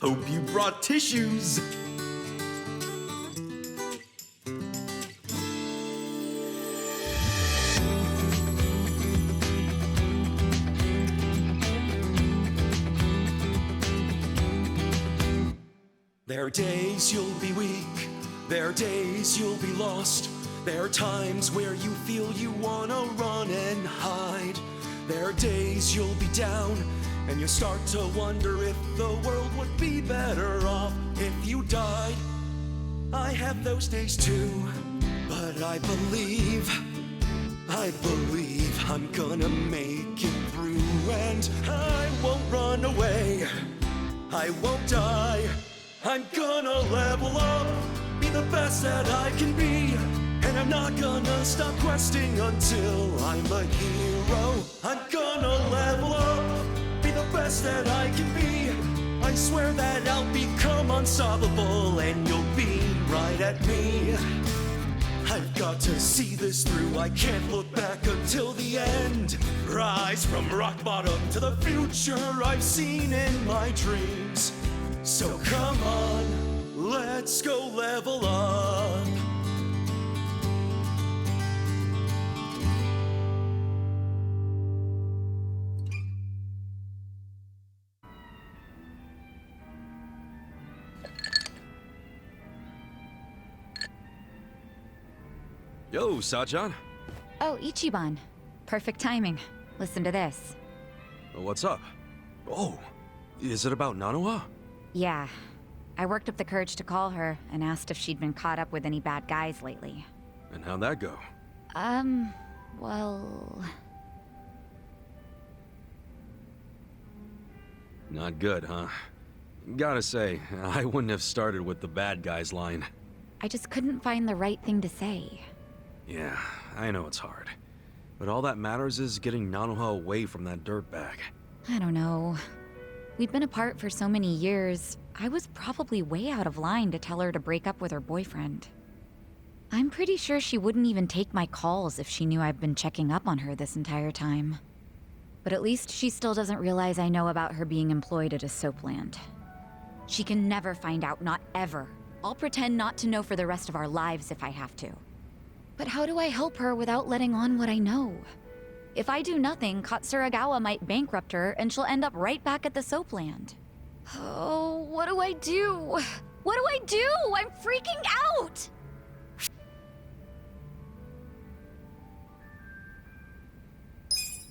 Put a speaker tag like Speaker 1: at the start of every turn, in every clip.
Speaker 1: Hope you brought tissues. There are days you'll be weak, there are days you'll be lost. There are times where you feel you wanna run and hide. There are days you'll be down, and you'll start to wonder if the world would be better off if you died. I have those days too, but I believe I'm gonna make it through. And I won't run away, I won't die. I'm gonna level up, be the best that I can be. And I'm not gonna stop questing until I'm a hero. I'm gonna level up, be the best that I can be. I swear that I'll become unstoppable, and you'll be right at me. I've got to see this through, I can't look back until the end. Rise from rock bottom to the future I've seen in my dreams. So come on, let's go level up.
Speaker 2: Yo, Sachan.
Speaker 3: Oh, Ichiban. Perfect timing. Listen to this.
Speaker 2: What's up? Oh, is it about Nanoha?
Speaker 3: Yeah. I worked up the courage to call her and asked if she'd been caught up with any bad guys lately.
Speaker 2: And how'd that go?
Speaker 3: Well...
Speaker 2: Not good, huh? Gotta say, I wouldn't have started with the bad guys line.
Speaker 3: I just couldn't find the right thing to say.
Speaker 2: Yeah, I know it's hard. But all that matters is getting Nanoha away from that dirtbag.
Speaker 3: I don't know. We'd been apart for so many years, I was probably way out of line to tell her to break up with her boyfriend. I'm pretty sure she wouldn't even take my calls if she knew I've been checking up on her this entire time. But at least she still doesn't realize I know about her being employed at a soapland. She can never find out, not ever. I'll pretend not to know for the rest of our lives if I have to. But how do I help her without letting on what I know? If I do nothing, Katsuragawa might bankrupt her and she'll end up right back at the soapland. Oh, what do I do? What do I do? I'm freaking out!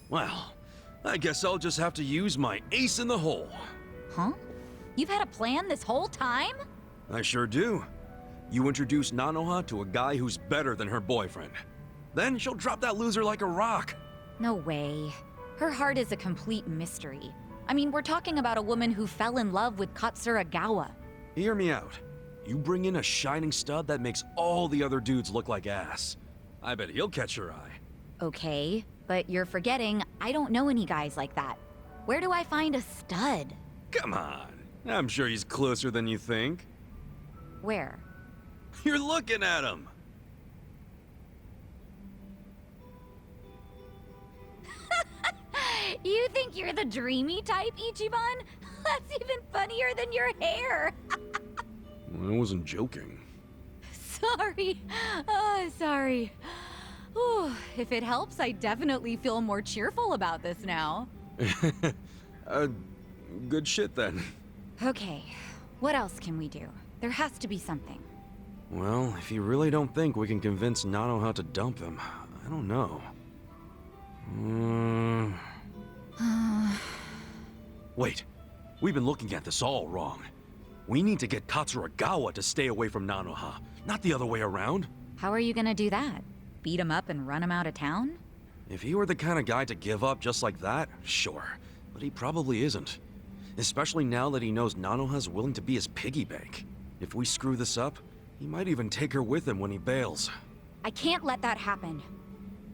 Speaker 2: Well, I guess I'll just have to use my ace in the hole.
Speaker 3: Huh? You've had a plan this whole time?
Speaker 2: I sure do. You introduce Nanoha to a guy who's better than her boyfriend. Then she'll drop that loser like a rock.
Speaker 3: No way. Her heart is a complete mystery. I mean, we're talking about a woman who fell in love with Katsuragawa.
Speaker 2: Hear me out. You bring in a shining stud that makes all the other dudes look like ass. I bet he'll catch her eye.
Speaker 3: Okay, but you're forgetting I don't know any guys like that. Where do I find a stud?
Speaker 2: Come on. I'm sure he's closer than you think.
Speaker 3: Where?
Speaker 2: You're looking at him.
Speaker 3: You think you're the dreamy type, Ichiban? That's even funnier than your hair.
Speaker 2: I wasn't joking.
Speaker 3: Sorry. Sorry. Ooh, if it helps, I definitely feel more cheerful about this now.
Speaker 2: Good shit then.
Speaker 3: Okay, what else can we do? There has to be something.
Speaker 2: Well, if you really don't think we can convince Nanoha to dump him, I don't know. Wait, we've been looking at this all wrong. We need to get Katsuragawa to stay away from Nanoha, not the other way around.
Speaker 3: How are you gonna do that? Beat him up and run him out of town?
Speaker 2: If he were the kind of guy to give up just like that, sure. But he probably isn't. Especially now that he knows Nanoha's willing to be his piggy bank. If we screw this up, he might even take her with him when he bails.
Speaker 3: I can't let that happen.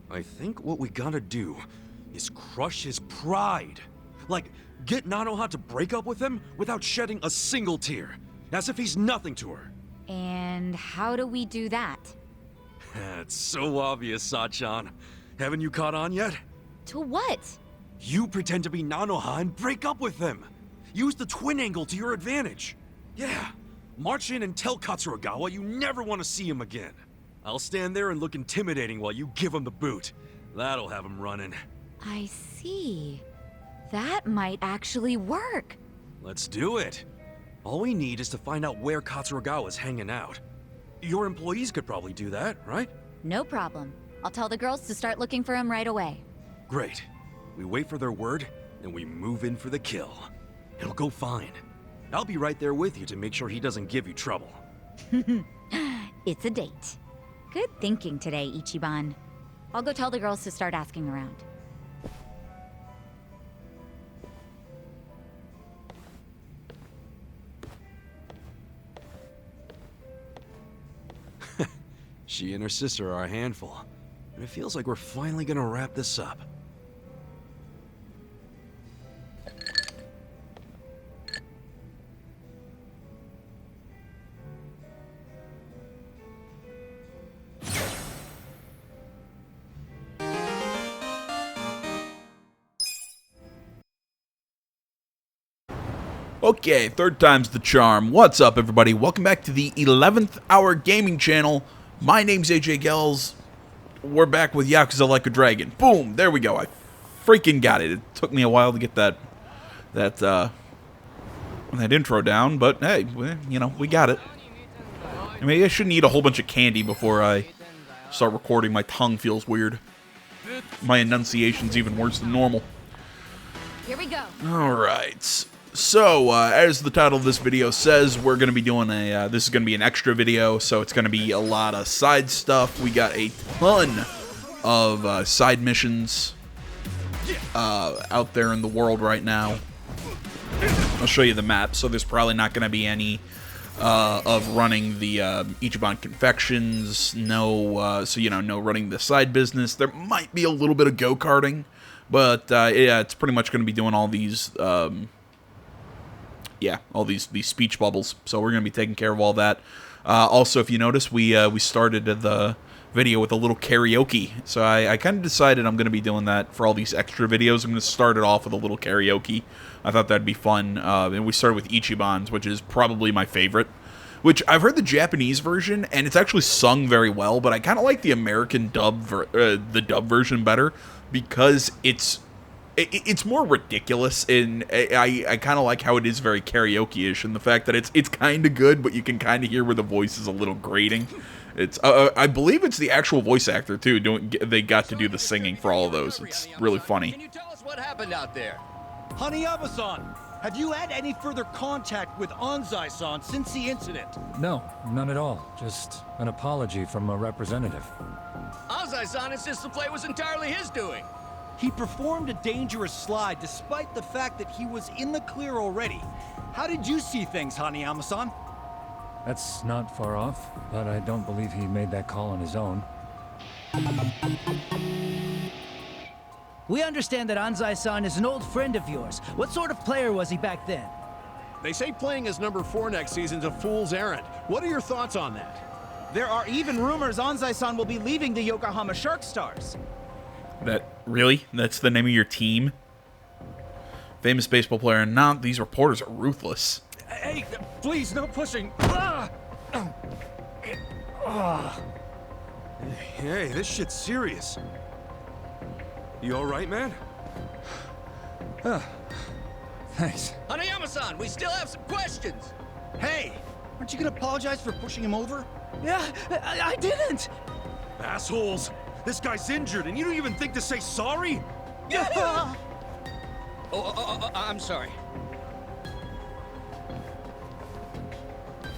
Speaker 2: I think what we gotta do is crush his pride. Like, get Nanoha to break up with him without shedding a single tear. As if he's nothing to her.
Speaker 3: And how do we do that?
Speaker 2: It's so obvious, Sachan. Haven't you caught on yet?
Speaker 3: To what?
Speaker 2: You pretend to be Nanoha and break up with him. Use the twin angle to your advantage. Yeah. March in and tell Katsuragawa you never want to see him again. I'll stand there and look intimidating while you give him the boot. That'll have him running.
Speaker 3: I see. That might actually work.
Speaker 2: Let's do it. All we need is to find out where Katsuragawa's hanging out. Your employees could probably do that, right?
Speaker 3: No problem. I'll tell the girls to start looking for him right away.
Speaker 2: Great. We wait for their word, and we move in for the kill. It'll go fine. I'll be right there with you to make sure he doesn't give you trouble.
Speaker 3: It's a date. Good thinking today, Ichiban. I'll go tell the girls to start asking around.
Speaker 2: She and her sister are a handful, and it feels like we're finally gonna wrap this up.
Speaker 4: Okay, third time's the charm. What's up, everybody? Welcome back to the 11th Hour Gaming Channel. My name's AJ Gels. We're back with Yakuza Like a Dragon. Boom! There we go. I freaking got it. It took me a while to get that intro down, but hey, you know, we got it. I mean, I shouldn't eat a whole bunch of candy before I start recording. My tongue feels weird. My enunciation's even worse than normal.
Speaker 3: Here we go.
Speaker 4: Alright. So, as the title of this video says, we're going to be doing this is going to be an extra video, so it's going to be a lot of side stuff. We got a ton of side missions out there in the world right now. I'll show you the map, so there's probably not going to be any of running the Ichiban confections, no running the side business. There might be a little bit of go-karting, but yeah, it's pretty much going to be doing all these... all these speech bubbles. So we're going to be taking care of all that. Also, if you notice, we started the video with a little karaoke. So I kind of decided I'm going to be doing that for all these extra videos. I'm going to start it off with a little karaoke. I thought that'd be fun. And we started with Ichiban's, which is probably my favorite. Which, I've heard the Japanese version, and it's actually sung very well, but I kind of like the American dub, the dub version better, because it's more ridiculous, and I kind of like how it is very karaoke-ish, and the fact that it's kind of good, but you can kind of hear where the voice is a little grating. It's I believe it's the actual voice actor too. They got to do the singing for all of those. It's really funny.
Speaker 5: Can you tell us what happened out there?
Speaker 1: Hanayama-san, have you had any further contact with Anzai-san since the incident?
Speaker 6: No, none at all. Just an apology from a representative.
Speaker 5: Anzai-san insists the play was entirely his doing.
Speaker 1: He performed a dangerous slide despite the fact that he was in the clear already. How did you see things, Hanayama-san?
Speaker 6: That's not far off, but I don't believe he made that call on his own.
Speaker 7: We understand that Anzai-san is an old friend of yours. What sort of player was he back then?
Speaker 8: They say playing as number 4 next season's a fool's errand. What are your thoughts on that?
Speaker 9: There are even rumors Anzai-san will be leaving the Yokohama Shark Stars.
Speaker 4: Really? That's the name of your team? Famous baseball player. Nah, these reporters are ruthless.
Speaker 1: Hey, please, no pushing.
Speaker 2: Hey, this shit's serious. You alright, man?
Speaker 6: Thanks.
Speaker 5: Hanayama-san, we still have some questions.
Speaker 1: Hey, aren't you gonna apologize for pushing him over?
Speaker 7: Yeah, I didn't!
Speaker 2: Assholes! This guy's injured, and you don't even think to say sorry?
Speaker 5: I'm sorry.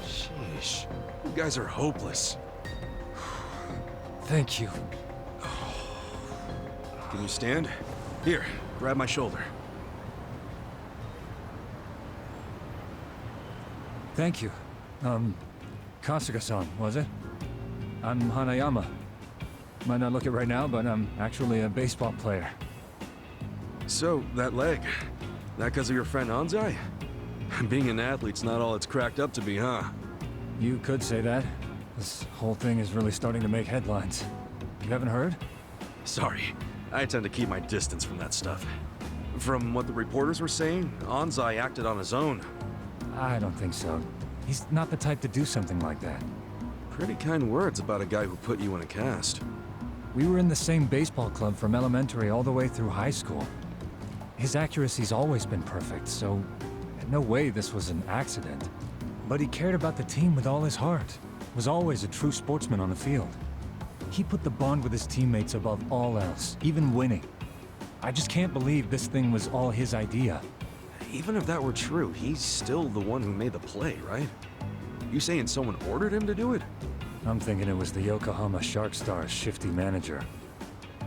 Speaker 2: Sheesh. You guys are hopeless.
Speaker 6: Thank you.
Speaker 2: Can you stand? Here, grab my shoulder.
Speaker 6: Thank you. Kasuga-san, was it? I'm Hanayama. Might not look it right now, but I'm actually a baseball player.
Speaker 2: So, that leg, that because of your friend Anzai? Being an athlete's not all it's cracked up to be, huh?
Speaker 6: You could say that. This whole thing is really starting to make headlines. You haven't heard?
Speaker 2: Sorry, I tend to keep my distance from that stuff. From what the reporters were saying, Anzai acted on his own.
Speaker 6: I don't think so. He's not the type to do something like that.
Speaker 2: Pretty kind words about a guy who put you in a cast.
Speaker 6: We were in the same baseball club from elementary all the way through high school. His accuracy's always been perfect, so no way this was an accident. But he cared about the team with all his heart. Was always a true sportsman on the field. He put the bond with his teammates above all else, even winning. I just can't believe this thing was all his idea.
Speaker 2: Even if that were true, he's still the one who made the play, right? You saying someone ordered him to do it?
Speaker 6: I'm thinking it was the Yokohama Shark Stars' shifty manager.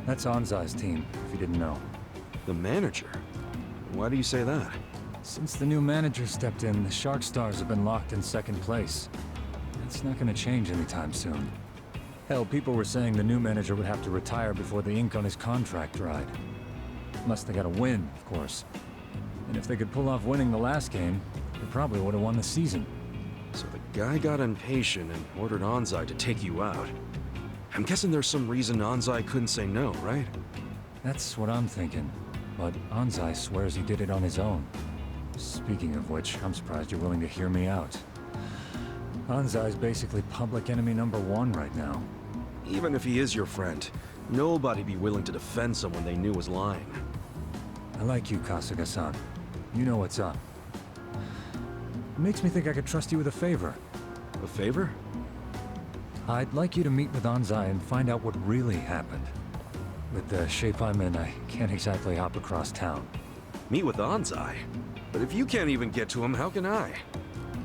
Speaker 6: That's Anzai's team, if you didn't know.
Speaker 2: The manager? Why do you say that?
Speaker 6: Since the new manager stepped in, the Shark Stars have been locked in second place. That's not gonna change anytime soon. Hell, people were saying the new manager would have to retire before the ink on his contract dried. Must have got a win, of course. And if they could pull off winning the last game, they probably would have won the season.
Speaker 2: So the guy got impatient and ordered Anzai to take you out. I'm guessing there's some reason Anzai couldn't say no, right?
Speaker 6: That's what I'm thinking. But Anzai swears he did it on his own. Speaking of which, I'm surprised you're willing to hear me out. Anzai's basically public enemy #1 right now.
Speaker 2: Even if he is your friend, nobody'd be willing to defend someone they knew was lying.
Speaker 6: I like you, Kasuga-san. You know what's up. It makes me think I could trust you with a favor.
Speaker 2: A favor?
Speaker 6: I'd like you to meet with Anzai and find out what really happened. With the shape I'm in, I can't exactly hop across town.
Speaker 2: Meet with Anzai? But if you can't even get to him, how can I?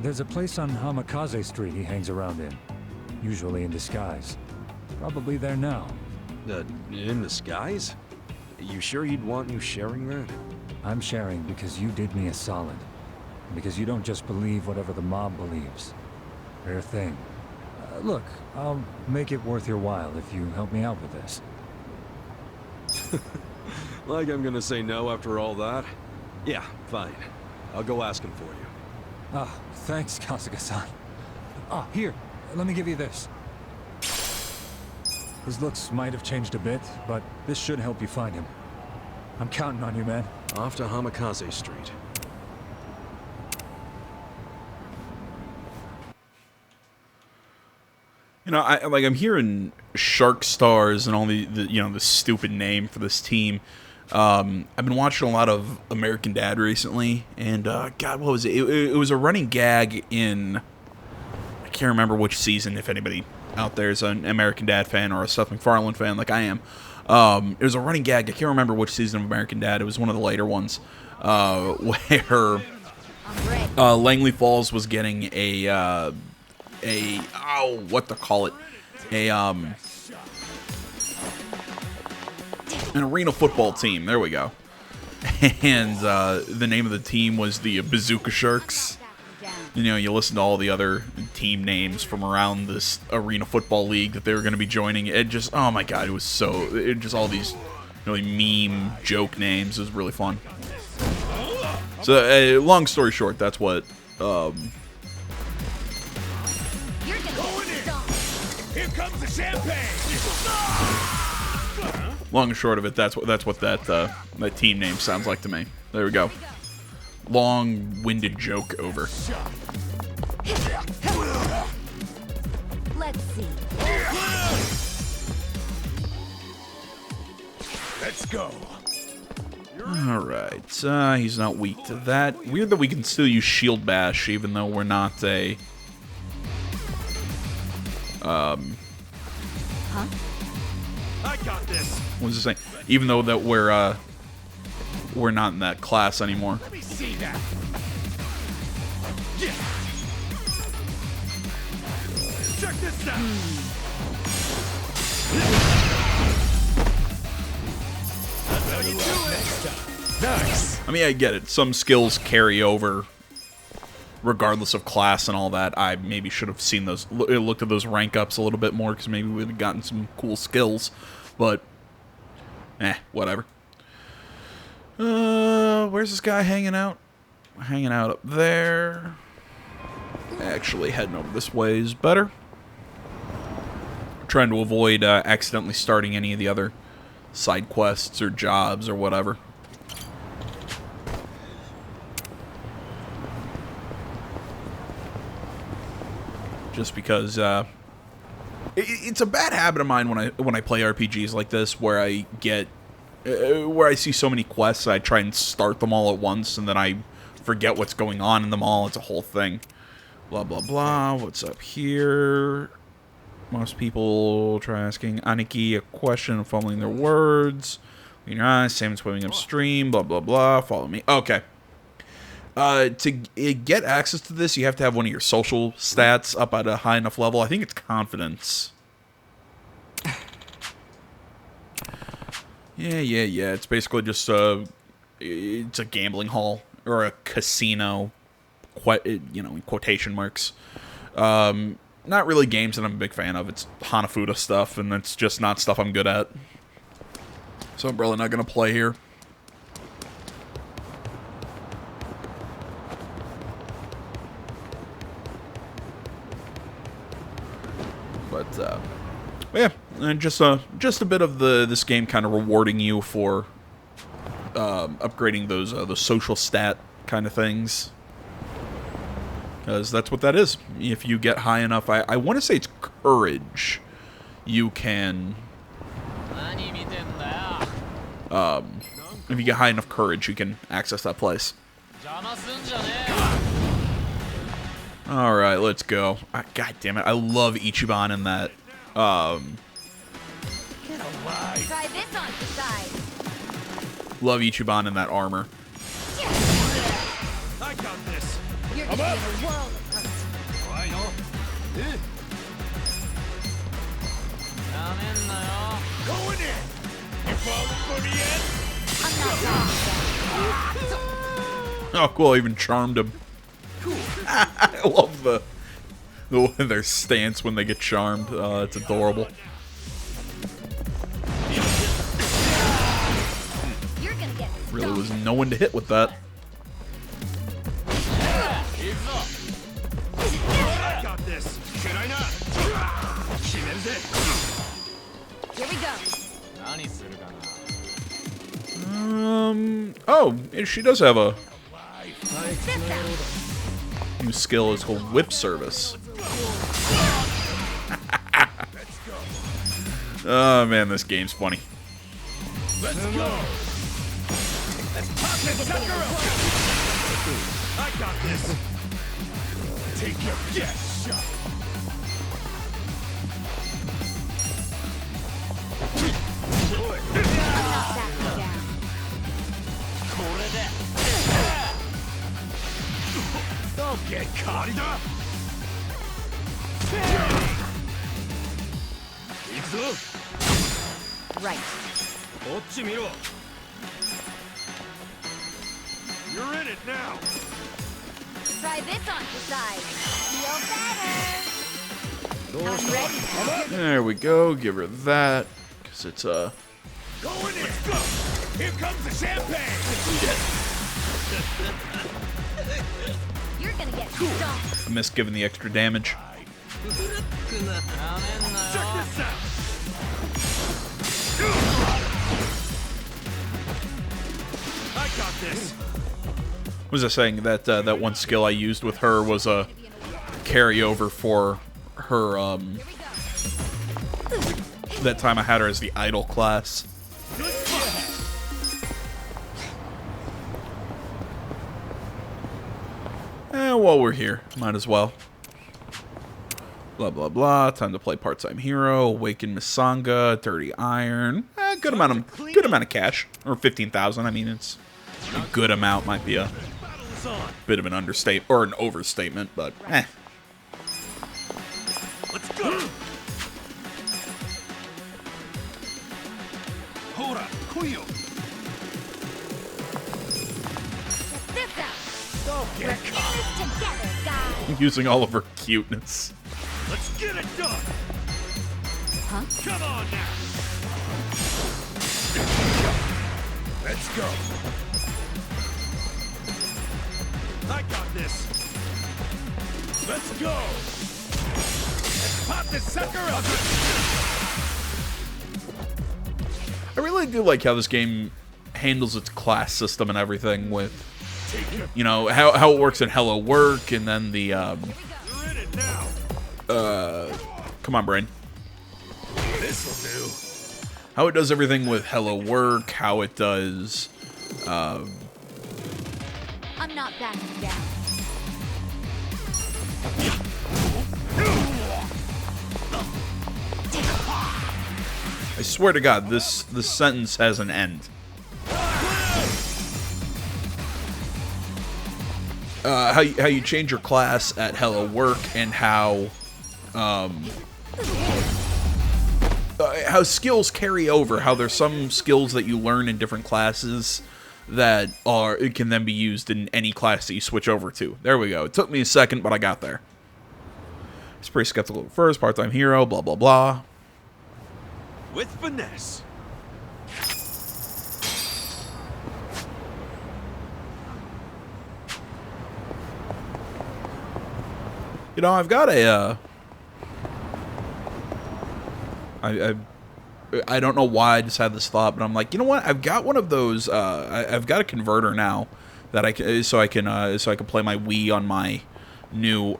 Speaker 6: There's a place on Hamikaze Street he hangs around in. Usually in disguise. Probably there now.
Speaker 2: In disguise? You sure he'd want you sharing that?
Speaker 6: I'm sharing because you did me a solid. Because you don't just believe whatever the mob believes. Rare thing. Look, I'll make it worth your while if you help me out with this.
Speaker 2: Like I'm gonna say no after all that? Yeah, fine. I'll go ask him for you.
Speaker 6: Ah, thanks, Kasuga-san. Ah, here, let me give you this. His looks might have changed a bit, but this should help you find him. I'm counting on you, man.
Speaker 2: Off to Hamikaze Street.
Speaker 4: You know, I'm hearing Shark Stars and all the stupid name for this team. I've been watching a lot of American Dad recently, and God, what was it? It was a running gag in, I can't remember which season. If anybody out there is an American Dad fan or a Seth MacFarlane fan like I am, it was a running gag. I can't remember which season of American Dad. It was one of the later ones, where Langley Falls was getting an arena football team. There we go. And the name of the team was the Bazooka Sharks. You know, you listen to all the other team names from around this arena football league that they were going to be joining. It just, oh my god, it just all these really meme joke names. It was really fun. So, long story short, that's what
Speaker 5: Here comes the champagne!
Speaker 4: long and short of it, that's what that team name sounds like to me. There we go. Long-winded joke over.
Speaker 3: Let's see.
Speaker 5: Let's go.
Speaker 4: Alright, he's not weak to that. Weird that we can still use Shield Bash, even though we're not a...
Speaker 5: Huh? I got this.
Speaker 4: What was I saying? Even though that we're not in that class anymore.
Speaker 5: Let me see that. Yeah. Check this out. That's how you do it. Nice.
Speaker 4: I mean, I get it. Some skills carry over regardless of class and all that. I maybe should have seen those, looked at those rank ups a little bit more, because maybe we'd have gotten some cool skills. But, whatever. Where's this guy hanging out? Hanging out up there. Actually, heading over this way is better. Trying to avoid accidentally starting any of the other side quests or jobs or whatever. just because it's a bad habit of mine when I play RPGs like this, where I see so many quests, I try and start them all at once, and then I forget what's going on in them all. It's a whole thing. Blah, blah, blah. What's up here? Most people try asking Aniki a question and following their words. In your eyes, salmon swimming upstream, blah, blah, blah. Follow me. Okay. To get access to this, you have to have one of your social stats up at a high enough level. I think it's confidence. Yeah. It's basically just it's a gambling hall or a casino, in quotation marks. Not really games that I'm a big fan of. It's Hanafuda stuff, and it's just not stuff I'm good at. So I'm probably not going to play here. But yeah, and just a bit of this game kind of rewarding you for upgrading those social stat kind of things, because that's what that is. If you get high enough, I want to say it's courage, you can if you get high enough courage, you can access that place. Alright, let's go. God damn it, I love Ichiban in that.
Speaker 3: Try this on the side.
Speaker 4: Love Ichiban in that armor.
Speaker 1: I got this.
Speaker 3: You're gonna be in a world of hurt.
Speaker 1: Going in. You falling for me yet?
Speaker 3: I'm not done.
Speaker 4: Oh, cool, I even charmed him. I love the way their stance when they get charmed. It's adorable.
Speaker 3: You're gonna get
Speaker 4: Really was no one to hit with that.
Speaker 1: I got this. Should I not?
Speaker 3: Here we go.
Speaker 4: Oh, she does have a
Speaker 3: Sit down.
Speaker 4: new skill. It's called Whip Service. Oh man, this game's funny.
Speaker 1: Let's go. Let's pop this sucker up. I got this. Take your guess shot.
Speaker 3: I'm not backing down.
Speaker 1: Don't get caught.
Speaker 3: Right.
Speaker 1: You're in it now.
Speaker 3: Try this on the side. Feel better. I'm ready.
Speaker 4: There we go. Give her that, because it's
Speaker 1: Going in. Let's go. Here comes the champagne.
Speaker 3: You're gonna get stomped.
Speaker 4: I missed giving the extra damage.
Speaker 1: Check this out. I got this.
Speaker 4: What was I saying? That one skill I used with her was a carryover for her. That time I had her as the idol class. While we're here, might as well. Blah blah blah. Time to play part-time hero. Awaken Misanga. Dirty Iron. Good amount of cash, or 15,000. I mean, it's a good amount. Might be a bit of an understatement or an overstatement, but eh.
Speaker 1: Let's go. Hold up, Kuyo.
Speaker 3: This out.
Speaker 1: Don't
Speaker 3: We're
Speaker 1: get
Speaker 3: in
Speaker 1: caught.
Speaker 3: this together, guys.
Speaker 4: Using all of her cuteness.
Speaker 1: Let's get it done.
Speaker 3: Huh?
Speaker 1: Come on now. Let's go. I got this. Let's go. Let's pop this sucker up.
Speaker 4: I really do like how this game handles its class system and everything with, you know, how it works in Hello Work, and then the
Speaker 1: You're in it now.
Speaker 4: Come on, brain.
Speaker 1: This'll do.
Speaker 4: How it does everything with Hello Work, how it does,
Speaker 3: I'm not backing down.
Speaker 4: I swear to God, this sentence has an end. How you change your class at Hello Work, and how skills carry over. How there's some skills that you learn in different classes that it can then be used in any class that you switch over to. There we go. It took me a second, but I got there. It's pretty skeptical at first. Part-time hero. Blah blah blah.
Speaker 1: With finesse.
Speaker 4: You know, I've got a, I don't know why I just had this thought, but I'm like, you know what? I've got one of those, I've got a converter now that I can, so I can play my Wii on my new,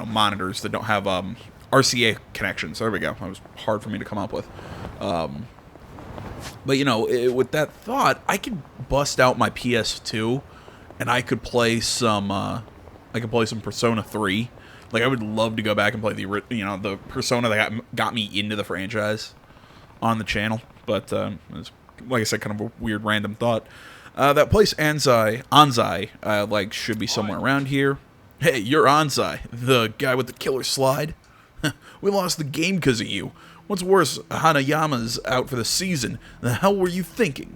Speaker 4: monitors that don't have, RCA connections. There we go. That was hard for me to come up with. But, you know, with that thought, I could bust out my PS2 and I could play some Persona 3. Like, I would love to go back and play the Persona that got me into the franchise on the channel. But, it's, like I said, kind of a weird random thought. That place, Anzai, should be somewhere around here. Hey, you're Anzai, the guy with the killer slide. We lost the game because of you. What's worse, Hanayama's out for the season. The hell were you thinking?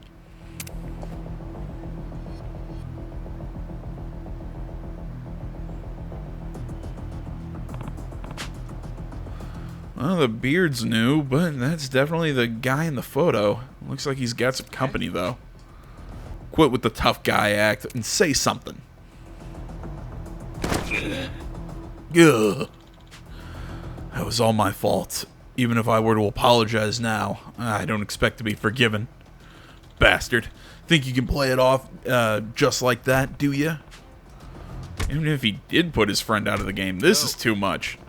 Speaker 4: Well, the beard's new, but that's definitely the guy in the photo. Looks like he's got some company, though. Quit with the tough guy act and say something. Ugh. That was all my fault. Even if I were to apologize now, I don't expect to be forgiven. Bastard. Think you can play it off just like that, do ya? Even if he did put his friend out of the game, this is too much.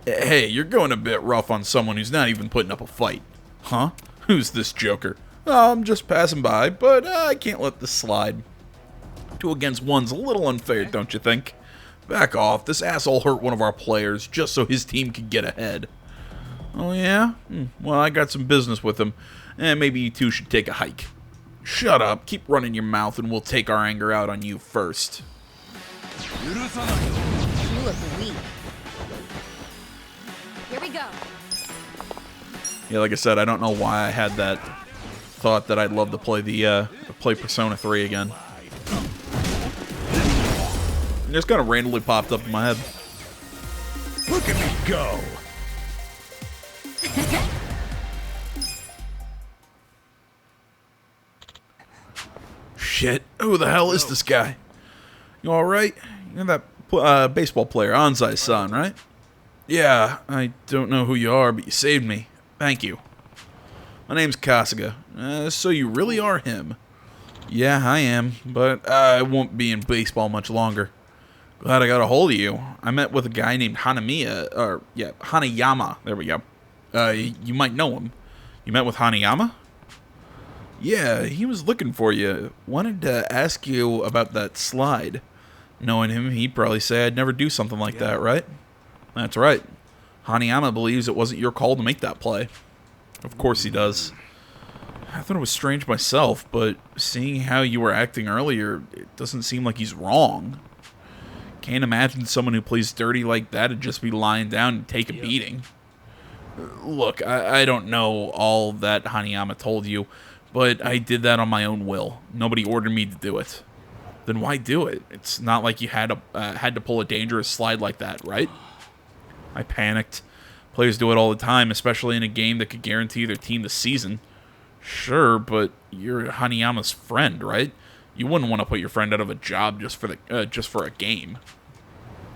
Speaker 4: Hey, you're going a bit rough on someone who's not even putting up a fight. Huh? Who's this joker? Oh, I'm just passing by, but I can't let this slide. 2 against 1's a little unfair, don't you think? Back off. This asshole hurt one of our players just so his team could get ahead. Oh, yeah? Well, I got some business with him, and maybe you two should take a hike. Shut up. Keep running your mouth, and we'll take our anger out on you first.
Speaker 3: You look weak. Here we go.
Speaker 4: Yeah, like I said, I don't know why I had that thought that I'd love to play play Persona 3 again. It just kind of randomly popped up in my head.
Speaker 1: Look at me go.
Speaker 4: Shit, who the hell is this guy? You alright? You're that baseball player, Anzai-san, right? Yeah, I don't know who you are, but you saved me. Thank you. My name's Kasuga. So you really are him? Yeah, I am, but I won't be in baseball much longer. Glad I got a hold of you. I met with a guy named Hanayama. There we go. You might know him. You met with Hanayama? Yeah, he was looking for you. Wanted to ask you about that slide. Knowing him, he'd probably say I'd never do something like that, right? That's right. Hanayama believes it wasn't your call to make that play. Of course he does. I thought it was strange myself, but seeing how you were acting earlier, it doesn't seem like he's wrong. Can't imagine someone who plays dirty like that would just be lying down and take a beating. Look, I don't know all that Hanayama told you, but I did that on my own will. Nobody ordered me to do it. Then why do it? It's not like you had to pull a dangerous slide like that, right? I panicked. Players do it all the time, especially in a game that could guarantee their team the season. Sure, but you're Hanayama's friend, right? You wouldn't want to put your friend out of a job just for a game.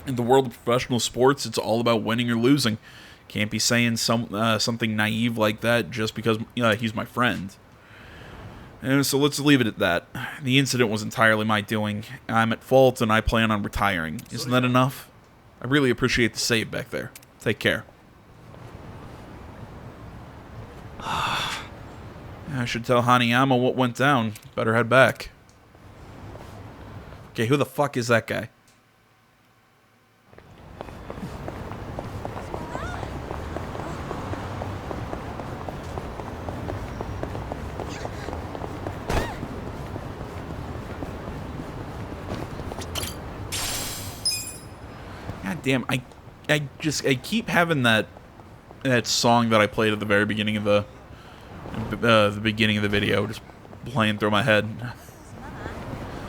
Speaker 4: In the world of professional sports, it's all about winning or losing. Can't be saying something naive like that just because he's my friend. And so let's leave it at that. The incident was entirely my doing. I'm at fault, and I plan on retiring. Isn't that enough? I really appreciate the save back there. Take care. I should tell Hanayama what went down. Better head back. Okay, who the fuck is that guy? God damn, I keep having that song that I played at the very beginning of the beginning of the video just playing through my head.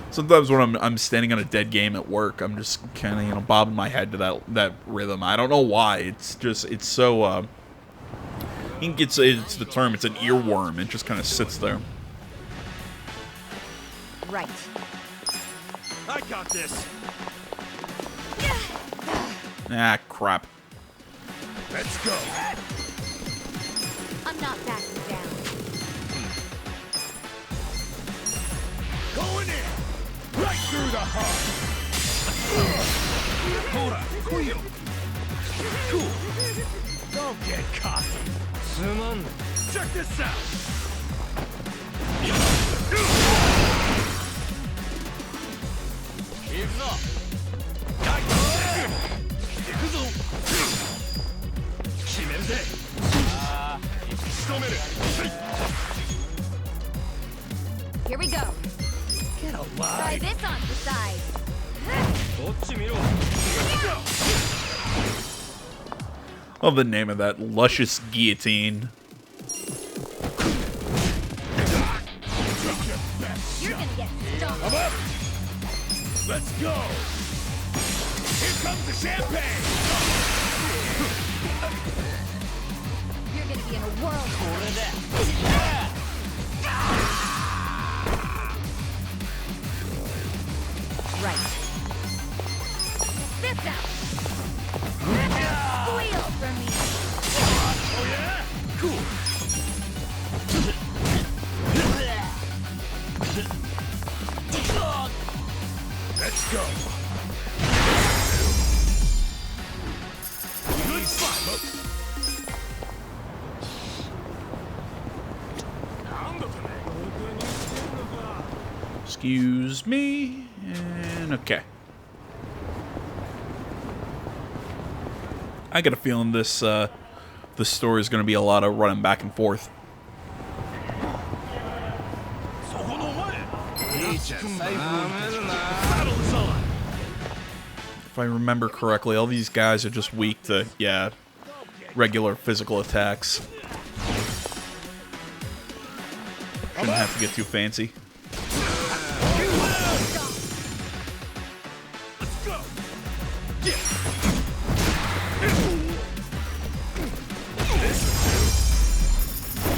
Speaker 4: Sometimes when I'm standing on a dead game at work, I'm just kind of bobbing my head to that rhythm. I don't know why. It's so I think it's the term. It's an earworm. It just kind of sits there.
Speaker 3: Right.
Speaker 1: I got this.
Speaker 4: Ah, crap.
Speaker 1: Let's go.
Speaker 3: I'm not backing down.
Speaker 1: Going in. Right through the heart. Hold on. Cool. Don't get cocky. Check this out. Here's up.
Speaker 3: Here we go.
Speaker 1: Get alive.
Speaker 3: Try this on for size.
Speaker 4: Oh, the name of that luscious guillotine.
Speaker 3: You're gonna get stomped.
Speaker 1: I'm up. Let's go. Here comes the champagne.
Speaker 3: You're gonna be in a whirlpool. Right. This out. Squeal for me.
Speaker 1: Oh yeah? Cool. Let's go. Good spot.
Speaker 4: Excuse me. And okay. I got a feeling this story is going to be a lot of running back and forth. If I remember correctly, all these guys are just weak to, yeah, regular physical attacks. Shouldn't have to get too fancy.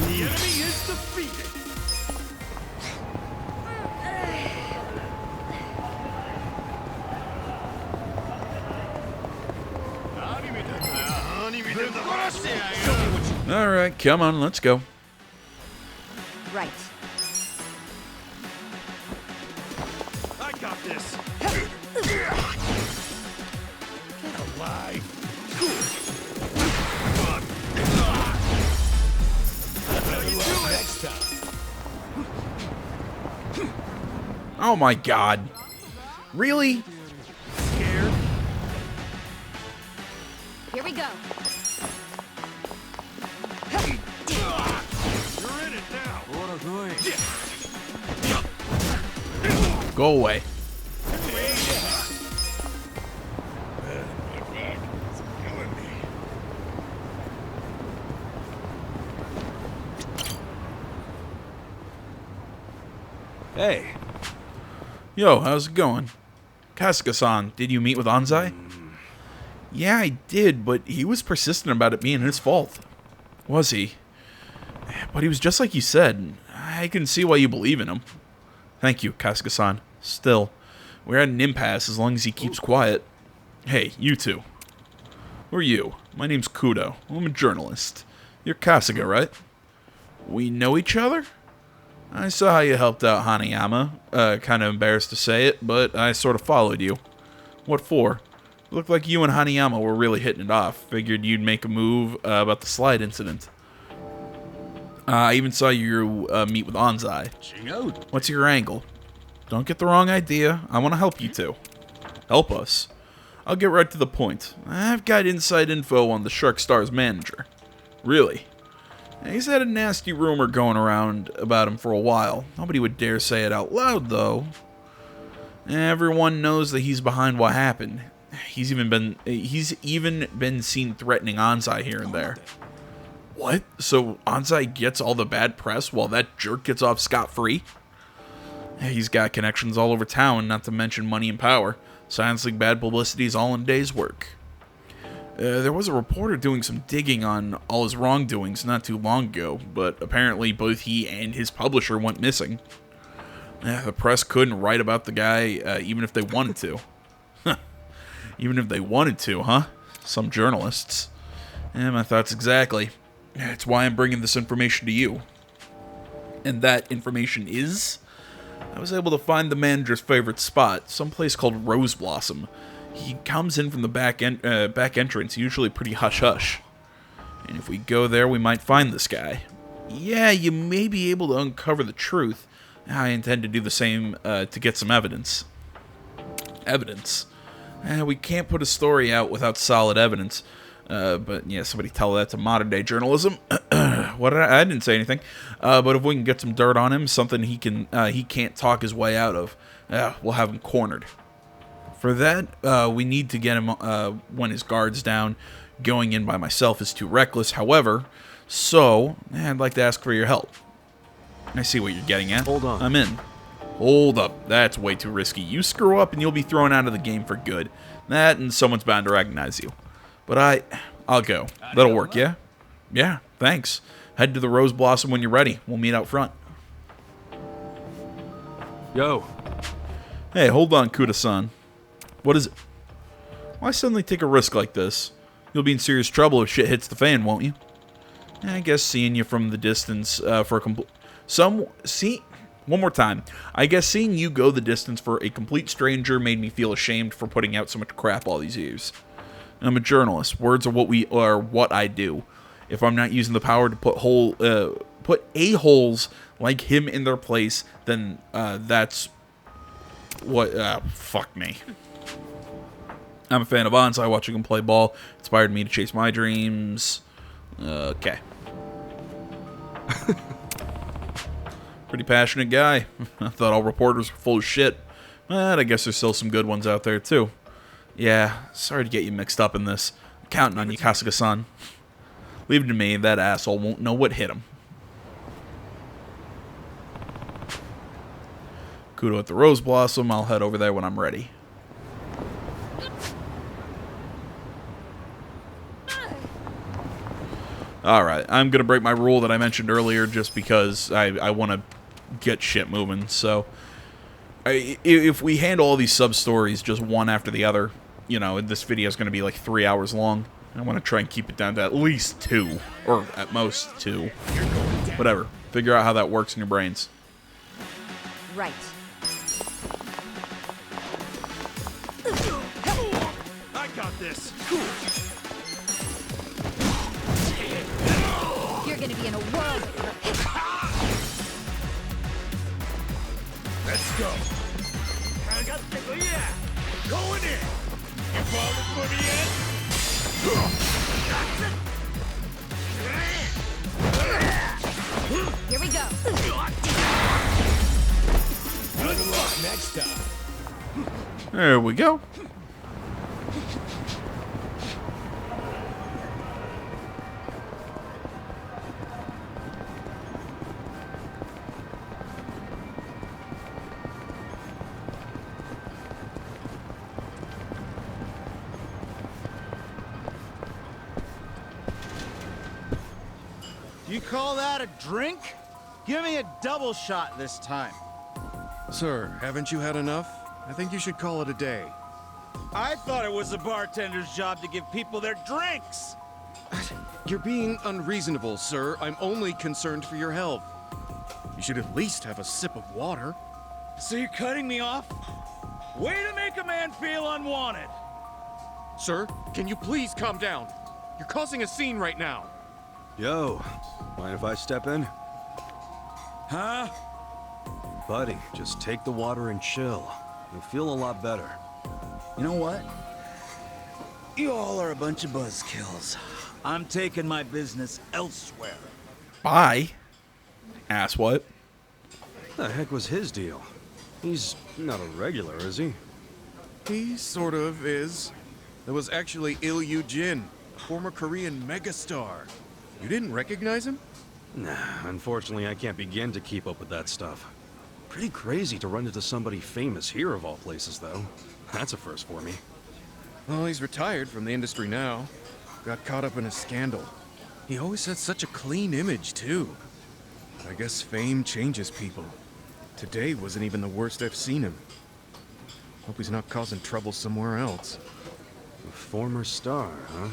Speaker 1: The enemy is defeated.
Speaker 4: All right, come on, let's go.
Speaker 3: Right.
Speaker 1: I got this. Get alive. Cool. Come on. How you doing? Next time.
Speaker 4: Oh my god. Really?
Speaker 1: Scared?
Speaker 3: Here we go.
Speaker 1: You're in it now.
Speaker 4: Go away.
Speaker 2: Hey.
Speaker 4: Yo, how's it going? Kasuga-san, did you meet with Anzai? Yeah, I did, but he was persistent about it being his fault. Was he? But he was just like you said. I can see why you believe in him. Thank you, Kasuga-san. Still, we're at an impasse as long as he keeps quiet. Hey, you two. Who are you? My name's Kudo. I'm a journalist. You're Kasuga, right? We know each other? I saw how you helped out Hanayama. Kind of embarrassed to say it, but I sort of followed you. What for? Looked like you and Hanayama were really hitting it off. Figured you'd make a move about the slide incident. I even saw you meet with Anzai. What's your angle? Don't get the wrong idea. I want to help you two. Help us. I'll get right to the point. I've got inside info on the Shark Star's manager. Really? He's had a nasty rumor going around about him for a while. Nobody would dare say it out loud, though. Everyone knows that he's behind what happened. He's even been seen threatening Anzai here and there. What? So Anzai gets all the bad press while that jerk gets off scot-free? He's got connections all over town, not to mention money and power. Silencing bad publicity is all in a day's work. There was a reporter doing some digging on all his wrongdoings not too long ago, but apparently both he and his publisher went missing. The press couldn't write about the guy, even if they wanted to. Even if they wanted to, huh? Some journalists. My thoughts exactly. It's why I'm bringing this information to you. And that information is... I was able to find the manager's favorite spot, someplace called Rose Blossom. He comes in from the back entrance, usually pretty hush-hush. And if we go there, we might find this guy. Yeah, you may be able to uncover the truth. I intend to do the same to get some evidence. Evidence? We can't put a story out without solid evidence. But yeah, somebody tell that to modern-day journalism. What? I didn't say anything. But if we can get some dirt on him, something he can't talk his way out of, we'll have him cornered. For that, we need to get him when his guard's down. Going in by myself is too reckless, however. So, I'd like to ask for your help. I see what you're getting at.
Speaker 2: Hold on.
Speaker 4: I'm in. Hold up. That's way too risky. You screw up and you'll be thrown out of the game for good. That and someone's bound to recognize you. But I'll go. That'll work, yeah? Yeah, thanks. Head to the Rose Blossom when you're ready. We'll meet out front.
Speaker 2: Yo.
Speaker 4: Hey, hold on, Kuda-san. What is it? Why suddenly take a risk like this? You'll be in serious trouble if shit hits the fan, won't you? I guess seeing you from the distance for a complete... One more time. I guess seeing you go the distance for a complete stranger made me feel ashamed for putting out so much crap all these years. I'm a journalist. Words are what I do. If I'm not using the power to put a-holes like him in their place, then that's what... fuck me. I'm a fan of Anzai. Watching him play ball inspired me to chase my dreams. Okay. Pretty passionate guy. I thought all reporters were full of shit. But I guess there's still some good ones out there, too. Yeah, sorry to get you mixed up in this. I'm counting on you, Kasuga-san. Leave it to me, that asshole won't know what hit him. Kudo at the Rose Blossom. I'll head over there when I'm ready. Alright, I'm going to break my rule that I mentioned earlier just because I want to get shit moving. So, if we handle all these sub-stories just one after the other, you know, this video is going to be like 3 hours long. I want to try and keep it down to at least 2, or at most 2. Whatever. Figure out how that works in your brains.
Speaker 3: Right.
Speaker 8: I got this.
Speaker 3: You're gonna be in a world.
Speaker 8: Let's go. Going in. You falling for the end?
Speaker 3: Here we go.
Speaker 8: Good luck next time.
Speaker 4: There we go.
Speaker 9: You call that a drink? Give me a double shot this time.
Speaker 1: Sir, haven't you had enough? I think you should call it a day.
Speaker 9: I thought it was the bartender's job to give people their drinks.
Speaker 1: You're being unreasonable, sir. I'm only concerned for your health. You should at least have a sip of water.
Speaker 9: So you're cutting me off? Way to make a man feel unwanted.
Speaker 10: Sir, can you please calm down? You're causing a scene right now.
Speaker 2: Yo, mind if I step in?
Speaker 1: Huh?
Speaker 2: Buddy, just take the water and chill. You'll feel a lot better.
Speaker 9: You know what? You all are a bunch of buzzkills. I'm taking my business elsewhere.
Speaker 4: Bye. Ass what?
Speaker 2: The heck was his deal? He's not a regular, is he?
Speaker 10: He sort of is. That was actually Il Jin, former Korean megastar. You didn't recognize him?
Speaker 2: Nah, unfortunately I can't begin to keep up with that stuff. Pretty crazy to run into somebody famous here of all places, though. That's a first for me.
Speaker 10: Well, he's retired from the industry now. Got caught up in a scandal. He always had such a clean image, too. I guess fame changes people. Today wasn't even the worst I've seen him. Hope he's not causing trouble somewhere else.
Speaker 2: A former star, huh?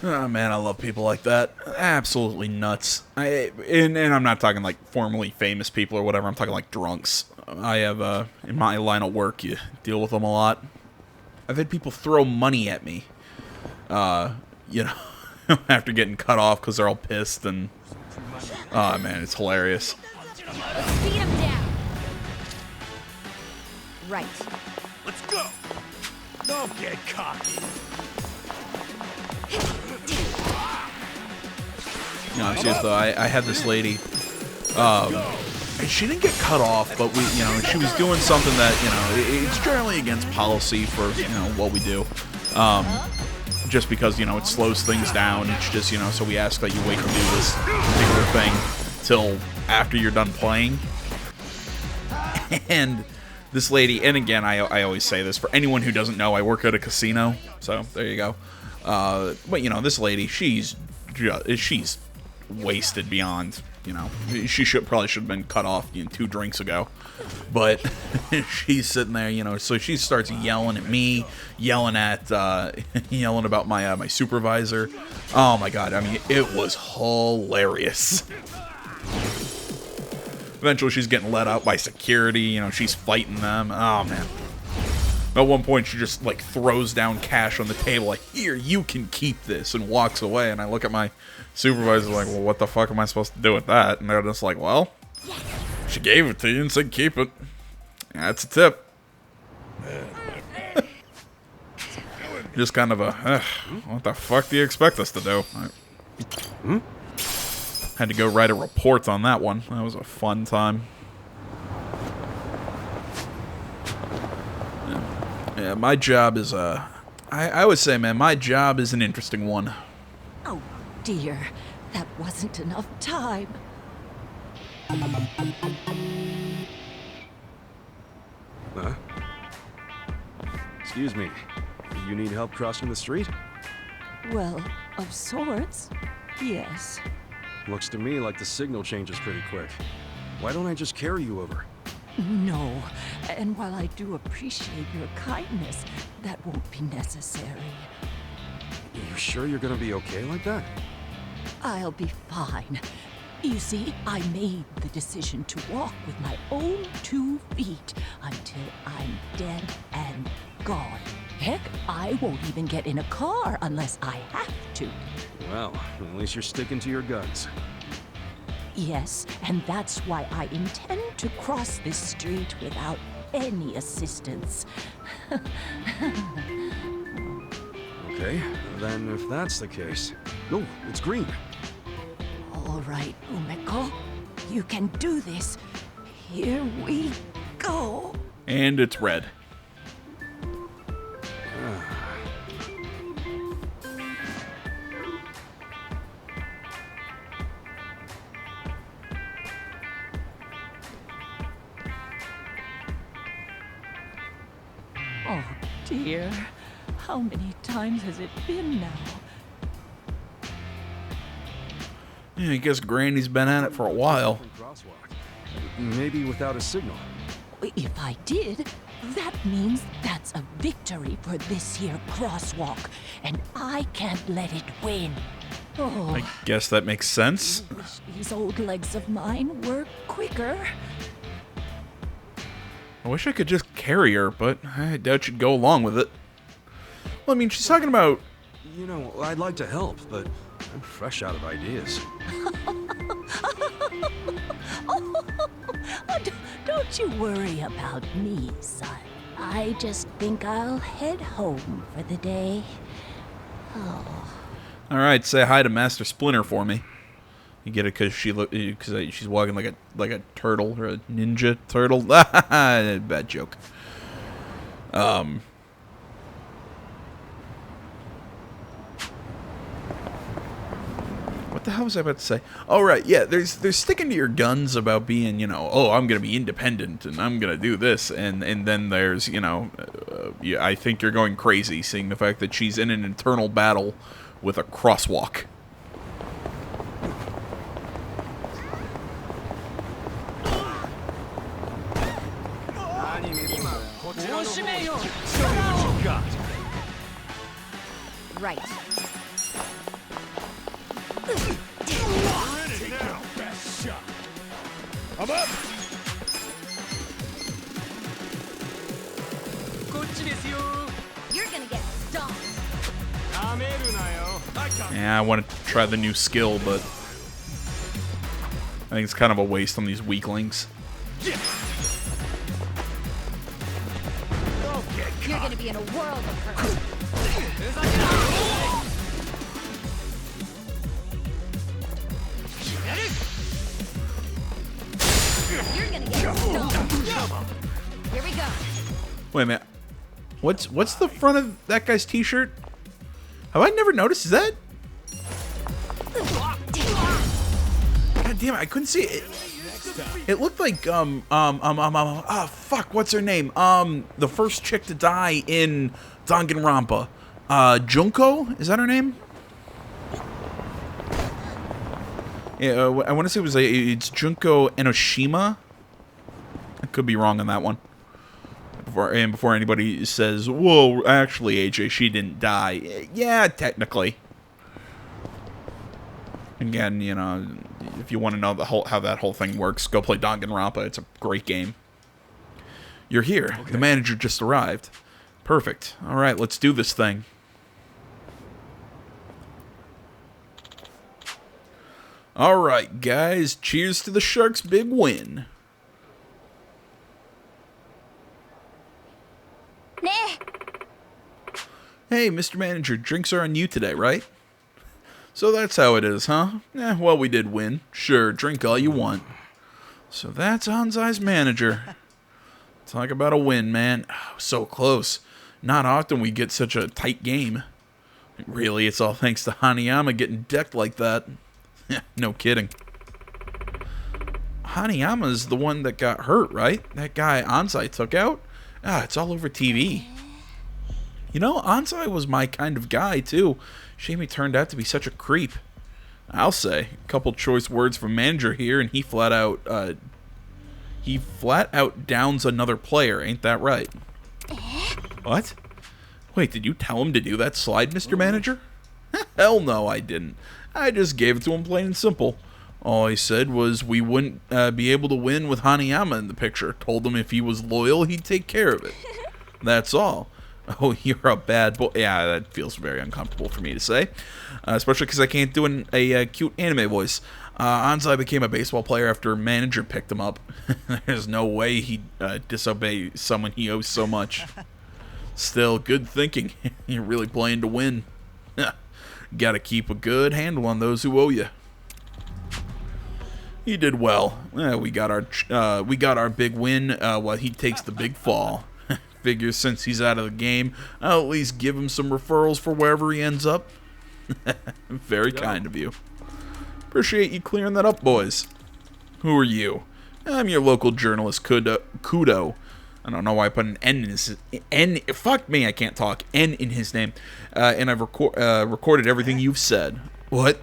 Speaker 4: Oh man, I love people like that. Absolutely nuts. And I'm not talking like formerly famous people or whatever. I'm talking like drunks. I have, in my line of work, you deal with them a lot. I've had people throw money at me, you know, after getting cut off because they're all pissed and, oh man, it's hilarious.
Speaker 3: Beat him down. Right.
Speaker 9: Let's go! Don't get cocky.
Speaker 4: No, seriously, I had this lady, and she didn't get cut off, but she was doing something that, it's generally against policy for, what we do. Just because, it slows things down. It's just, so we ask that you wait to do this particular thing till after you're done playing. And this lady, and again, I always say this, for anyone who doesn't know, I work at a casino, so there you go. But, this lady, she's wasted beyond, she probably should have been cut off 2 drinks ago. But she's sitting there, so she starts yelling at me, yelling about my supervisor. Oh my god, I mean, it was hilarious. Eventually she's getting let out by security, she's fighting them. Oh man. At one point she just like throws down cash on the table like, here, you can keep this, and walks away. And I look at my supervisor like, well, what the fuck am I supposed to do with that? And they're just like, well, she gave it to you and said keep it. That's a tip. Just kind of a, what the fuck do you expect us to do? Had to go write a report on that one. That was a fun time. Yeah, my job is, I would say, man, my job is an interesting one.
Speaker 11: Oh, dear. That wasn't enough time.
Speaker 2: Huh? Excuse me. You need help crossing the street?
Speaker 11: Well, of sorts, yes.
Speaker 2: Looks to me like the signal changes pretty quick. Why don't I just carry you over?
Speaker 11: No, and while I do appreciate your kindness, that won't be necessary.
Speaker 2: You sure you're gonna be okay like that?
Speaker 11: I'll be fine. You see, I made the decision to walk with my own 2 feet until I'm dead and gone. Heck, I won't even get in a car unless I have to.
Speaker 2: Well, at least you're sticking to your guns.
Speaker 11: Yes, and that's why I intend to cross this street without any assistance.
Speaker 2: Okay, then if that's the case... Oh, it's green.
Speaker 11: All right, Yumiko, you can do this. Here we go.
Speaker 4: And it's red.
Speaker 11: Oh, dear. How many times has it been now?
Speaker 4: Yeah, I guess Granny's been at it for a while.
Speaker 2: Maybe without a signal.
Speaker 11: If I did, that means that's a victory for this here crosswalk, and I can't let it win. Oh,
Speaker 4: I guess that makes sense.
Speaker 11: I wish these old legs of mine were quicker.
Speaker 4: I wish I could just carry her, but I doubt she'd go along with it. Well, I mean, she's talking about...
Speaker 2: You know, I'd like to help, but I'm fresh out of ideas.
Speaker 11: Don't you worry about me, son. I just think I'll head home for the day. Oh.
Speaker 4: All right, say hi to Master Splinter for me. You get it because she's walking like a turtle or a ninja turtle. Bad joke. What the hell was I about to say? Oh, right, yeah, there's sticking to your guns about being, you know, oh, I'm going to be independent and I'm going to do this. And then there's, you know, yeah, I think you're going crazy seeing the fact that she's in an internal battle with a crosswalk.
Speaker 3: Right.
Speaker 8: I'm up!
Speaker 3: You're gonna get stomped.
Speaker 4: Yeah, I want to try the new skill, but I think it's kind of a waste on these weaklings.
Speaker 3: You're gonna be in a world of hurt. You're gonna get stomped. Here we go.
Speaker 4: Wait a minute. What's the front of that guy's t-shirt? Have I never noticed? Is that? God damn it, I couldn't see it. It looked like fuck, what's her name? The first chick to die in Danganronpa. Junko? Is that her name? Yeah, I want to say it's Junko Enoshima. I could be wrong on that one. Before anybody says, "Whoa, actually, AJ, she didn't die." Yeah, technically. Again, you know, if you want to know how that whole thing works, go play Danganronpa. It's a great game. You're here. Okay. The manager just arrived. Perfect. All right, let's do this thing. All right, guys. Cheers to the Sharks' big win. Hey, Mr. Manager, drinks are on you today, right? So that's how it is, huh? Well, we did win. Sure, drink all you want. So that's Anzai's manager. Talk about a win, man. Oh, so close. Not often we get such a tight game. Really, it's all thanks to Hanayama getting decked like that. No kidding. Hanayama's the one that got hurt, right? That guy Anzai took out? It's all over TV. You know, Anzai was my kind of guy, too. Shame he turned out to be such a creep. I'll say. A couple choice words from manager here, and he flat out downs another player. Ain't that right? What? Wait, did you tell him to do that slide, Mr. Manager? Hell no, I didn't. I just gave it to him plain and simple. All I said was we wouldn't be able to win with Hanayama in the picture. Told him if he was loyal, he'd take care of it. That's all. Oh, you're a bad boy. Yeah, that feels very uncomfortable for me to say. Especially because I can't do a cute anime voice. Anzai became a baseball player after manager picked him up. There's no way he'd disobey someone he owes so much. Still, good thinking. You're really playing to win. Gotta keep a good handle on those who owe you. He did well. We got our big win while he takes the big fall. Figures since he's out of the game, I'll at least give him some referrals for wherever he ends up. Very kind of you. Appreciate you clearing that up, boys. Who are you? I'm your local journalist, Kudo. I don't know why I put an N in his... Fuck me, I can't talk. N in his name. And I've recorded everything you've said. What?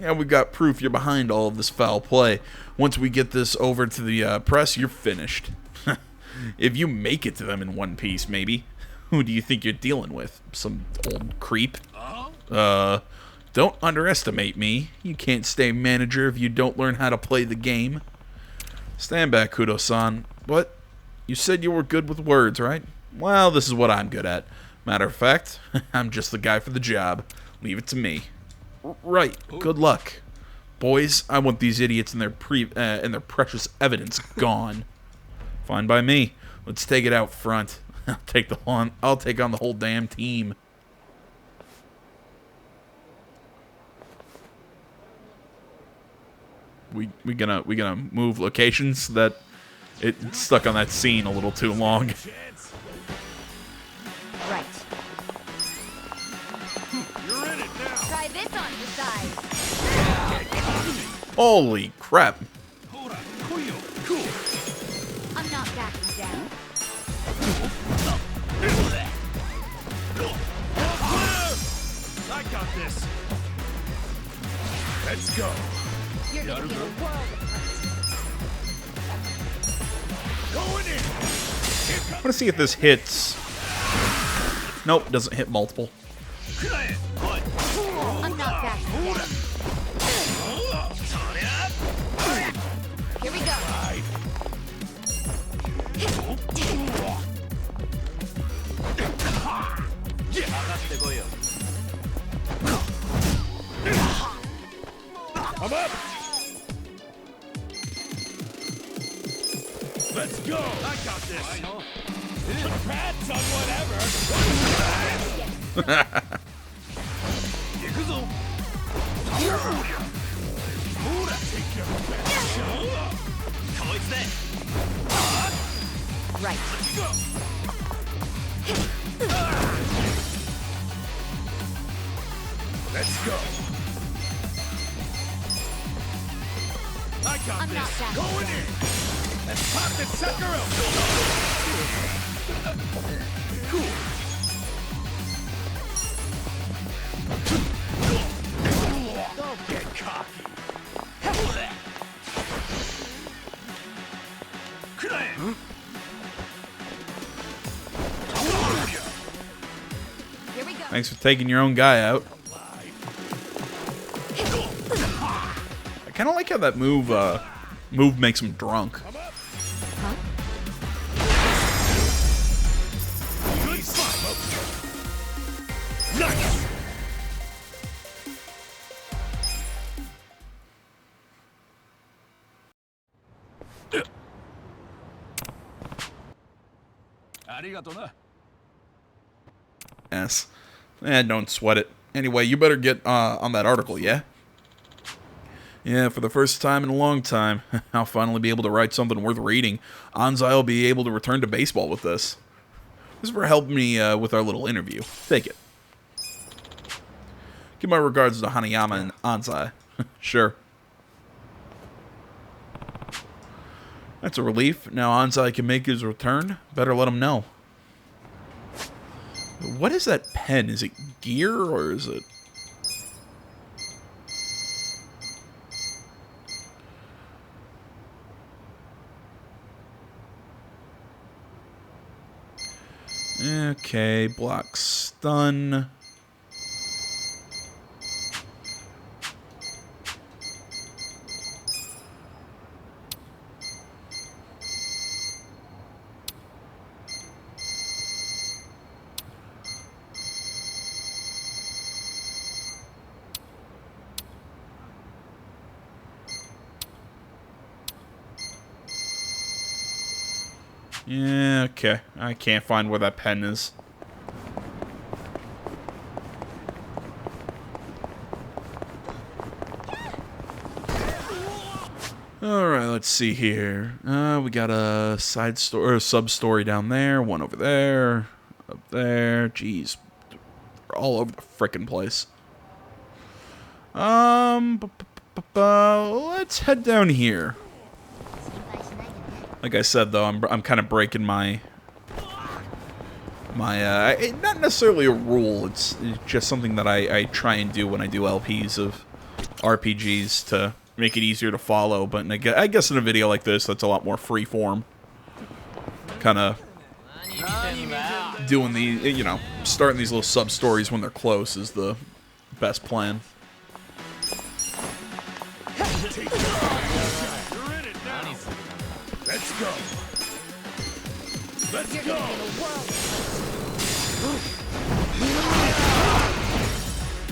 Speaker 4: Yeah, we've got proof you're behind all of this foul play. Once we get this over to the press, you're finished. If you make it to them in one piece, maybe. Who do you think you're dealing with? Some old creep? Don't underestimate me. You can't stay manager if you don't learn how to play the game. Stand back, Kudo-san. What? You said you were good with words, right? Well, this is what I'm good at. Matter of fact, I'm just the guy for the job. Leave it to me. Right. Good luck. Boys, I want these idiots and their precious evidence gone. Fine by me. Let's take it out front. I'll take on the whole damn team. We gonna move locations that it's stuck on that scene a little too long.
Speaker 3: Right.
Speaker 8: You're in it now.
Speaker 3: Try this on the side.
Speaker 4: Holy crap.
Speaker 3: I'm not backing down.
Speaker 8: I got this. Let's go.
Speaker 3: You're gonna get a world of hurt.
Speaker 8: Going in.
Speaker 4: I want to see if this hits. Nope, doesn't hit multiple.
Speaker 3: I'm not backing down. Here we go.
Speaker 8: I'm up. Let's go. I got this. Congrats on whatever. Yakuza. Take care of
Speaker 3: Right.
Speaker 8: Let's go. Let's go. I got
Speaker 3: I'm not
Speaker 8: this.
Speaker 3: backing
Speaker 8: Going in. Let's pop this sucker out. Cool. Don't get cocky. Huh?
Speaker 3: Here we go.
Speaker 4: Thanks for taking your own guy out. I kind of like how that move makes him drunk.
Speaker 3: Huh?
Speaker 8: Good spot. Nice.
Speaker 4: Yes. Don't sweat it. Anyway, you better get on that article, yeah? Yeah, for the first time in a long time, I'll finally be able to write something worth reading. Anzai will be able to return to baseball with this. This is for helping me with our little interview. Take it. Give my regards to Hanayama and Anzai. Sure. That's a relief. Now Anzai can make his return. Better let him know. What is that pen? Is it gear or is it... Okay, block stun. Yeah, okay. I can't find where that pen is. Alright, let's see here. We got a side story, or a sub-story down there, one over there, up there. Jeez. They're all over the frickin' place. Let's head down here. Like I said, though, I'm kind of breaking my not necessarily a rule. It's just something that I try and do when I do LPs of RPGs to make it easier to follow. But I guess in a video like this, that's a lot more free form. Kind of doing the, starting these little sub stories when they're close is the best plan.
Speaker 1: Take it. You're in it now. Let's go. Let's go.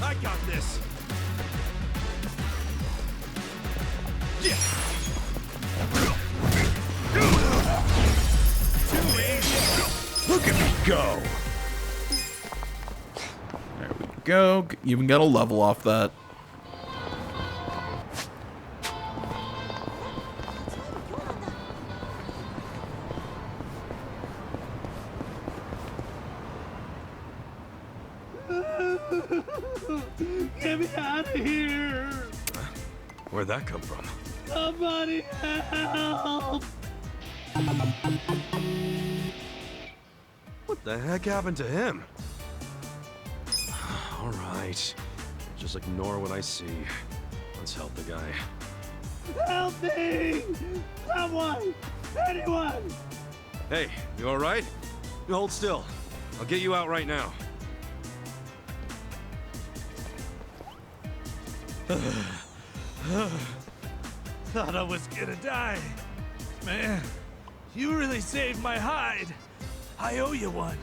Speaker 1: I got this. Yeah. Too easy. Look at me go.
Speaker 4: There we go. You even got a level off that.
Speaker 1: Get me out of here!
Speaker 2: Where'd that come from?
Speaker 1: Somebody help!
Speaker 2: What the heck happened to him? All right. Just ignore what I see. Let's help the guy.
Speaker 1: Help me! Someone! Anyone!
Speaker 2: Hey, you all right? You hold still. I'll get you out right now.
Speaker 1: Thought I was gonna die. Man, you really saved my hide. I owe you one.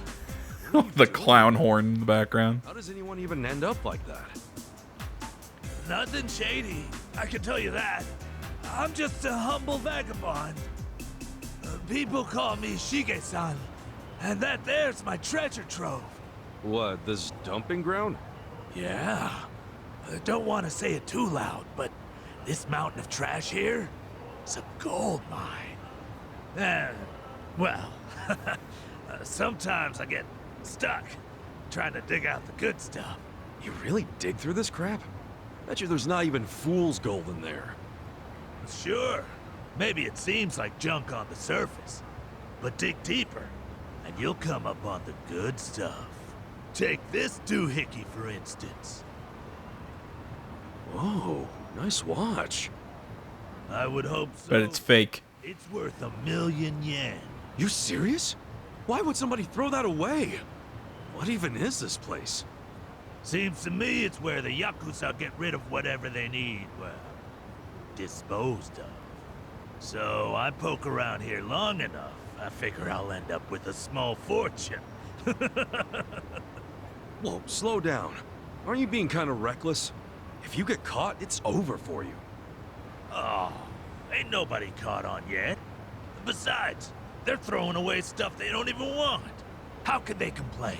Speaker 4: The clown horn in the background.
Speaker 2: How does anyone even end up like that?
Speaker 1: Nothing shady, I can tell you that. I'm just a humble vagabond. People call me Shige-san, and that there's my treasure trove.
Speaker 2: What, this dumping ground?
Speaker 1: Yeah. I don't want to say it too loud, but this mountain of trash here, it's a gold mine. Well, sometimes I get stuck trying to dig out the good stuff.
Speaker 2: You really dig through this crap? Bet you there's not even fool's gold in there.
Speaker 1: Sure, maybe it seems like junk on the surface, but dig deeper, and you'll come up on the good stuff. Take this doohickey, for instance.
Speaker 2: Whoa, nice watch.
Speaker 1: I would hope so.
Speaker 4: But it's fake.
Speaker 1: It's worth 1,000,000 yen.
Speaker 2: You serious? Why would somebody throw that away? What even is this place?
Speaker 1: Seems to me it's where the Yakuza get rid of whatever they need, well, disposed of. So I poke around here long enough, I figure I'll end up with a small fortune.
Speaker 2: Whoa, slow down. Aren't you being kind of reckless? If you get caught, it's over for you.
Speaker 1: Oh, ain't nobody caught on yet. Besides, they're throwing away stuff they don't even want. How can they complain?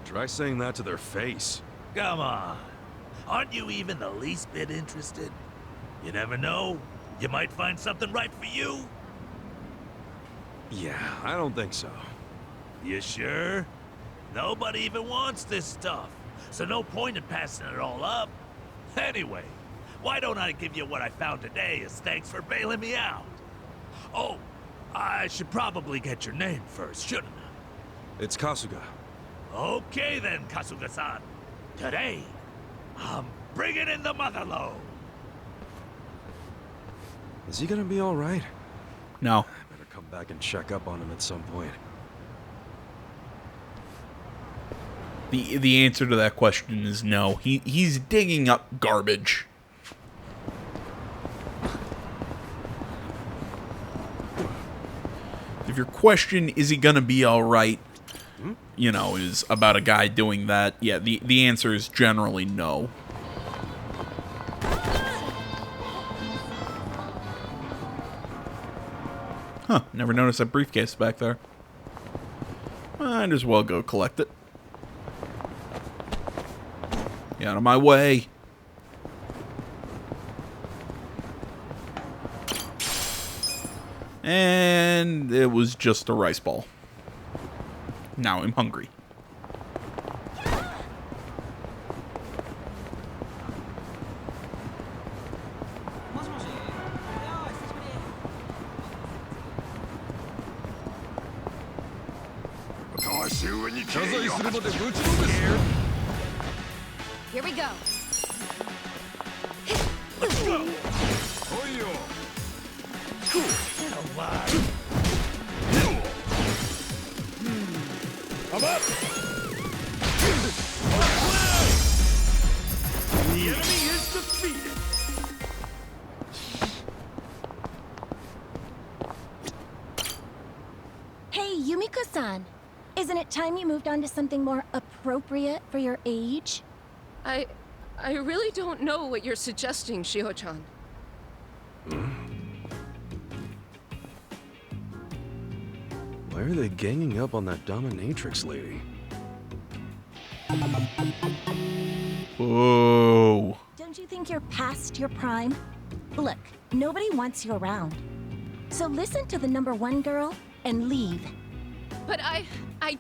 Speaker 2: Try saying that to their face.
Speaker 1: Come on. Aren't you even the least bit interested? You never know. You might find something right for you.
Speaker 2: Yeah, I don't think so.
Speaker 1: You sure? Nobody even wants this stuff, so no point in passing it all up. Anyway, why don't I give you what I found today as thanks for bailing me out? Oh, I should probably get your name first, shouldn't I?
Speaker 2: It's Kasuga.
Speaker 1: Okay then, Kasuga-san. Today, I'm bringing in the motherlode.
Speaker 2: Is he gonna be all right?
Speaker 4: No.
Speaker 2: I better come back and check up on him at some point.
Speaker 4: The answer to that question is no. He's digging up garbage. If your question, is he gonna be alright, you know, is about a guy doing that, yeah, the answer is generally no. Huh, never noticed that briefcase back there. Might as well go collect it. Get out of my way. And it was just a rice ball. Now I'm hungry.
Speaker 3: Here we go.
Speaker 1: Let's go! I'm up! The enemy is defeated!
Speaker 12: Yumiko-san, isn't it time you moved on to something more appropriate for your age?
Speaker 13: I really don't know what you're suggesting, Shiho-chan.
Speaker 2: Why are they ganging up on that dominatrix lady?
Speaker 4: Whoa.
Speaker 12: Don't you think you're past your prime? Look, nobody wants you around. So listen to the #1 girl and leave.
Speaker 13: But I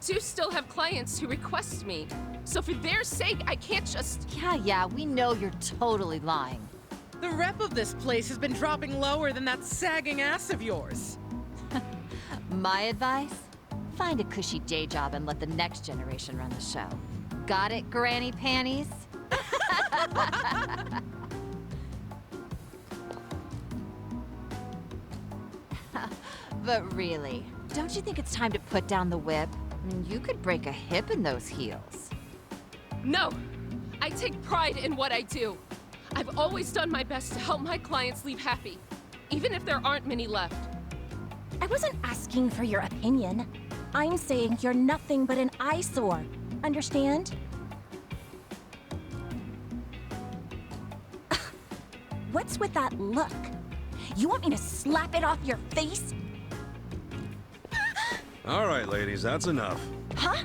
Speaker 13: do still have clients who request me. So for their sake, I can't just...
Speaker 11: Yeah, we know you're totally lying.
Speaker 14: The rep of this place has been dropping lower than that sagging ass of yours.
Speaker 11: My advice? Find a cushy day job and let the next generation run the show. Got it, Granny Panties? But really, don't you think it's time to put down the whip? You could break a hip in those heels.
Speaker 13: No! I take pride in what I do. I've always done my best to help my clients leave happy, even if there aren't many left.
Speaker 12: I wasn't asking for your opinion. I'm saying you're nothing but an eyesore. Understand? What's with that look? You want me to slap it off your face?
Speaker 2: All right, ladies, that's enough.
Speaker 12: Huh?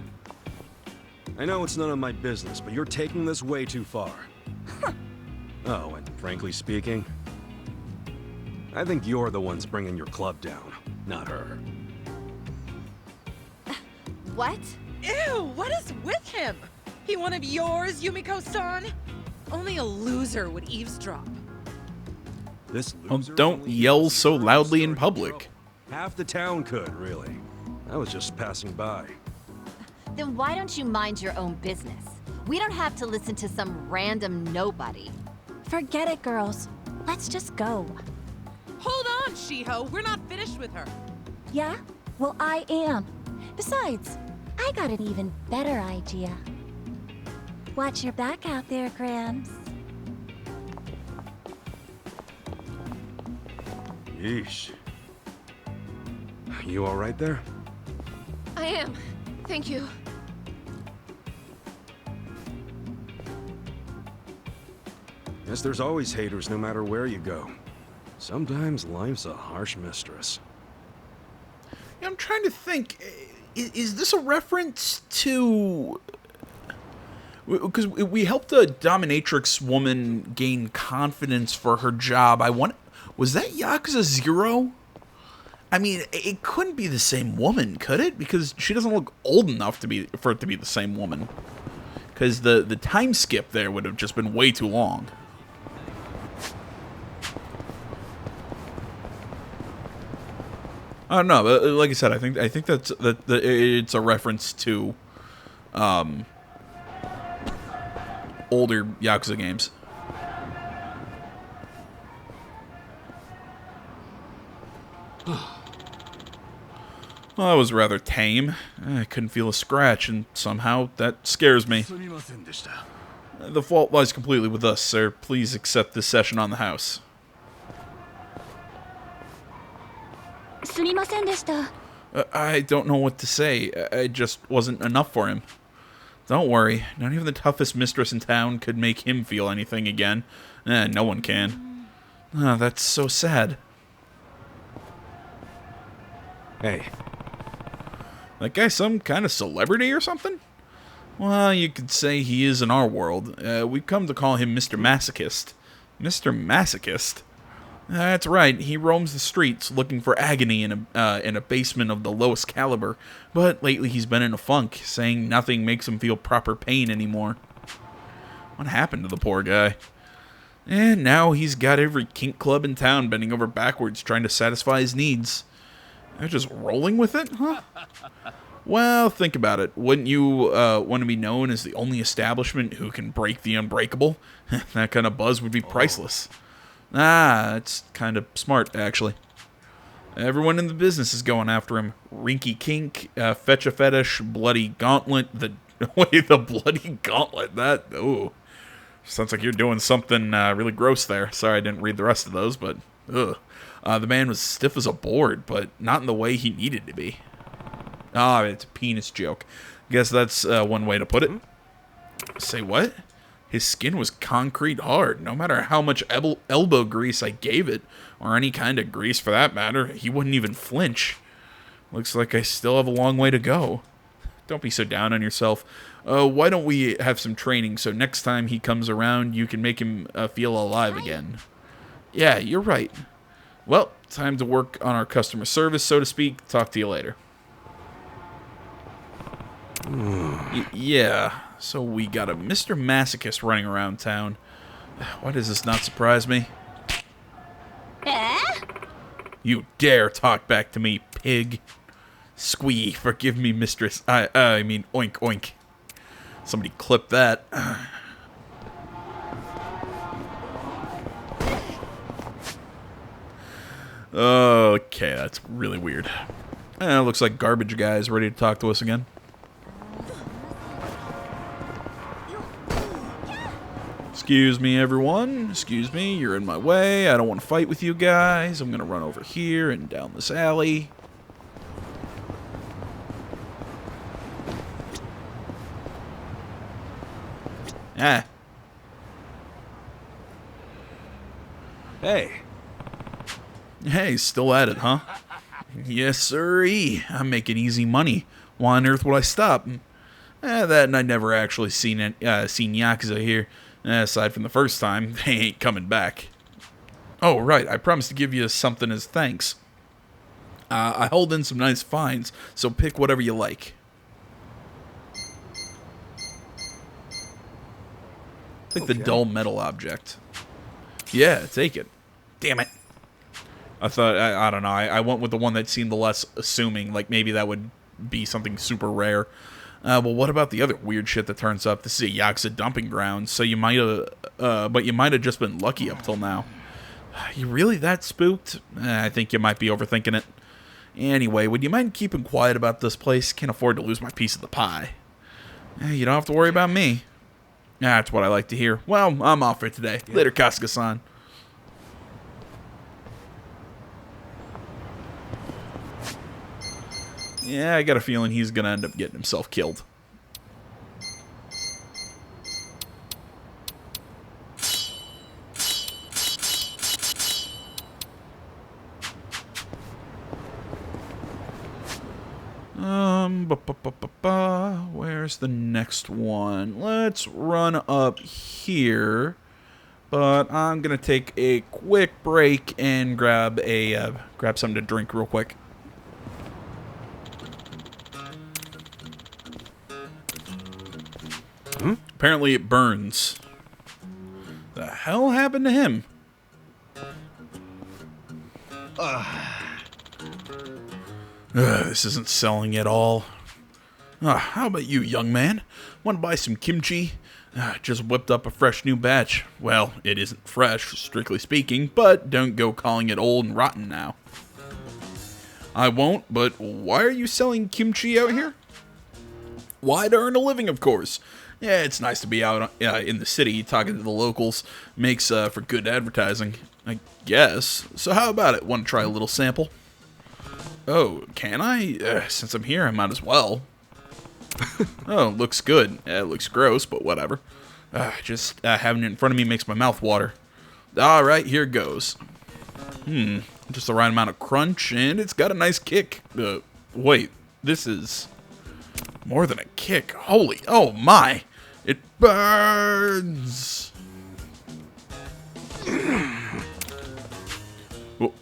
Speaker 2: I know it's none of my business, but you're taking this way too far.
Speaker 12: Huh.
Speaker 2: Oh, and frankly speaking, I think you're the ones bringing your club down, not her.
Speaker 11: What?
Speaker 14: Ew, what is with him? He one of yours, Yumiko-san? Only a loser would eavesdrop.
Speaker 2: This
Speaker 4: Oh,
Speaker 2: loser
Speaker 4: don't
Speaker 2: only
Speaker 4: yell
Speaker 2: knows
Speaker 4: so
Speaker 2: the
Speaker 4: loudly in
Speaker 2: story.
Speaker 4: public.
Speaker 2: Half the town could, really. I was just passing by.
Speaker 11: Then why don't you mind your own business? We don't have to listen to some random nobody.
Speaker 12: Forget it, girls. Let's just go.
Speaker 14: Hold on, Shiho. We're not finished with her.
Speaker 12: Yeah? Well, I am. Besides, I got an even better idea. Watch your back out there, Grams.
Speaker 2: Yeesh. You all right there?
Speaker 13: I am. Thank you.
Speaker 2: Guess there's always haters no matter where you go. Sometimes life's a harsh mistress.
Speaker 4: Yeah, I'm trying to think. Is this a reference to... Because we helped a dominatrix woman gain confidence for her job. Was that Yakuza 0? I mean, it couldn't be the same woman, could it? Because she doesn't look old enough for it to be the same woman. Because the time skip there would have just been way too long. I don't know, but like I said, I think that it's a reference to older Yakuza games. Well, that was rather tame. I couldn't feel a scratch, and somehow that scares me. The fault lies completely with us, sir. Please accept this session on the house. I don't know what to say. I just wasn't enough for him. Don't worry. Not even the toughest mistress in town could make him feel anything again. No one can. Oh, that's so sad.
Speaker 2: Hey.
Speaker 4: That guy some kind of celebrity or something? Well, you could say he is in our world. We've come to call him Mr. Masochist. Mr. Masochist? That's right, he roams the streets looking for agony in a basement of the lowest caliber, but lately he's been in a funk, saying nothing makes him feel proper pain anymore. What happened to the poor guy? And now he's got every kink club in town bending over backwards trying to satisfy his needs. They're just rolling with it, huh? Well, think about it. Wouldn't you want to be known as the only establishment who can break the unbreakable? That kind of buzz would be priceless. It's kind of smart, actually. Everyone in the business is going after him. Rinky Kink, Fetch a Fetish, Bloody Gauntlet, the Bloody Gauntlet, that, ooh. Sounds like you're doing something really gross there. Sorry I didn't read the rest of those, but, ugh. The man was stiff as a board, but not in the way he needed to be. Ah, it's a penis joke. Guess that's one way to put it. Say what? His skin was concrete hard. No matter how much elbow grease I gave it, or any kind of grease for that matter, he wouldn't even flinch. Looks like I still have a long way to go. Don't be so down on yourself. Why don't we have some training so next time he comes around, you can make him feel alive again? Yeah, you're right. Well, time to work on our customer service, so to speak. Talk to you later. Yeah, so we got a Mr. Masochist running around town. Why does this not surprise me? You dare talk back to me, pig. Squee, forgive me, mistress. I mean, oink, oink. Somebody clip that. Okay, that's really weird. Looks like Garbage Guy's ready to talk to us again. Excuse me, everyone. Excuse me, you're in my way. I don't want to fight with you guys. I'm going to run over here and down this alley. Ah.
Speaker 2: Hey.
Speaker 4: Hey, still at it, huh? Yes, sirree. I'm making easy money. Why on earth would I stop? That and I never actually seen Yakuza here. Aside from the first time, they ain't coming back. Oh, right. I promised to give you something as thanks. I hold in some nice finds, so pick whatever you like. Take the dull metal object. Yeah, take it. Damn it. I thought, I don't know, I went with the one that seemed the less assuming, like maybe that would be something super rare. Well, what about the other weird shit that turns up? This is a Yakuza dumping ground, so you might have, but you might have just been lucky up till now. You really that spooked? I think you might be overthinking it. Anyway, would you mind keeping quiet about this place? Can't afford to lose my piece of the pie. You don't have to worry about me. That's what I like to hear. Well, I'm off for today. Later, Kasuga-san. Yeah, I got a feeling he's going to end up getting himself killed. Where's the next one? Let's run up here. But I'm going to take a quick break and grab something to drink real quick. Apparently it burns. The hell happened to him? This isn't selling at all. How about you, young man? Want to buy some kimchi? Just whipped up a fresh new batch. Well, it isn't fresh, strictly speaking, but don't go calling it old and rotten now. I won't, but why are you selling kimchi out here? Why, to earn a living, of course. Yeah, it's nice to be out in the city talking to the locals. Makes for good advertising, I guess. So how about it? Want to try a little sample? Oh, can I? Since I'm here, I might as well. Oh, looks good. It looks gross, but whatever. Just having it in front of me makes my mouth water. Alright, here goes. Just the right amount of crunch, and it's got a nice kick. Wait, this is more than a kick. Holy, oh my! It burns!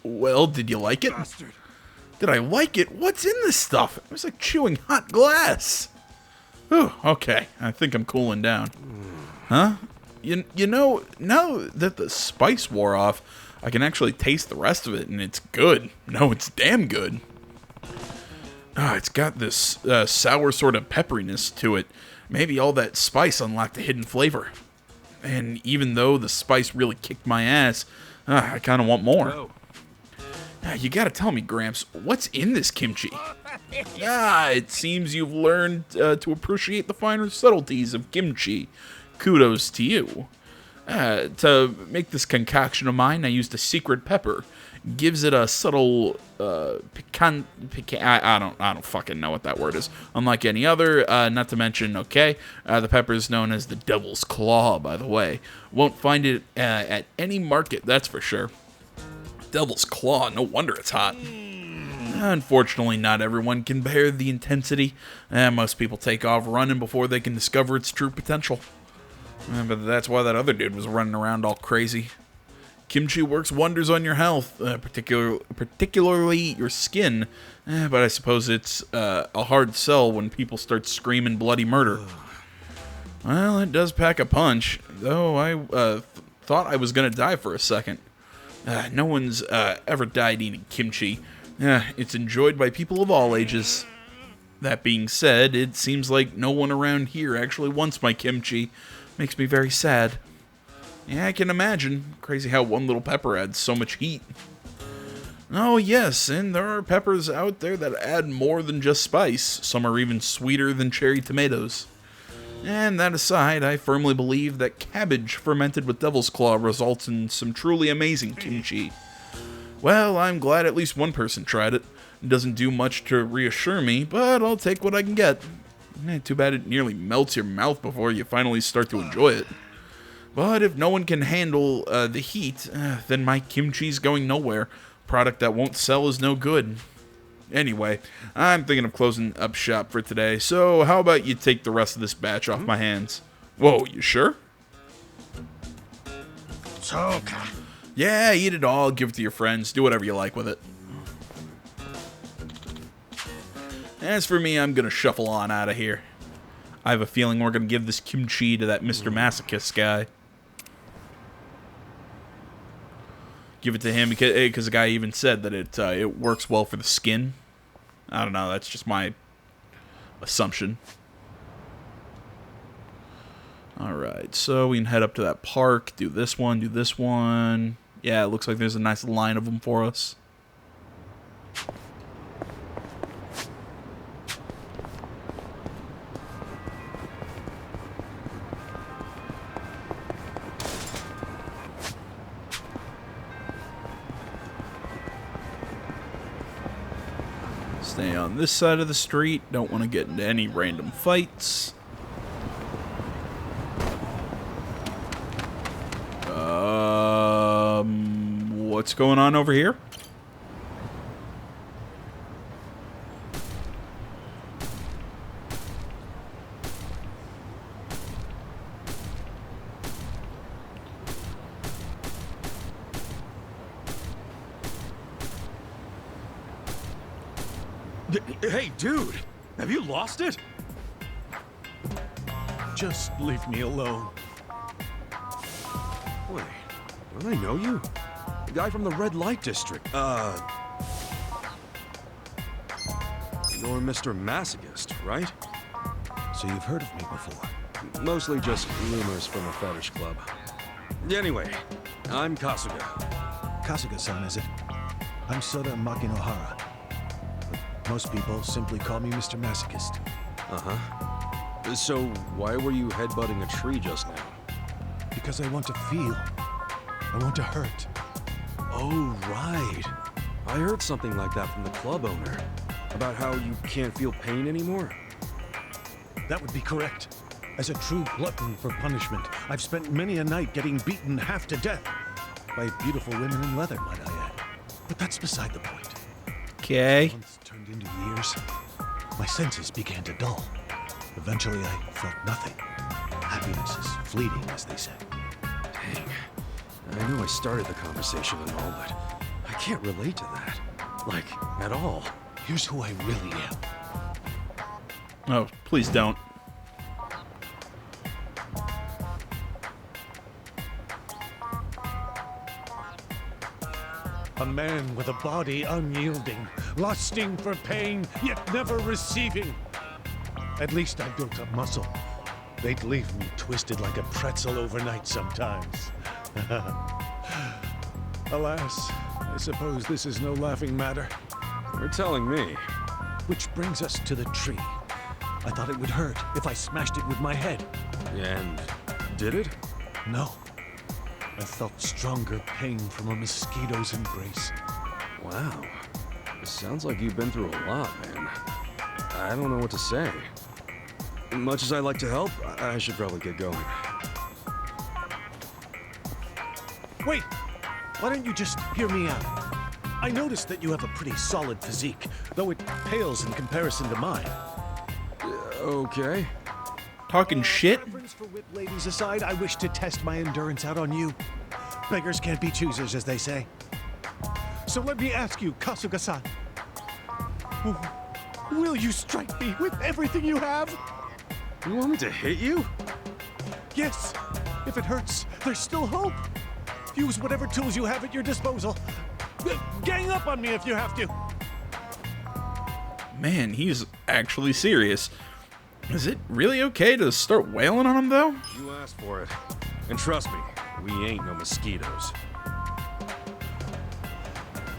Speaker 4: Well, did you like it?
Speaker 10: Bastard.
Speaker 4: Did I like it? What's in this stuff? It was like chewing hot glass. Whew, okay, I think I'm cooling down. Huh? You know, now that the spice wore off, I can actually taste the rest of it, and it's good. No, it's damn good. It's got this sour sort of pepperiness to it. Maybe all that spice unlocked a hidden flavor. And even though the spice really kicked my ass, I kind of want more. You gotta tell me, Gramps, what's in this kimchi? It seems you've learned to appreciate the finer subtleties of kimchi. Kudos to you. To make this concoction of mine, I used a secret pepper. gives it a subtle piquant. I don't fucking know what that word is. Unlike any other, not to mention, the pepper is known as the Devil's Claw, by the way. Won't find it at any market, that's for sure. Devil's Claw, no wonder it's hot. Unfortunately, not everyone can bear the intensity. Most people take off running before they can discover its true potential. But that's why that other dude was running around all crazy. Kimchi works wonders on your health, particularly your skin. But I suppose it's a hard sell when people start screaming bloody murder. Well, it does pack a punch, though I thought I was going to die for a second. No one's ever died eating kimchi. It's enjoyed by people of all ages. That being said, it seems like no one around here actually wants my kimchi. Makes me very sad. Yeah, I can imagine. Crazy how one little pepper adds so much heat. Oh yes, and there are peppers out there that add more than just spice. Some are even sweeter than cherry tomatoes. And that aside, I firmly believe that cabbage fermented with Devil's Claw results in some truly amazing kimchi. Well, I'm glad at least one person tried it. It doesn't do much to reassure me, but I'll take what I can get. Too bad it nearly melts your mouth before you finally start to enjoy it. But if no one can handle the heat, then my kimchi's going nowhere. Product that won't sell is no good. Anyway, I'm thinking of closing up shop for today, so how about you take the rest of this batch off my hands? Whoa, you sure? Yeah, eat it all, give it to your friends, do whatever you like with it. As for me, I'm gonna shuffle on out of here. I have a feeling we're gonna give this kimchi to that Mr. Masochist guy. Give it to him because the guy even said that it works well for the skin. I don't know, that's just my assumption. Alright, so we can head up to that park, do this one, do this one. Yeah, it looks like there's a nice line of them for us. Stay on this side of the street. Don't want to get into any random fights. What's going on over here?
Speaker 1: Hey, dude! Have you lost it?
Speaker 8: Just leave me alone.
Speaker 2: Wait, don't I know you? The guy from the red light district. You're Mr. Masochist, right?
Speaker 1: So you've heard of me before?
Speaker 2: Mostly just rumors from a fetish club. Anyway, I'm Kasuga.
Speaker 1: Kasuga-san, is it? I'm Soda Makinohara. But most people simply call me Mr. Masochist.
Speaker 2: Uh-huh. So why were you headbutting a tree just now?
Speaker 1: Because I want to feel. I want to hurt.
Speaker 2: Oh, right. I heard something like that from the club owner. About how you can't feel pain anymore.
Speaker 1: That would be correct. As a true glutton for punishment, I've spent many a night getting beaten half to death. By beautiful women in leather, might I add. But that's beside the point.
Speaker 4: Okay.
Speaker 1: Months turned into years. My senses began to dull. Eventually, I felt nothing. Happiness is fleeting, as they say.
Speaker 2: Dang. I know I started the conversation and all, but I can't relate to that. Like, at all.
Speaker 1: Here's who I really am.
Speaker 4: Oh, please don't.
Speaker 1: A man with a body unyielding, lusting for pain, yet never receiving. At least I built up muscle. They'd leave me twisted like a pretzel overnight sometimes. Alas, I suppose this is no laughing matter.
Speaker 2: You're telling me.
Speaker 1: Which brings us to the tree. I thought it would hurt if I smashed it with my head.
Speaker 2: And did it?
Speaker 1: No. I felt stronger pain from a mosquito's embrace.
Speaker 2: Wow. It sounds like you've been through a lot, man. I don't know what to say. Much as I like to help, I should probably get going.
Speaker 8: Wait! Why don't you just hear me out? I noticed that you have a pretty solid physique, though it pales in comparison to mine.
Speaker 2: Okay.
Speaker 4: Talking shit?
Speaker 8: Preference for whip ladies aside, I wish to test my endurance out on you. Beggars can't be choosers, as they say. So let me ask you, Kasuga-san. Will you strike me with everything you have?
Speaker 2: You want me to hit you?
Speaker 8: Yes. If it hurts, there's still hope. Use whatever tools you have at your disposal. Gang up on me if you have to.
Speaker 4: Man, he's actually serious. Is it really okay to start wailing on him, though?
Speaker 2: You asked for it. And trust me, we ain't no mosquitoes.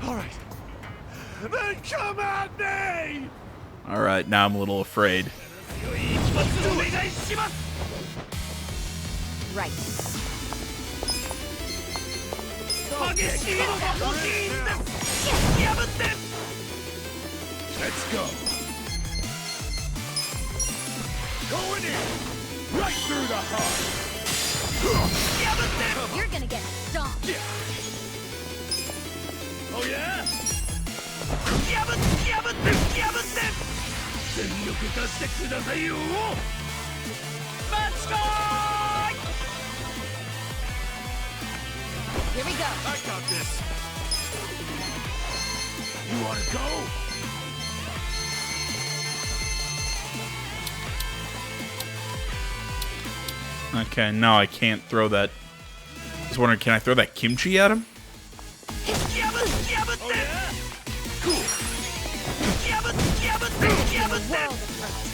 Speaker 8: All right. Then come at me!
Speaker 4: All right, now I'm a little afraid.
Speaker 3: Right.
Speaker 1: Let's go. Going in. Right through the heart.
Speaker 12: You're gonna get stomped.
Speaker 1: Oh yeah?
Speaker 12: Here we go.
Speaker 1: I got this. You wanna go?
Speaker 4: Okay, no, I can't throw that. I was wondering, can I throw that kimchi at him?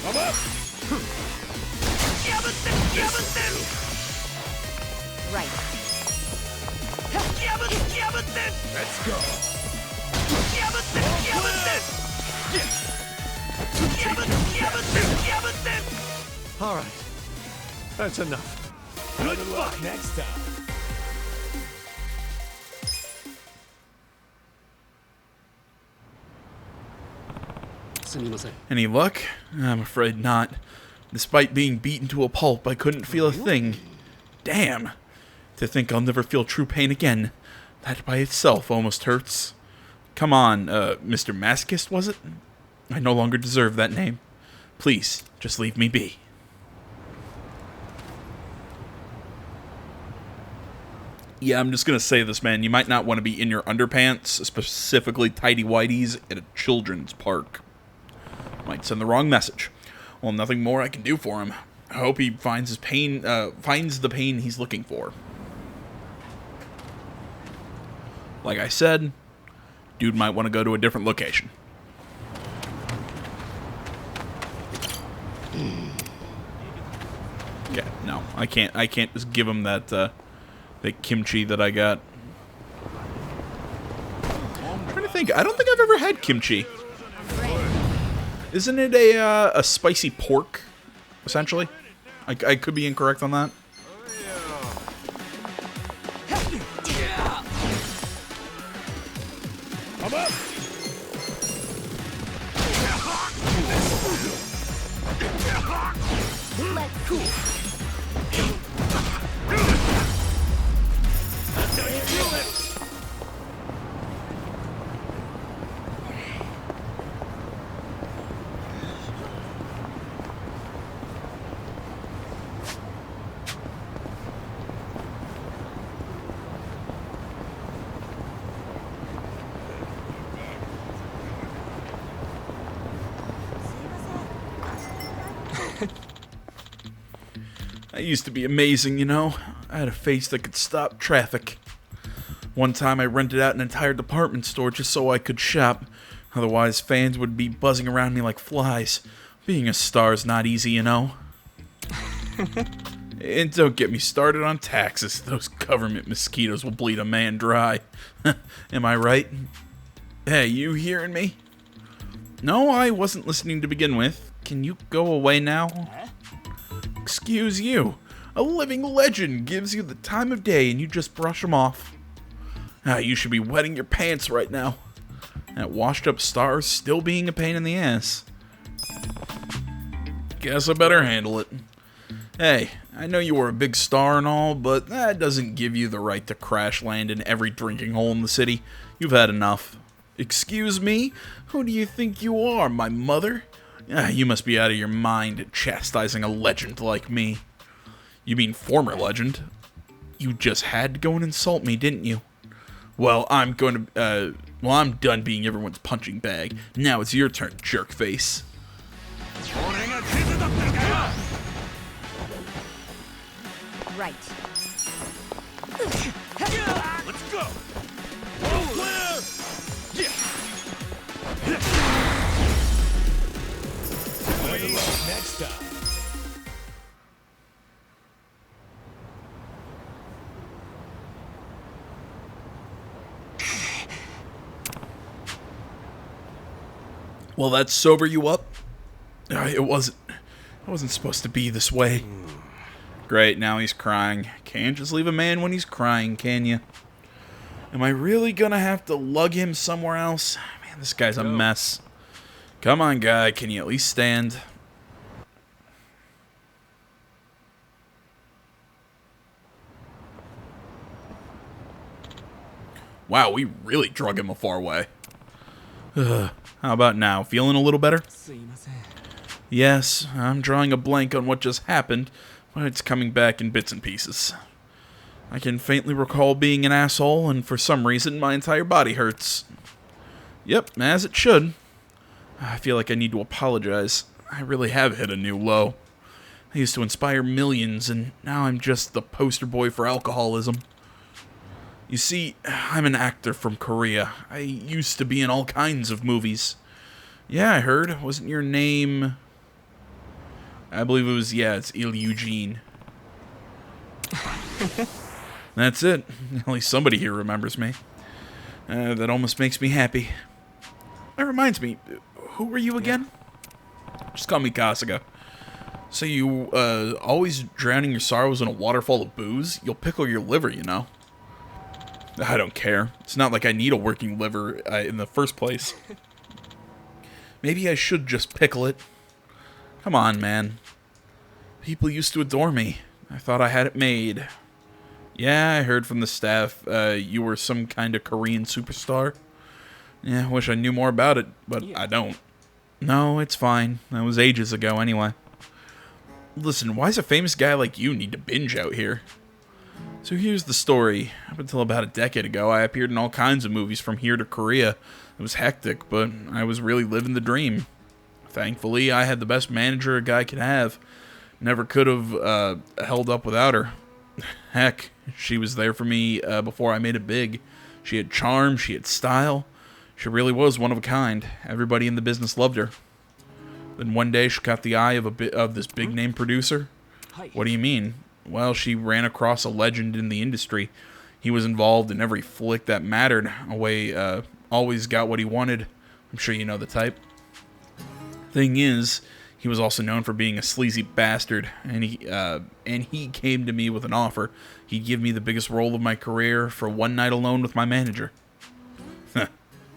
Speaker 1: I'm up.
Speaker 3: Right.
Speaker 1: Let's go.
Speaker 8: All right. That's enough.
Speaker 1: Good luck next time.
Speaker 4: Any luck? I'm afraid not. Despite being beaten to a pulp, I couldn't feel a thing. Damn. To think I'll never feel true pain again. That by itself almost hurts. Come on, Mr. Masochist, was it? I no longer deserve that name. Please, just leave me be. Yeah, I'm just gonna say this, man. You might not want to be in your underpants, specifically tighty-whities, at a children's park. Might send the wrong message. Well, nothing more I can do for him. I hope he finds his pain, finds the pain he's looking for. Like I said, dude might want to go to a different location. Yeah, no, I can't just give him that, the kimchi that I got. I'm trying to think. I don't think I've ever had kimchi. Isn't it a spicy pork, essentially? I could be incorrect on that.
Speaker 1: I'm up.
Speaker 12: Let's go.
Speaker 1: That's how you do it.
Speaker 4: I used to be amazing, you know. I had a face that could stop traffic. One time I rented out an entire department store just so I could shop. Otherwise, fans would be buzzing around me like flies. Being a star is not easy, you know. And don't get me started on taxes. Those government mosquitoes will bleed a man dry. Am I right? Hey, you hearing me? No, I wasn't listening to begin with. Can you go away now? Excuse you. A living legend gives you the time of day and you just brush him off. You should be wetting your pants right now. That washed-up star still being a pain in the ass. Guess I better handle it. Hey, I know you were a big star and all, but that doesn't give you the right to crash land in every drinking hole in the city. You've had enough. Excuse me? Who do you think you are, my mother? You must be out of your mind chastising a legend like me. You mean former legend? You just had to go and insult me, didn't you? Well, I'm done being everyone's punching bag. Now it's your turn, jerkface.
Speaker 12: Right.
Speaker 1: Let's go! Clear!
Speaker 8: Next up.
Speaker 4: Well, that sober you up? It wasn't supposed to be this way. Great, now he's crying. Can't just leave a man when he's crying, can you? Am I really gonna have to lug him somewhere else? Man, this guy's a mess. Come on, guy, can you at least stand? Wow, we really drug him a far way. How about now? Feeling a little better? Yes, I'm drawing a blank on what just happened, but it's coming back in bits and pieces. I can faintly recall being an asshole, and for some reason, my entire body hurts. Yep, as it should. I feel like I need to apologize. I really have hit a new low. I used to inspire millions, and now I'm just the poster boy for alcoholism. You see, I'm an actor from Korea. I used to be in all kinds of movies. Yeah, I heard. Wasn't your name... I believe it was, it's Il Eugene. That's it. At least somebody here remembers me. That almost makes me happy. That reminds me, who were you again? Just call me Kasuga. So you, always drowning your sorrows in a waterfall of booze? You'll pickle your liver, you know. I don't care. It's not like I need a working liver in the first place. Maybe I should just pickle it. Come on, man. People used to adore me. I thought I had it made. Yeah, I heard from the staff you were some kind of Korean superstar. Yeah, I wish I knew more about it, but I don't. No, it's fine. That was ages ago anyway. Listen, why does a famous guy like you need to binge out here? So here's the story. Up until about a decade ago, I appeared in all kinds of movies from here to Korea. It was hectic, but I was really living the dream. Thankfully, I had the best manager a guy could have. Never could have held up without her. Heck, she was there for me before I made it big. She had charm, she had style. She really was one of a kind. Everybody in the business loved her. Then one day she caught the eye of this big name producer. What do you mean? Well, she ran across a legend in the industry. He was involved in every flick that mattered. Always got what he wanted. I'm sure you know the type. Thing is, he was also known for being a sleazy bastard, and he came to me with an offer. He'd give me the biggest role of my career for one night alone with my manager.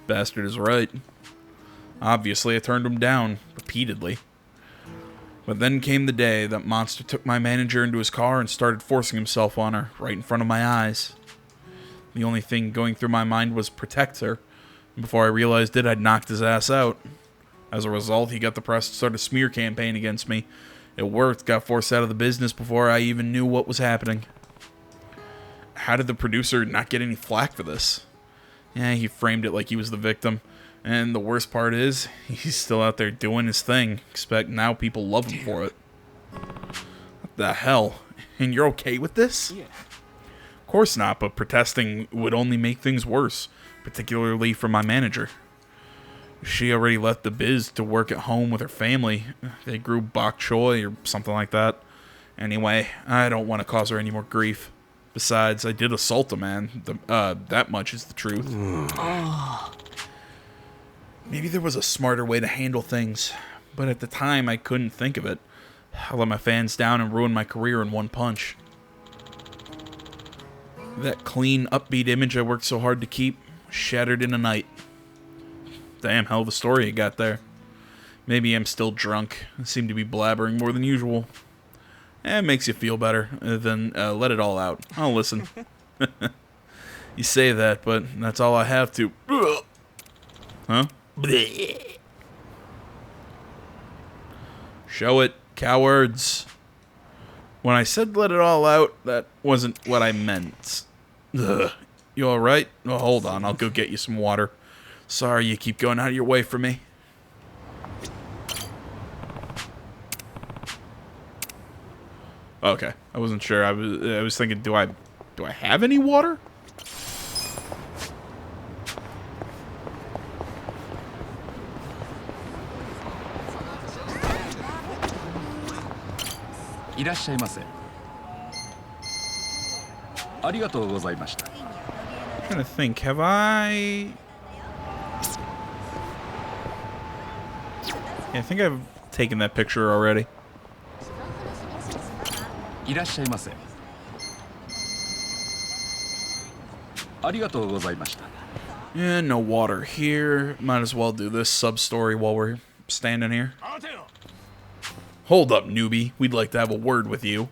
Speaker 4: Bastard is right. Obviously, I turned him down repeatedly. But then came the day that monster took my manager into his car and started forcing himself on her right in front of my eyes. The only thing going through my mind was protect her. And before I realized it, I'd knocked his ass out. As a result, he got the press to start a smear campaign against me. It worked, got forced out of the business before I even knew what was happening. How did the producer not get any flack for this? Yeah, he framed it like he was the victim. And the worst part is, he's still out there doing his thing. Expect now people love him for it. What the hell? And you're okay with this? Yeah. Of course not, but protesting would only make things worse. Particularly for my manager. She already left the biz to work at home with her family. They grew bok choy or something like that. Anyway, I don't want to cause her any more grief. Besides, I did assault a man. That much is the truth. Maybe there was a smarter way to handle things, but at the time I couldn't think of it. I let my fans down and ruined my career in one punch. That clean, upbeat image I worked so hard to keep, shattered in a night. Damn, hell of a story you got there. Maybe I'm still drunk. I seem to be blabbering more than usual. It makes you feel better. Then let it all out. I'll listen. You say that, but that's all I have to. Huh? Show it, cowards. When I said let it all out, that wasn't what I meant. Ugh. You alright? Oh, hold on, I'll go get you some water. Sorry you keep going out of your way for me. Okay, I wasn't sure. I was thinking, do I have any water? I'm trying to think, have I... Yeah, I think I've taken that picture already. Yeah, no water here. Might as well do this sub-story while we're standing here. Hold up, newbie. We'd like to have a word with you.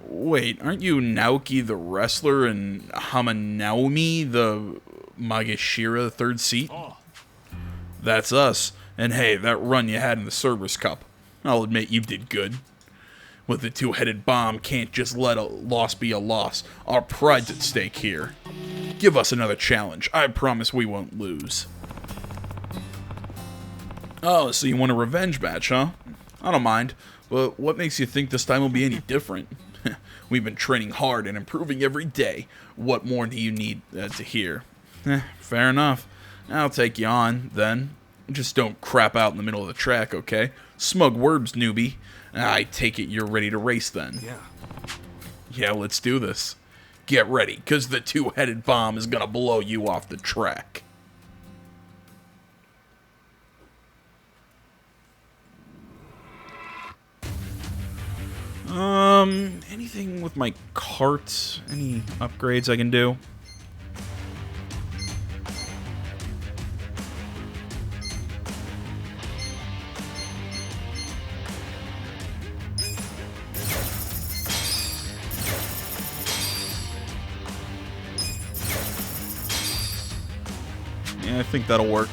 Speaker 4: Wait, aren't you Naoki the wrestler and Hamanaomi the Magashira third seat? That's us. And hey, that run you had in the Cerberus Cup. I'll admit you did good. With the two-headed bomb, can't just let a loss be a loss. Our pride's at stake here. Give us another challenge. I promise we won't lose. Oh, so you want a revenge match, huh? I don't mind. But what makes you think this time will be any different? We've been training hard and improving every day. What more do you need to hear? Fair enough. I'll take you on, then. Just don't crap out in the middle of the track, okay? Smug words, newbie. I take it you're ready to race, then. Yeah, let's do this. Get ready, because the two-headed bomb is going to blow you off the track. Anything with my cart? Any upgrades I can do? Yeah, I think that'll work.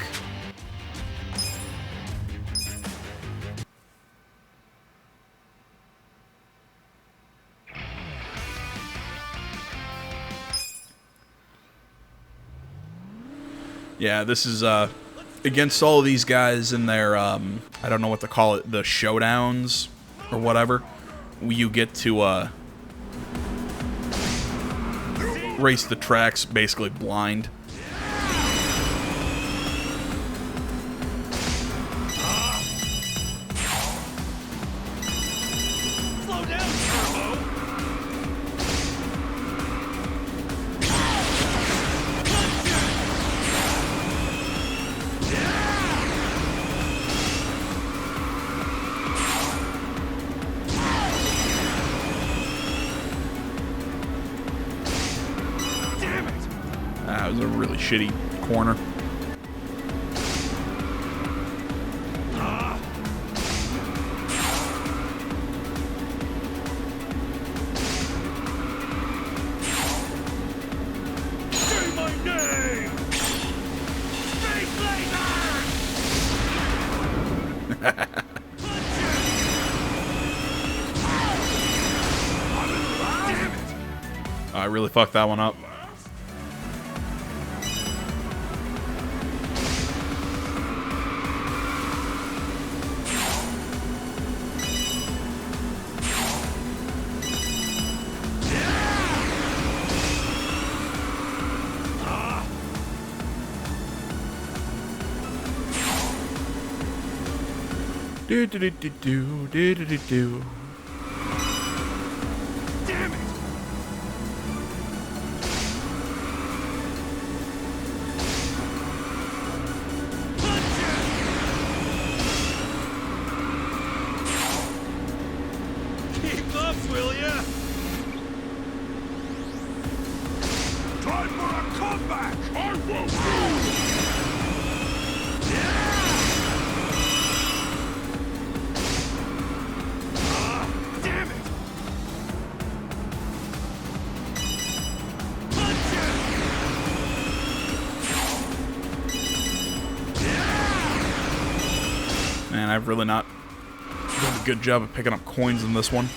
Speaker 4: Yeah, this is against all of these guys in their I don't know what to call it, the showdowns or whatever. You get to race the tracks basically blind. That was a really shitty corner.
Speaker 1: Say my name! Space Laser!
Speaker 4: I really fucked that one up. Do do do do do do do do do.
Speaker 1: Damn it! Keep up, will ya? Time for a comeback! I won't lose!
Speaker 4: I've really not done a good job of picking up coins in this one.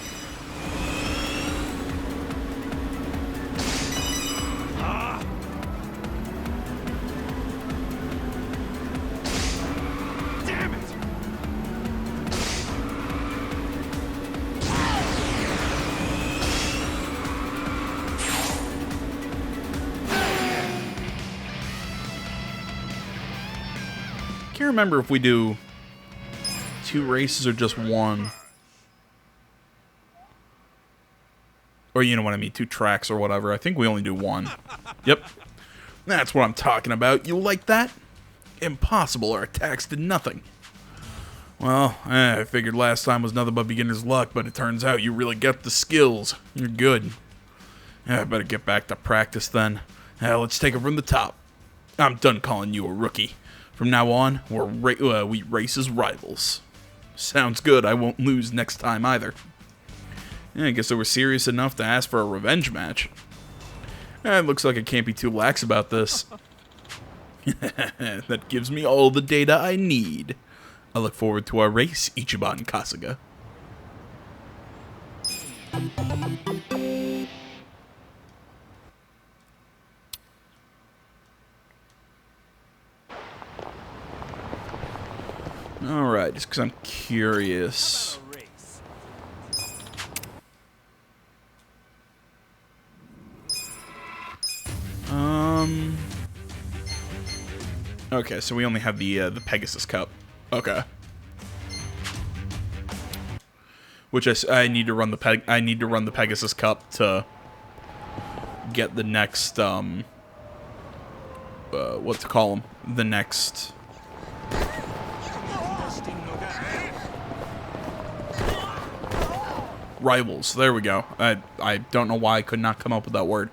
Speaker 4: Can't remember if we do 2 races or just 1. Or you know what I mean, 2 tracks or whatever. I think we only do 1. Yep. That's what I'm talking about. You like that? Impossible. Our attacks did nothing. Well, I figured last time was nothing but beginner's luck, but it turns out you really get the skills. You're good. I better get back to practice then. Let's take it from the top. I'm done calling you a rookie. From now on, we race as rivals. Sounds good. I won't lose next time either. I guess they were serious enough to ask for a revenge match. It looks like I can't be too lax about this. That gives me all the data I need. I look forward to our race, Ichiban Kasuga. Alright, just because I'm curious. Okay, so we only have the Pegasus Cup. Okay. Which I need to run the Pegasus Cup to get the next what to call them? The next rivals. There we go. I don't know why I could not come up with that word.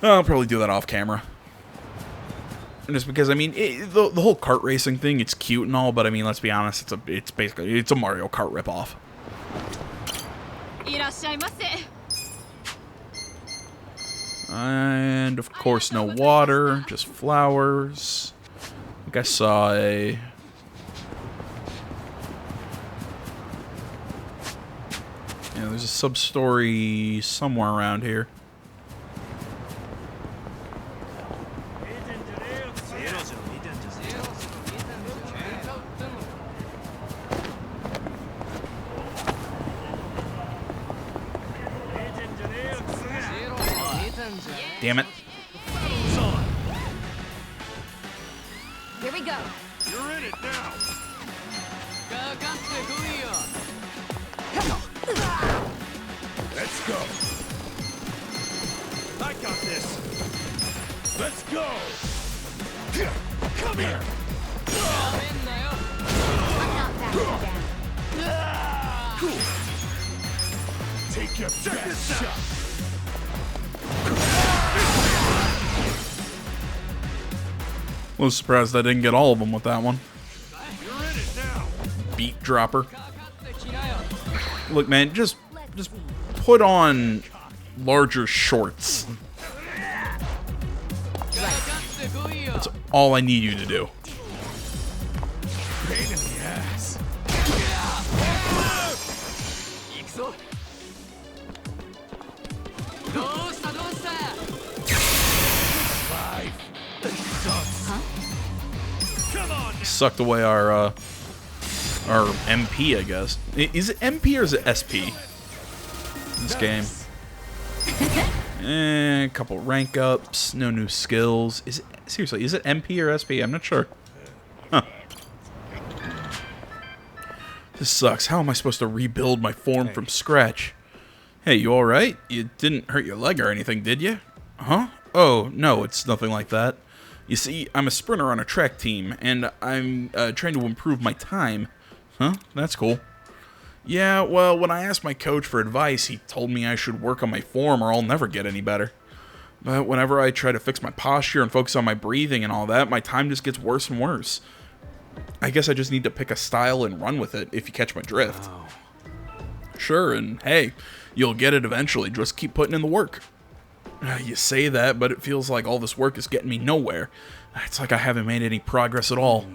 Speaker 4: I'll probably do that off camera. Just because, I mean, the whole kart racing thing, it's cute and all, but I mean, let's be honest, it's basically a Mario Kart ripoff. And of course, no water, just flowers. I think I saw a... Yeah, there's a sub-story somewhere around here. Damn it.
Speaker 3: Here we go.
Speaker 8: You're in it now. Let's go. I got this. Let's go. Come here.
Speaker 3: I'm not backing down.
Speaker 8: Cool. Take your best shot.
Speaker 4: A little surprised I didn't get all of them with that one. Beat dropper. Look, man, just put on larger shorts. That's all I need you to do.
Speaker 8: Pain in the ass.
Speaker 4: Sucked away our MP, I guess. Is it MP or is it SP? This game. A couple rank ups, no new skills. Is it seriously? Is it MP or SP? I'm not sure. Huh. This sucks. How am I supposed to rebuild my form from scratch? Hey, you all right? You didn't hurt your leg or anything, did you? Huh? Oh no, it's nothing like that. You see, I'm a sprinter on a track team, and I'm trying to improve my time. Huh? That's cool. Yeah, well, when I asked my coach for advice, he told me I should work on my form or I'll never get any better. But whenever I try to fix my posture and focus on my breathing and all that, my time just gets worse and worse. I guess I just need to pick a style and run with it, if you catch my drift. Wow. Sure, and hey, you'll get it eventually, just keep putting in the work. You say that, but it feels like all this work is getting me nowhere. It's like I haven't made any progress at all.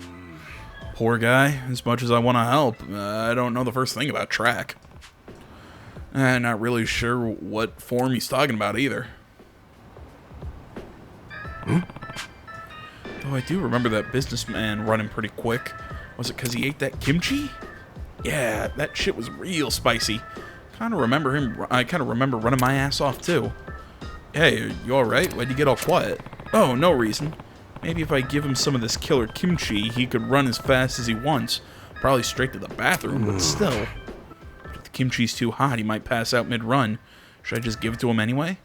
Speaker 4: Poor guy. As much as I want to help, I don't know the first thing about track. Not really sure what form he's talking about either. Though I do remember that businessman running pretty quick. Was it because he ate that kimchi? Yeah, that shit was real spicy. I kind of remember running my ass off too. Hey, you alright? Why'd you get all quiet? Oh, no reason. Maybe if I give him some of this killer kimchi, he could run as fast as he wants. Probably straight to the bathroom, but still. If the kimchi's too hot, he might pass out mid-run. Should I just give it to him anyway?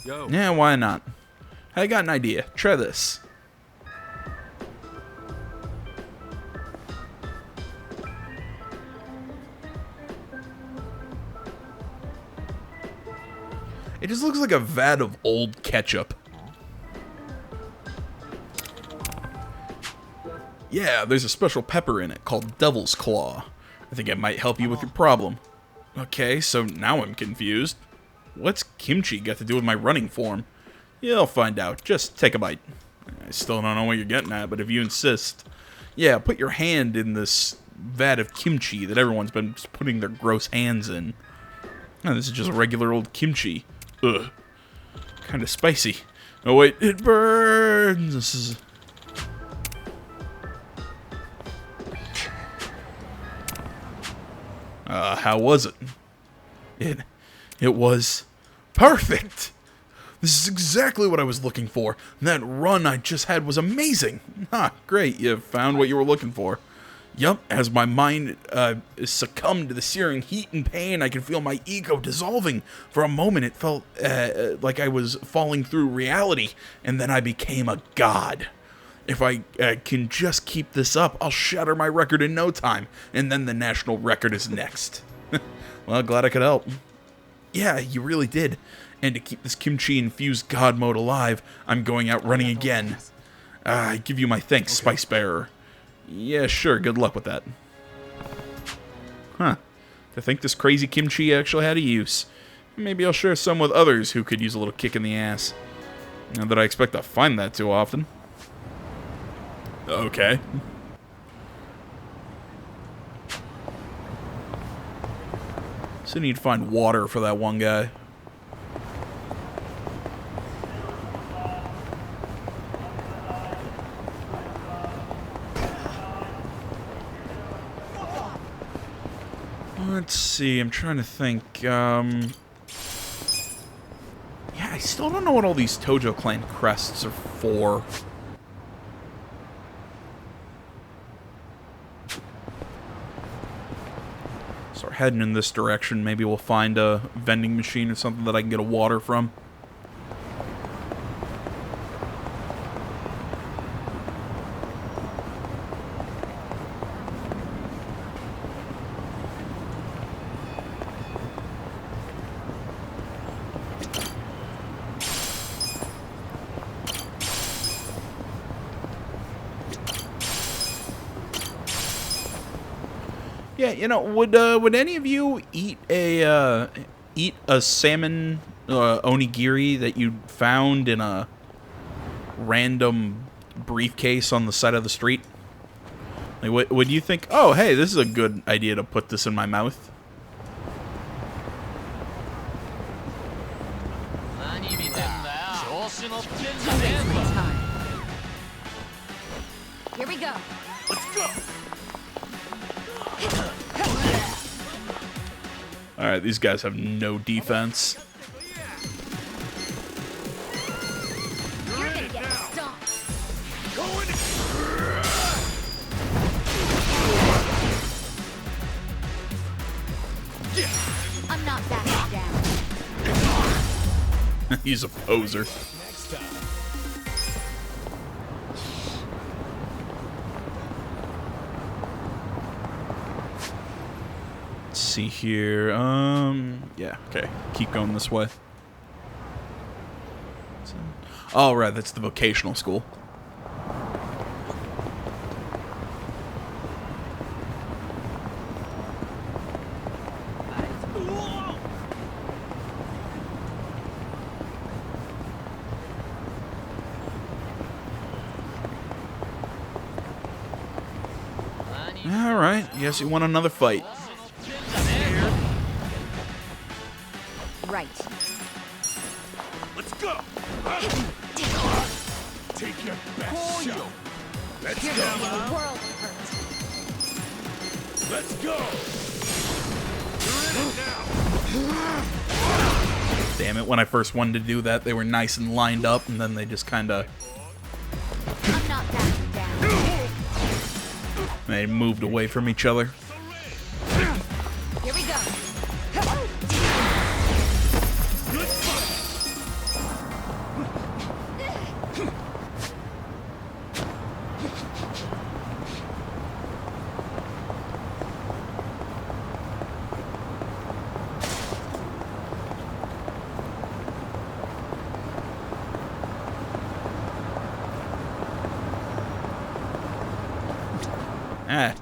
Speaker 2: Yo.
Speaker 4: Yeah, why not? I got an idea. Try this. It just looks like a vat of old ketchup. Yeah, there's a special pepper in it called Devil's Claw. I think it might help you with your problem. Okay, so now I'm confused. What's kimchi got to do with my running form? You'll find out. Just take a bite. I still don't know what you're getting at, but if you insist. Yeah, put your hand in this vat of kimchi that everyone's been putting their gross hands in. Oh, this is just regular old kimchi. Ugh. Kind of spicy. Oh wait, it burns! This is... how was it? It was perfect! This is exactly what I was looking for. That run I just had was amazing. Ah, great, you found what you were looking for. Yup, as my mind succumbed to the searing heat and pain, I could feel my ego dissolving. For a moment, it felt like I was falling through reality, and then I became a god. If I can just keep this up, I'll shatter my record in no time, and then the national record is next. Well, glad I could help. Yeah, you really did. And to keep this kimchi-infused god mode alive, I'm going out running again. I give you my thanks, Spice Bearer. Yeah, sure, good luck with that. Huh. To think this crazy kimchi actually had a use. Maybe I'll share some with others who could use a little kick in the ass. Not that I expect to find that too often. Okay. So I need to find water for that one guy. Let's see, I'm trying to think, yeah, I still don't know what all these Tojo Clan crests are for. So we're heading in this direction. Maybe we'll find a vending machine or something that I can get a water from. Yeah, you know, would any of you eat a salmon onigiri that you found in a random briefcase on the side of the street? Like, would you think, oh, hey, this is a good idea to put this in my mouth?
Speaker 3: Here we go.
Speaker 14: Let's go.
Speaker 4: Alright, these guys have no defense.
Speaker 3: You're gonna get stomped. I'm not backing down.
Speaker 4: He's a poser. See here, yeah, okay, keep going this way. Oh, right, that's the vocational school. Alright, guess you want another fight.
Speaker 3: Right.
Speaker 1: Let's go! Take your best shot. Let's
Speaker 3: You're
Speaker 1: go!
Speaker 3: gonna give the world a hurt.
Speaker 1: Let's go! You're in it now!
Speaker 4: Damn it, when I first wanted to do that, they were nice and lined up, and then they just kinda...
Speaker 3: I'm not backing down.
Speaker 4: They moved away from each other.
Speaker 3: Here we go.
Speaker 1: Good fight!
Speaker 4: Ah.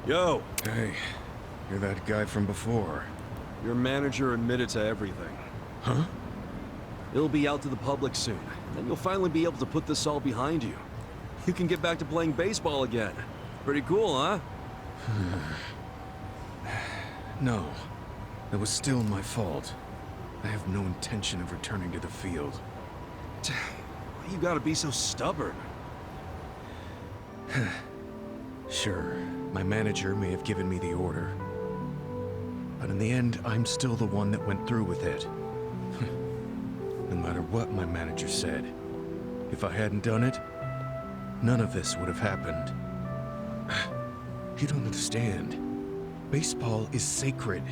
Speaker 2: Yo,
Speaker 10: Hey, you're that guy from before.
Speaker 2: your manager admitted to everything.
Speaker 10: Huh?
Speaker 2: It'll be out to the public soon. Then you'll finally be able to put this all behind you. You can get back to playing baseball again. Pretty cool, huh?
Speaker 10: No, that was still my fault. I have no intention of returning to the field.
Speaker 2: Why you gotta be so stubborn?
Speaker 10: Sure, my manager may have given me the order. But in the end, I'm still the one that went through with it. No matter what my manager said, if I hadn't done it, none of this would have happened. You don't understand. Baseball is sacred,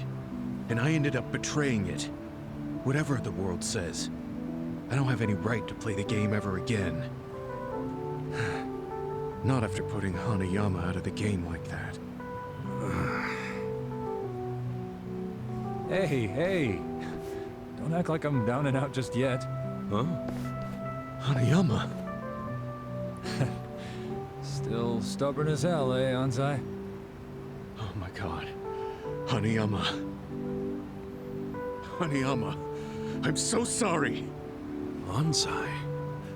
Speaker 10: and I ended up betraying it. Whatever the world says, I don't have any right to play the game ever again. Not after putting Hanayama out of the game like that.
Speaker 6: Hey. Don't act like I'm down and out just yet.
Speaker 2: Huh?
Speaker 10: Hanayama.
Speaker 6: Still stubborn as hell, eh, Anzai?
Speaker 10: Oh my god. Hanayama. Hanayama. I'm so sorry.
Speaker 2: Anzai.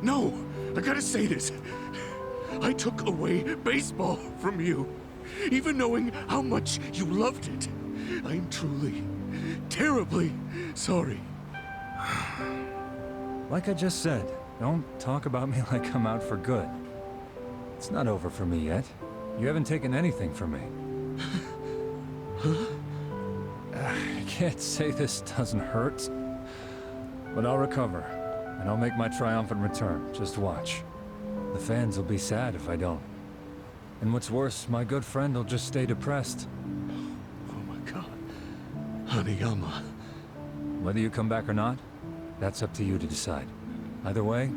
Speaker 10: No! I gotta say this. I took away baseball from you, even knowing how much you loved it. I'm truly, terribly sorry.
Speaker 6: Like I just said, don't talk about me like I'm out for good. It's not over for me yet. You haven't taken anything from me. I can't say this doesn't hurt, but I'll recover, and I'll make my triumphant return. Just watch. The fans will be sad if I don't. And what's worse, my good friend will just stay depressed.
Speaker 10: Oh my god. Hanayama.
Speaker 6: Whether you come back or not, that's up to you to decide. Either way,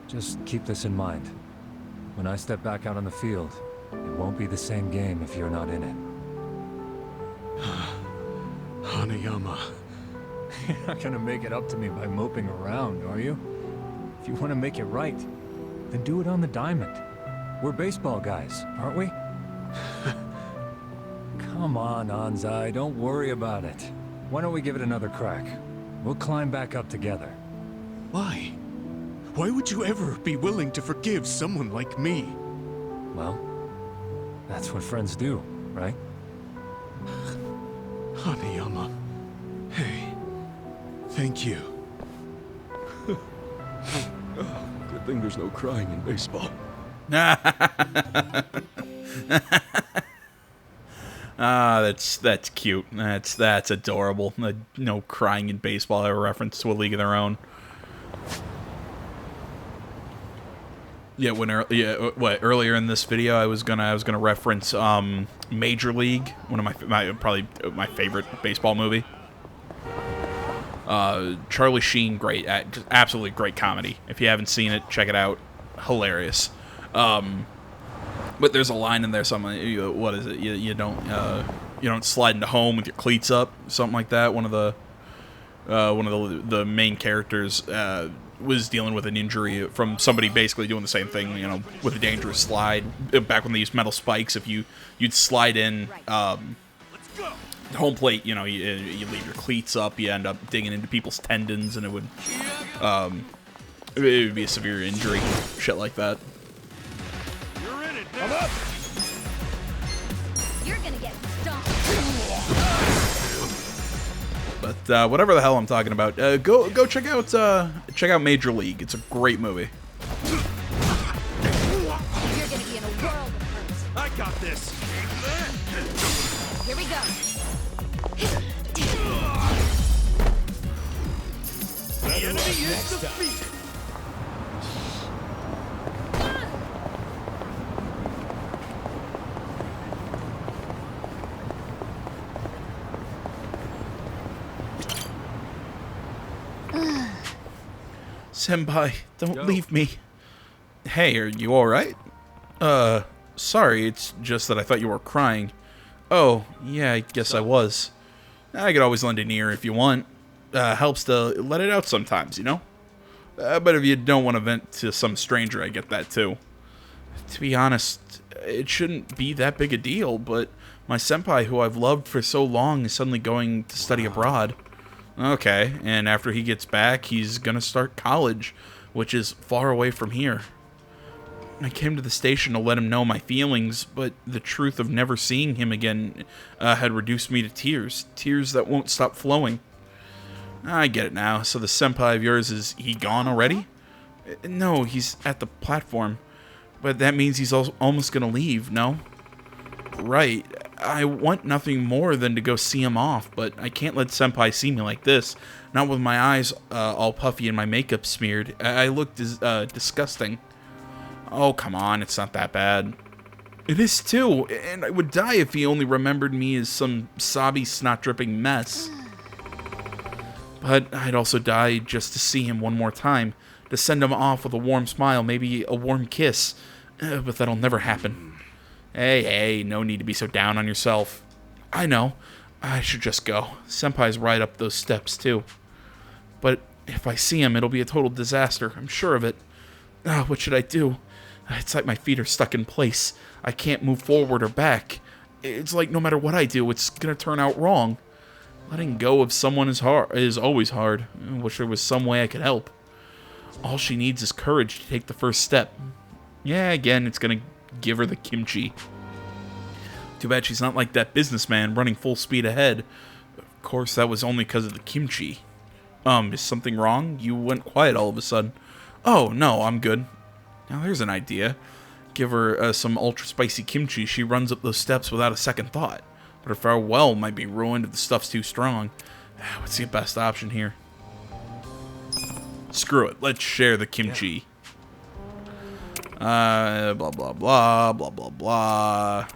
Speaker 6: just keep this in mind. When I step back out on the field, it won't be the same game if you're not in it.
Speaker 10: Hanayama.
Speaker 6: You're not gonna make it up to me by moping around, are you? If you want to make it right, then do it on the diamond. We're baseball guys, aren't we? Come on, Anzai, don't worry about it. Why don't we give it another crack? We'll climb back up together.
Speaker 10: Why? Why would you ever be willing to forgive someone like me?
Speaker 6: Well, that's what friends do, right?
Speaker 10: Hanayama. Hey. Thank you.
Speaker 2: Good thing there's no crying in baseball.
Speaker 4: That's cute. That's adorable. No crying in baseball. A reference to A League of Their Own. Yeah, earlier in this video I was gonna reference Major League, one of probably my favorite baseball movie. Charlie Sheen, great, just absolutely great comedy. If you haven't seen it, check it out. Hilarious. But there's a line in there, something. What is it? You don't slide into home with your cleats up, something like that. One of the main characters was dealing with an injury from somebody basically doing the same thing, you know, with a dangerous slide. Back when they used metal spikes, if you'd slide in the home plate, you know, you leave your cleats up, you end up digging into people's tendons, and it would be a severe injury, shit like that.
Speaker 1: You're in it now. I'm up.
Speaker 12: You're gonna get stomped.
Speaker 4: But whatever the hell I'm talking about, go check out Major League. It's a great movie.
Speaker 12: You're gonna be in a world of hurt.
Speaker 1: I got this.
Speaker 12: Here we go.
Speaker 1: The enemy is defeated.
Speaker 4: Senpai, don't leave me. Hey, are you alright? Sorry, it's just that I thought you were crying. Oh, yeah, I guess I was. I could always lend an ear if you want. Helps to let it out sometimes, you know? But if you don't want to vent to some stranger, I get that too. To be honest, it shouldn't be that big a deal, but my senpai, who I've loved for so long, is suddenly going to study abroad. Okay, and after he gets back, he's gonna start college, which is far away from here. I came to the station to let him know my feelings, but the truth of never seeing him again had reduced me to tears. Tears that won't stop flowing. I get it now. So the senpai of yours, is he gone already? No, he's at the platform. But that means he's almost gonna leave, no? Right. I want nothing more than to go see him off, but I can't let senpai see me like this. Not with my eyes all puffy and my makeup smeared. I look disgusting. Oh, come on, it's not that bad. It is too, and I would die if he only remembered me as some sobby, snot-dripping mess. But I'd also die just to see him one more time, to send him off with a warm smile, maybe a warm kiss. But that'll never happen. Hey, no need to be so down on yourself. I know, I should just go. Senpai's right up those steps, too. But if I see him, it'll be a total disaster, I'm sure of it. What should I do? It's like my feet are stuck in place. I can't move forward or back. It's like no matter what I do, it's gonna turn out wrong. Letting go of someone is always hard. I wish there was some way I could help. All she needs is courage to take the first step. Yeah, again, it's gonna give her the kimchi. Too bad she's not like that businessman running full speed ahead. Of course, that was only because of the kimchi. Is something wrong? You went quiet all of a sudden. Oh, no, I'm good. Now there's an idea. Give her some ultra spicy kimchi. She runs up those steps without a second thought. But her farewell might be ruined if the stuff's too strong. What's the best option here? Screw it. Let's share the kimchi. Blah, blah, blah, blah, blah, blah.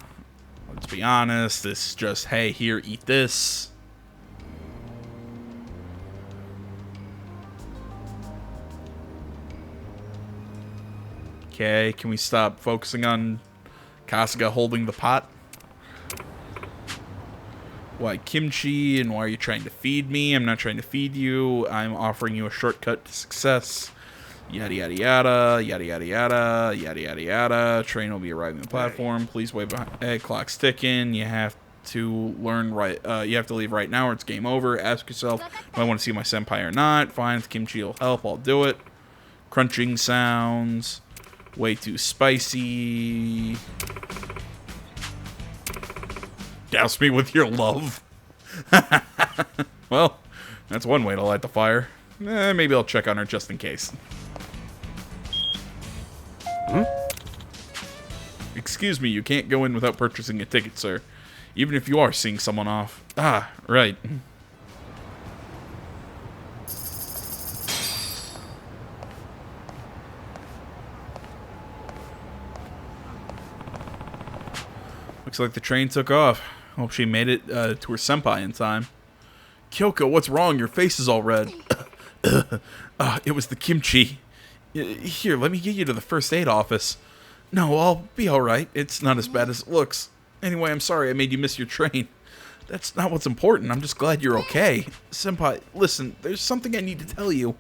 Speaker 4: Let's be honest. This is just, hey, here, eat this. Okay, can we stop focusing on Kasuga holding the pot? Why kimchi, and why are you trying to feed me? I'm not trying to feed you. I'm offering you a shortcut to success. Yada, yada, yada, yada, yada, yada, yada, yada, yada. Train will be arriving at the platform. Please wait behind. Hey, clock's ticking. You have to learn right. You have to leave right now or it's game over. Ask yourself, do I want to see my senpai or not? Fine, if kimchi will help, I'll do it. Crunching sounds. Way too spicy. Douse me with your love. Well, that's one way to light the fire. Maybe I'll check on her just in case. Excuse me, you can't go in without purchasing a ticket, sir. Even if you are seeing someone off. Ah, right. Looks like the train took off. Hope she made it to her senpai in time. Kyoko, what's wrong? Your face is all red. It was the kimchi. Here, let me get you to the first aid office. No, I'll be alright. It's not as bad as it looks. Anyway, I'm sorry I made you miss your train. That's not what's important. I'm just glad you're okay. Senpai, listen, there's something I need to tell you.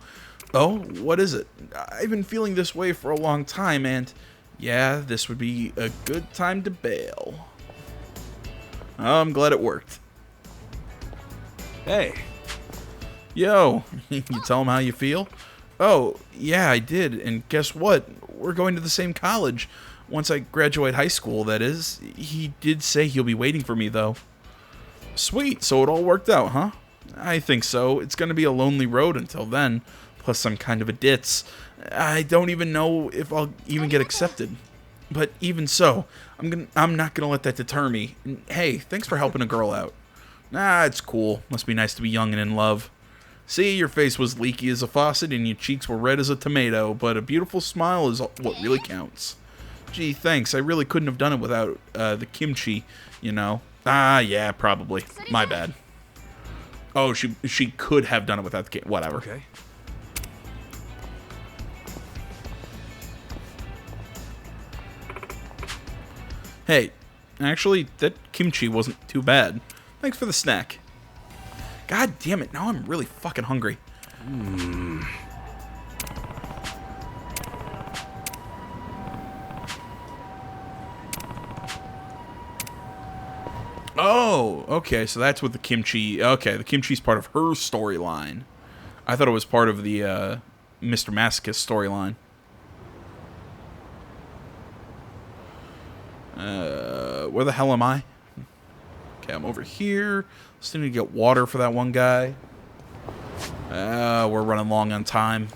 Speaker 4: Oh, what is it? I've been feeling this way for a long time, and yeah, this would be a good time to bail. Oh, I'm glad it worked.
Speaker 2: Hey.
Speaker 4: Yo, you tell him how you feel? Oh, yeah, I did, and guess what? We're going to the same college. Once I graduate high school, that is. He did say he'll be waiting for me, though. Sweet, so it all worked out, huh? I think so. It's going to be a lonely road until then. Plus, I'm kind of a ditz. I don't even know if I'll even get accepted. But even so, I'm not gonna let that deter me. And hey, thanks for helping a girl out. Nah, it's cool. Must be nice to be young and in love. See, your face was leaky as a faucet and your cheeks were red as a tomato, but a beautiful smile is what really counts. Gee, thanks. I really couldn't have done it without the kimchi, you know. Ah, yeah, probably. My bad. Oh, she could have done it without the kimchi. Whatever.
Speaker 2: Okay.
Speaker 4: Hey, actually, that kimchi wasn't too bad. Thanks for the snack. God damn it, now I'm really fucking hungry. Oh, okay, so that's what the kimchi... Okay, the kimchi's part of her storyline. I thought it was part of the Mr. Masochist storyline. Where the hell am I? Okay, I'm over here. Still need to get water for that one guy. We're running long on time.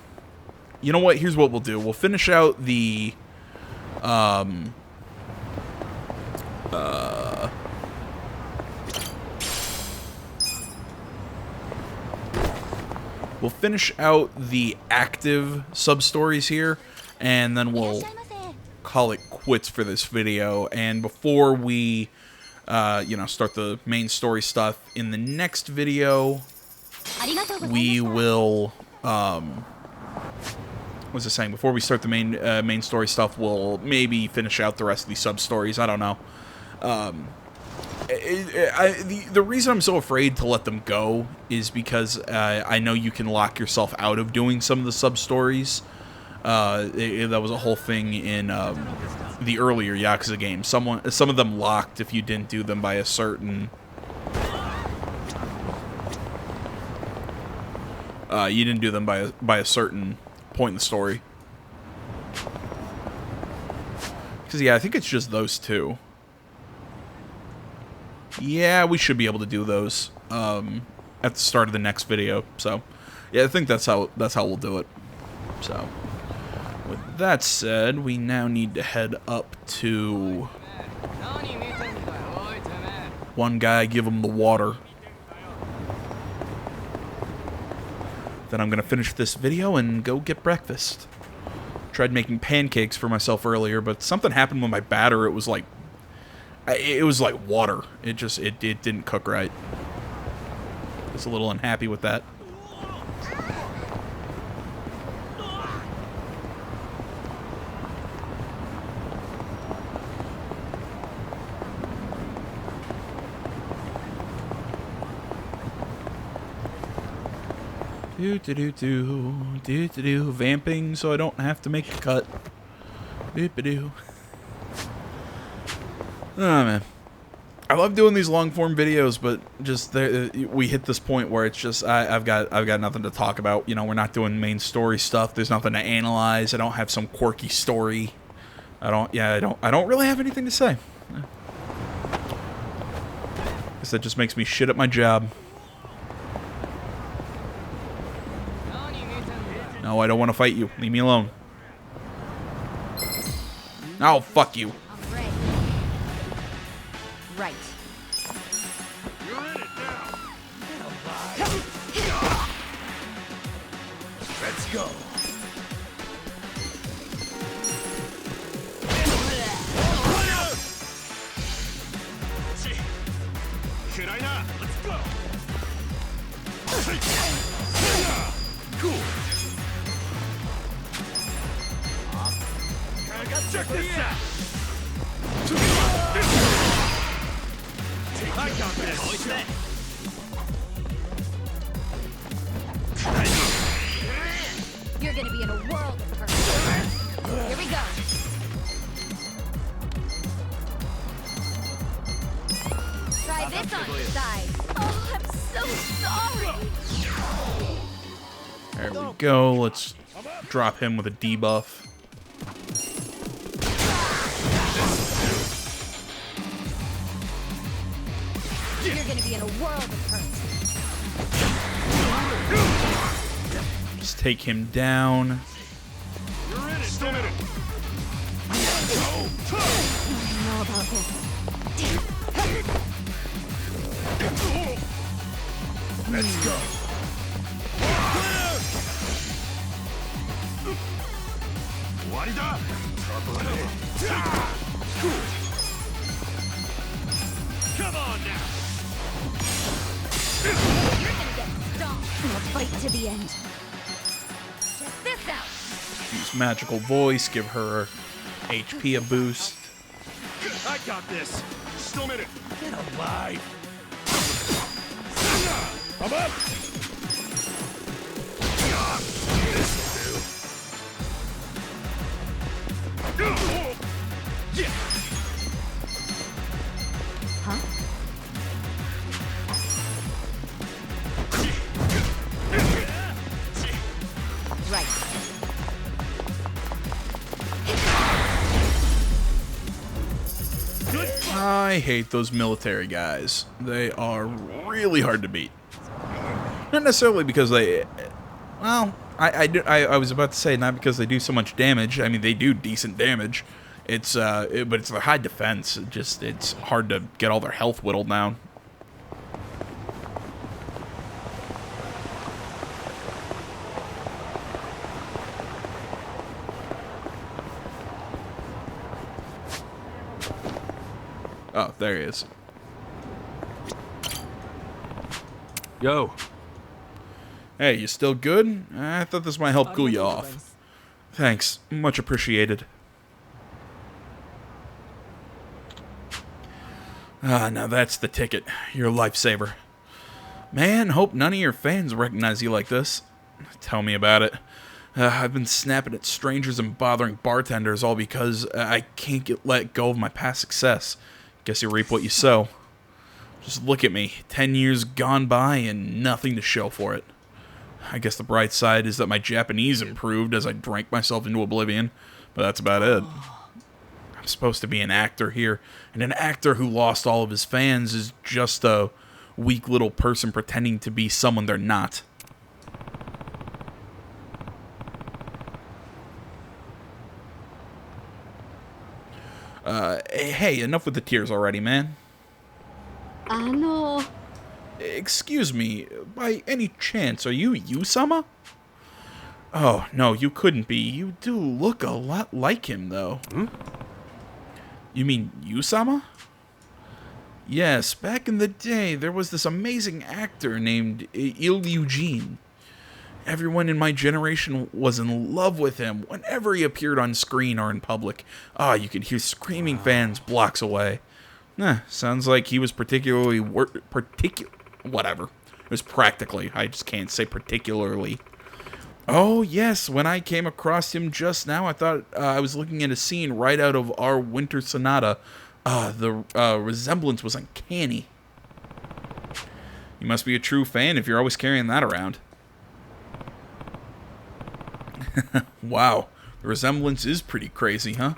Speaker 4: You know what? Here's what we'll do. We'll finish out the... We'll finish out the active sub-stories here, and then we'll call it quits for this video. And before we, start the main story stuff in the next video, we will, what's it saying? Before we start the main story stuff, we'll maybe finish out the rest of these sub-stories. I don't know. The reason I'm so afraid to let them go is because I know you can lock yourself out of doing some of the sub-stories. That was a whole thing in the earlier Yakuza games. Some of them locked if you didn't do them by a certain... you didn't do them by a certain point in the story. Because, yeah, I think it's just those two. Yeah, we should be able to do those at the start of the next video. So, yeah, I think that's how we'll do it. So, with that said, we now need to head up to one guy, give him the water. Then I'm going to finish this video and go get breakfast. Tried making pancakes for myself earlier, but something happened with my batter. It was like water. It didn't cook right. I was a little unhappy with that. Do vamping so I don't have to make a cut. Do. Oh man, I love doing these long form videos, but just we hit this point where it's just I've got nothing to talk about. You know, we're not doing main story stuff. There's nothing to analyze. I don't have some quirky story. I don't really have anything to say. Guess that just makes me shit at my job. No, I don't want to fight you. Leave me alone. Oh, fuck you.
Speaker 3: Right.
Speaker 1: You're in it now. Let's go. Let's go. Cool. Check this out. I got this.
Speaker 3: You're gonna be in a world of hurt. Here we go. Try this on your side. Oh, I'm so sorry.
Speaker 4: There we go. Let's drop him with a debuff.
Speaker 3: You're gonna be in a world of hurt.
Speaker 4: Just take him down.
Speaker 8: You're in it. Still in it.
Speaker 3: I know about this.
Speaker 8: Let's go.
Speaker 3: Come on now. You're gonna get stomped. We'll fight to the end. Check this out.
Speaker 4: Use magical voice. Give her HP a boost.
Speaker 8: I got this. Still in it. Get alive. I'm up.
Speaker 3: Huh? Right.
Speaker 4: I hate those military guys. They are really hard to beat. Not necessarily because they... Well, I was about to say not because they do so much damage. I mean, they do decent damage. It's but it's their high defense. It's hard to get all their health whittled down. Oh, there he is.
Speaker 2: Yo.
Speaker 4: Hey, you still good? I thought this might help cool you off. Thanks. Much appreciated. Ah, now that's the ticket. You're a lifesaver. Man, hope none of your fans recognize you like this. Tell me about it. I've been snapping at strangers and bothering bartenders all because I can't let go of my past success. Guess you reap what you sow. Just look at me. 10 years gone by and nothing to show for it. I guess the bright side is that my Japanese improved as I drank myself into oblivion, but that's about it. I'm supposed to be an actor here, and an actor who lost all of his fans is just a weak little person pretending to be someone they're not. Hey, enough with the tears already, man. Excuse me, by any chance, are you Yu-sama? Oh, no, you couldn't be. You do look a lot like him, though. You mean Yu-sama? Yes, back in the day, there was this amazing actor named Il Eugene. Everyone in my generation was in love with him whenever he appeared on screen or in public. You could hear screaming fans blocks away. Sounds like he was particularly whatever. It was practically. I just can't say particularly. Oh, yes, when I came across him just now, I thought I was looking at a scene right out of our Winter Sonata. The resemblance was uncanny. You must be a true fan if you're always carrying that around. Wow, the resemblance is pretty crazy, huh?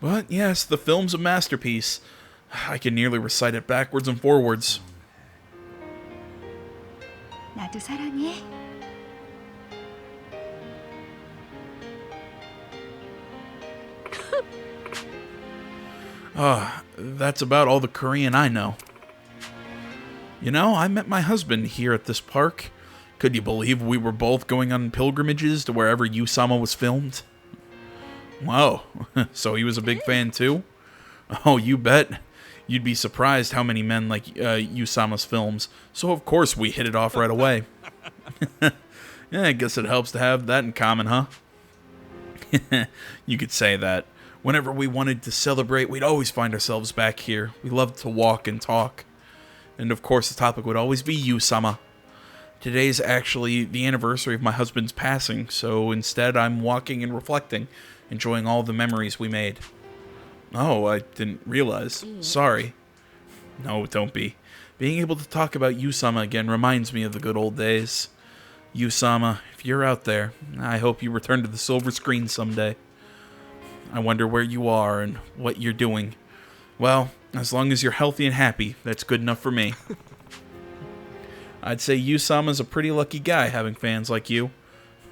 Speaker 4: But yes, the film's a masterpiece. I can nearly recite it backwards and forwards.
Speaker 12: 나도 사랑해.
Speaker 4: That's about all the Korean I know. You know, I met my husband here at this park. Could you believe we were both going on pilgrimages to wherever Yu-sama was filmed? Wow, so he was a big fan too? Oh, you bet. You'd be surprised how many men like Yu-sama's films, so of course we hit it off right away. Yeah, I guess it helps to have that in common, huh? You could say that. Whenever we wanted to celebrate, we'd always find ourselves back here. We loved to walk and talk. And of course the topic would always be Yu-sama. Today's actually the anniversary of my husband's passing, so instead I'm walking and reflecting, enjoying all the memories we made. Oh, I didn't realize. Sorry. No, don't be. Being able to talk about Yusama again reminds me of the good old days. Yusama, if you're out there, I hope you return to the silver screen someday. I wonder where you are and what you're doing. Well, as long as you're healthy and happy, that's good enough for me. I'd say Yusama's a pretty lucky guy having fans like you.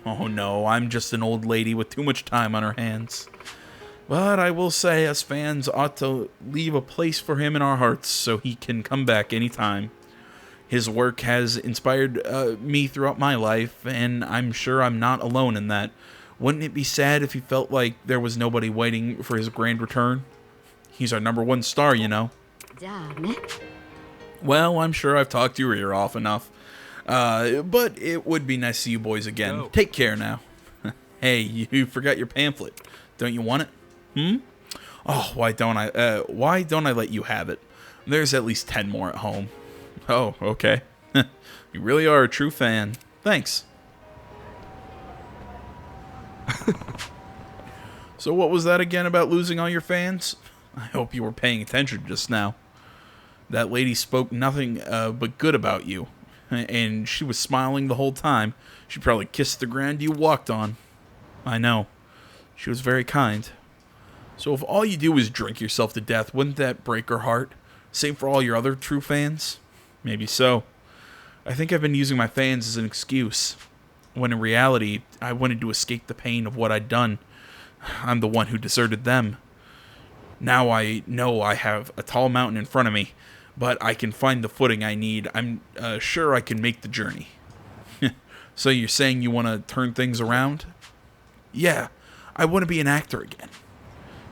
Speaker 4: Oh no, I'm just an old lady with too much time on her hands. But I will say us fans ought to leave a place for him in our hearts so he can come back anytime. His work has inspired me throughout my life, and I'm sure I'm not alone in that. Wouldn't it be sad if he felt like there was nobody waiting for his grand return? He's our #1 star, you know. Well, I'm sure I've talked your ear off enough. But it would be nice to see you boys again.
Speaker 2: Go.
Speaker 4: Take care now. Hey, you forgot your pamphlet. Don't you want it? Oh, why don't I let you have it? There's at least 10 more at home. Oh, okay. You really are a true fan. Thanks. So what was that again about losing all your fans? I hope you were paying attention just now. That lady spoke nothing but good about you, and she was smiling the whole time. She probably kissed the ground you walked on. I know. She was very kind. So if all you do is drink yourself to death, wouldn't that break her heart? Same for all your other true fans? Maybe so. I think I've been using my fans as an excuse, when in reality, I wanted to escape the pain of what I'd done. I'm the one who deserted them. Now I know I have a tall mountain in front of me, but I can find the footing I need. I'm sure I can make the journey. So you're saying you want to turn things around? Yeah, I want to be an actor again.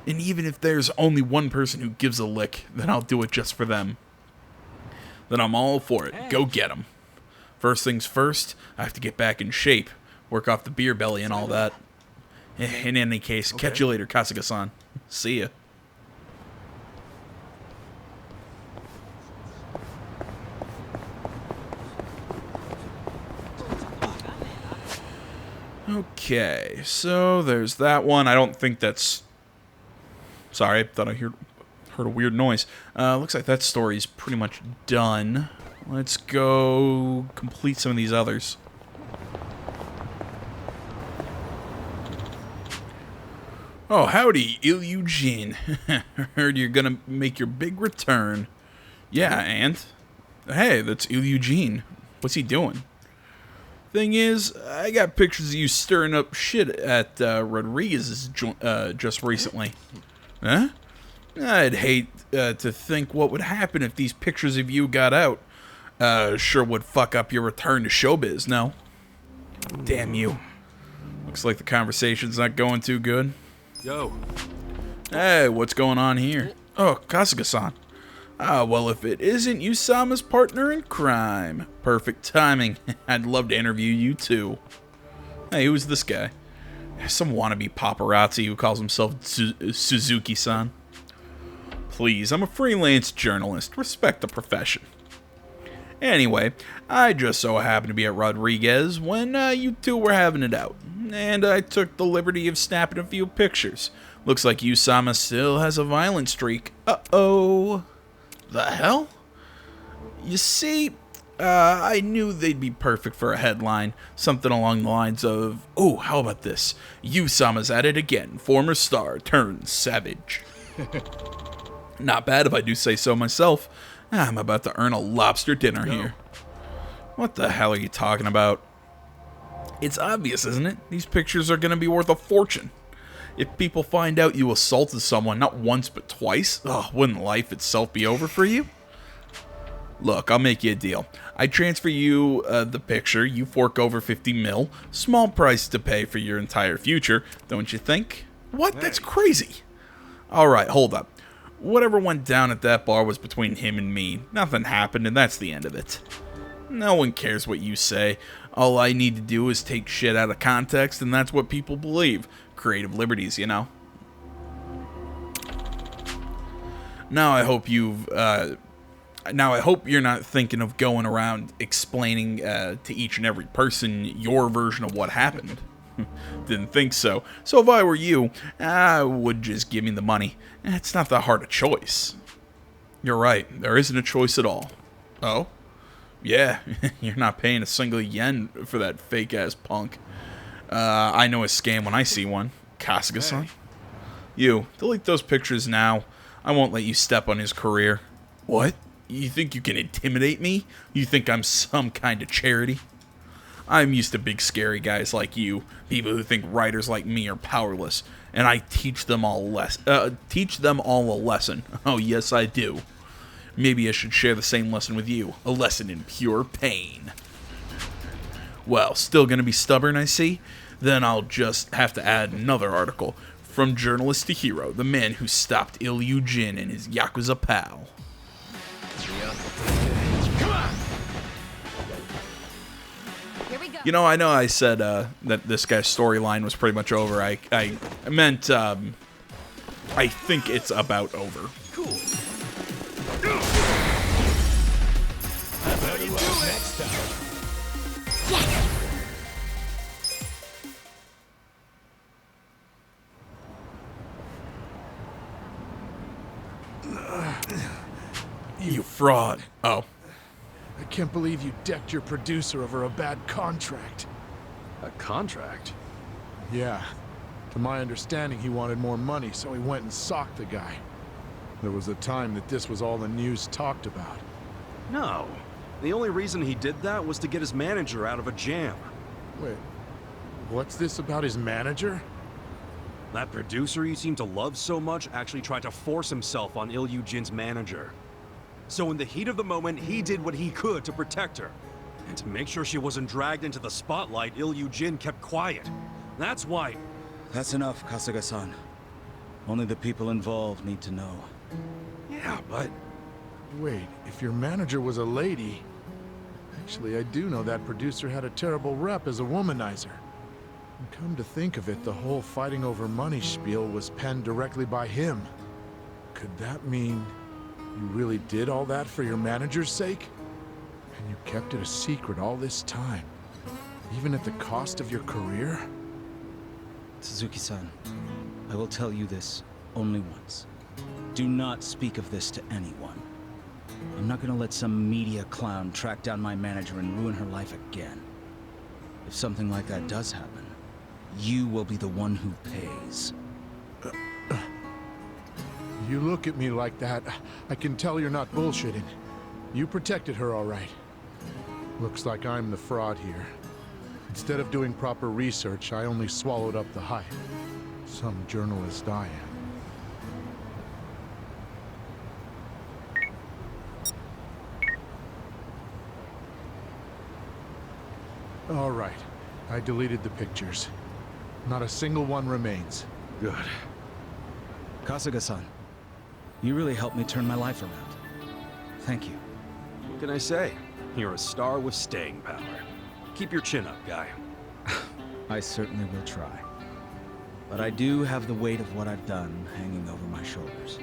Speaker 4: And even if there's only one person who gives a lick, then I'll do it just for them. Then I'm all for it. Go get 'em. First things first, I have to get back in shape, work off the beer belly and all that. In any case, catch you later, Kasuga-san. See ya. Okay, so there's that one. I don't think that's... Sorry, I thought I heard a weird noise. Looks like that story's pretty much done. Let's go complete some of these others. Oh, howdy, Eugene. Heard you're gonna make your big return. Yeah, and? Hey, that's Eugene. What's he doing? Thing is, I got pictures of you stirring up shit at Rodriguez's just recently. Huh? I'd hate to think what would happen if these pictures of you got out. Sure would fuck up your return to showbiz, no? Damn you. Looks like the conversation's not going too good.
Speaker 2: Yo.
Speaker 4: Hey, what's going on here? Oh, Kasuga-san. Ah, well, if it isn't Yusama's partner in crime. Perfect timing. I'd love to interview you, too. Hey, who's this guy? Some wannabe paparazzi who calls himself Suzuki-san. Please, I'm a freelance journalist. Respect the profession. Anyway, I just so happened to be at Rodriguez when you two were having it out. And I took the liberty of snapping a few pictures. Looks like Yusama still has a violent streak. Uh-oh. The hell? You see, I knew they'd be perfect for a headline. Something along the lines of, oh, how about this? Yusama's at it again. Former star turns savage. Not bad if I do say so myself. I'm about to earn a lobster dinner here. What the hell are you talking about? It's obvious, isn't it? These pictures are going to be worth a fortune. If people find out you assaulted someone not once but twice, wouldn't life itself be over for you? Look, I'll make you a deal. I transfer you the picture, you fork over 50 mil. Small price to pay for your entire future, don't you think? What? That's crazy. Alright, hold up. Whatever went down at that bar was between him and me. Nothing happened, and that's the end of it. No one cares what you say. All I need to do is take shit out of context, and that's what people believe. Creative liberties, you know. Now I hope you've Now, I hope you're not thinking of going around explaining to each and every person your version of what happened. Didn't think so. So if I were you, I would just give me the money. It's not that hard a choice. You're right, there isn't a choice at all. Oh? Yeah, you're not paying a single yen for that fake-ass punk. I know a scam when I see one. Kasuga-san. You, delete those pictures now. I won't let you step on his career. What? You think you can intimidate me? You think I'm some kind of charity? I'm used to big scary guys like you, people who think writers like me are powerless, and I teach them all a lesson. Oh, yes, I do. Maybe I should share the same lesson with you, a lesson in pure pain. Well, still gonna be stubborn, I see? Then I'll just have to add another article. From journalist to hero, the man who stopped Ilyu Jin and his Yakuza pal. You know I said that this guy's storyline was pretty much over. I meant, I think it's about over.
Speaker 1: Cool. That's how you do it. Next time.
Speaker 12: Yes!
Speaker 4: You fraud. Oh.
Speaker 15: I can't believe you decked your producer over a bad contract.
Speaker 2: A contract?
Speaker 15: Yeah. To my understanding, he wanted more money, so he went and socked the guy. There was a time that this was all the news talked about.
Speaker 2: No. The only reason he did that was to get his manager out of a jam.
Speaker 15: Wait, what's this about his manager?
Speaker 2: That producer you seem to love so much actually tried to force himself on Ilyu Jin's manager. So in the heat of the moment, he did what he could to protect her. And to make sure she wasn't dragged into the spotlight, Ilyu Jin kept quiet. That's why...
Speaker 9: That's enough, Kasuga-san. Only the people involved need to know.
Speaker 2: Yeah, but...
Speaker 15: Wait, if your manager was a lady... Actually, I do know that producer had a terrible rep as a womanizer. And come to think of it, the whole fighting over money spiel was penned directly by him. Could that mean you really did all that for your manager's sake? And you kept it a secret all this time, even at the cost of your career?
Speaker 9: Suzuki-san, I will tell you this only once. Do not speak of this to anyone. I'm not gonna let some media clown track down my manager and ruin her life again. If something like that does happen, you will be the one who pays.
Speaker 15: You look at me like that, I can tell you're not bullshitting. You protected her all right. Looks like I'm the fraud here. Instead of doing proper research, I only swallowed up the hype. Some journalist I am. All right. I deleted the pictures. Not a single one remains.
Speaker 2: Good.
Speaker 9: Kasuga-san, you really helped me turn my life around. Thank you.
Speaker 2: What can I say? You're a star with staying power. Keep your chin up, guy.
Speaker 9: I certainly will try. But I do have the weight of what I've done hanging over my shoulders.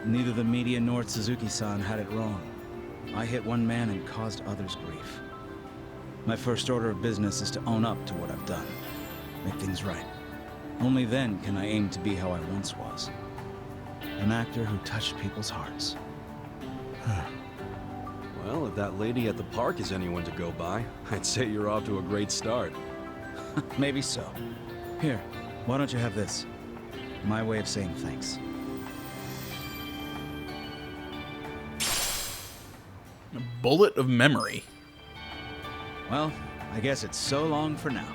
Speaker 9: Neither the media nor Suzuki-san had it wrong. I hit one man and caused others grief. My first order of business is to own up to what I've done. Make things right. Only then can I aim to be how I once was. An actor who touched people's hearts.
Speaker 2: Well, if that lady at the park is anyone to go by, I'd say you're off to a great start.
Speaker 9: Maybe so. Here, why don't you have this? My way of saying thanks.
Speaker 4: A bullet of memory.
Speaker 9: Well, I guess it's so long for now.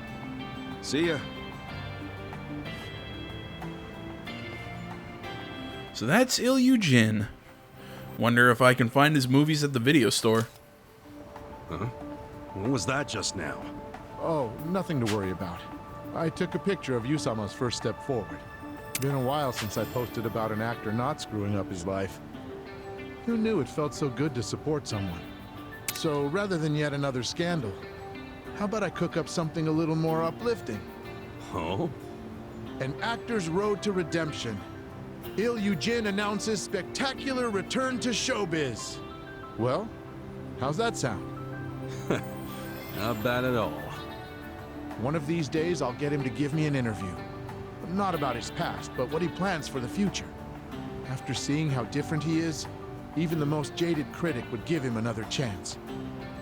Speaker 2: See ya.
Speaker 4: So that's Ilyu Jin. Wonder if I can find his movies at the video store.
Speaker 2: Huh? What was that just now?
Speaker 15: Oh, nothing to worry about. I took a picture of Yusama's first step forward. Been a while since I posted about an actor not screwing up his life. Who knew it felt so good to support someone? So rather than yet another scandal, how about I cook up something a little more uplifting?
Speaker 2: Oh?
Speaker 15: An actor's road to redemption. Ilyu Jin announces spectacular return to showbiz. Well, how's that sound?
Speaker 2: Not bad at all.
Speaker 15: One of these days, I'll get him to give me an interview. Not about his past, but what he plans for the future. After seeing how different he is, even the most jaded critic would give him another chance.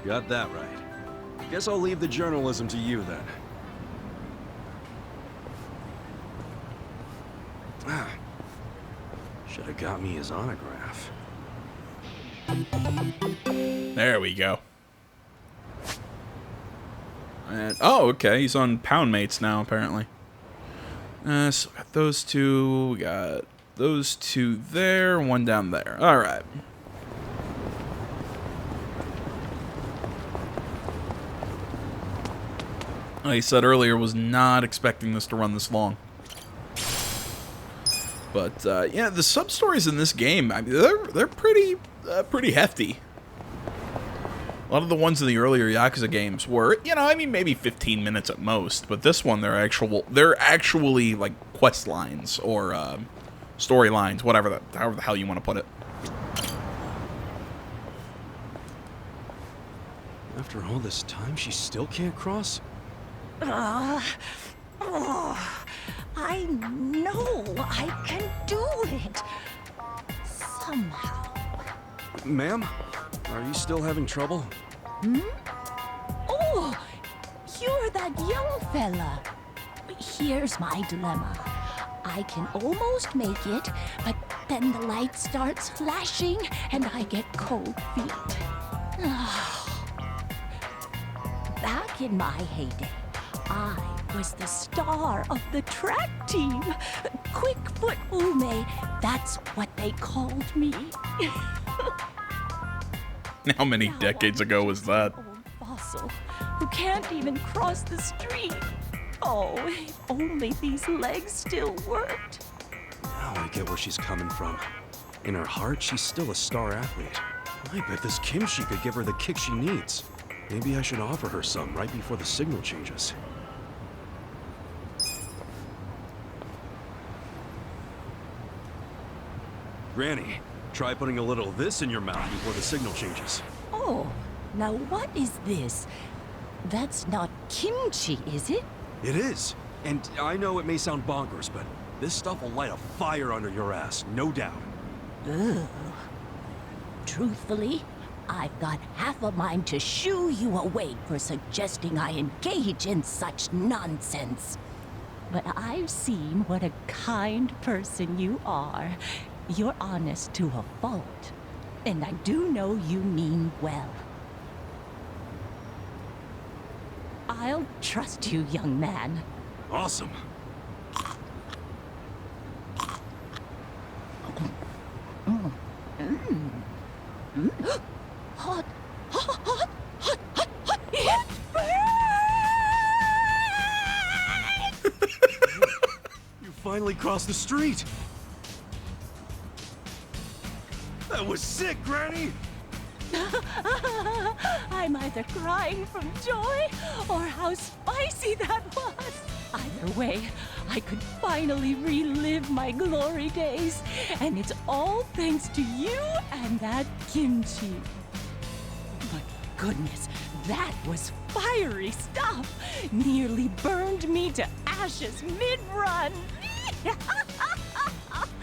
Speaker 2: Got that right. Guess I'll leave the journalism to you then. Should have got me his autograph.
Speaker 4: There we go. And, oh, okay. He's on Pound Mates now, apparently. So we got those two. We got those two there. One down there. All right. Like I said earlier, was not expecting this to run this long. But yeah, the sub stories in this game, I mean, they're pretty hefty. A lot of the ones in the earlier Yakuza games were, you know, I mean, maybe 15 minutes at most. But this one, they're actually like quest lines or storylines, however the hell you want to put it.
Speaker 2: After all this time, she still can't cross?
Speaker 11: I know I can do it. Somehow.
Speaker 2: Ma'am? Are you still having trouble?
Speaker 11: Hmm? Oh, you're that young fella. Here's my dilemma. I can almost make it, but then the light starts flashing and I get cold feet. Back in my heyday, I was the star of the track team. Quickfoot Ume, that's what they called me.
Speaker 4: How many decades ago was that?
Speaker 11: Fossil who can't even cross the street. Oh, if only these legs still worked.
Speaker 2: Now I get where she's coming from. In her heart, she's still a star athlete. I bet this Kimchi could give her the kick she needs. Maybe I should offer her some right before the signal changes. Granny, try putting a little of this in your mouth before the signal changes.
Speaker 11: Oh, now what is this? That's not kimchi, is it?
Speaker 2: It is. And I know it may sound bonkers, but this stuff will light a fire under your ass, no doubt.
Speaker 11: Ugh. Truthfully, I've got half a mind to shoo you away for suggesting I engage in such nonsense. But I've seen what a kind person you are. You're honest to a fault. And I do know you mean well. I'll trust you, young man.
Speaker 2: Awesome.
Speaker 11: Hot, hot, hot, hot, hot, hot. It
Speaker 2: You finally crossed the street. That was sick, Granny!
Speaker 11: I'm either crying from joy or how spicy that was. Either way, I could finally relive my glory days, and it's all thanks to you and that kimchi. But goodness, that was fiery stuff. Nearly burned me to ashes mid-run.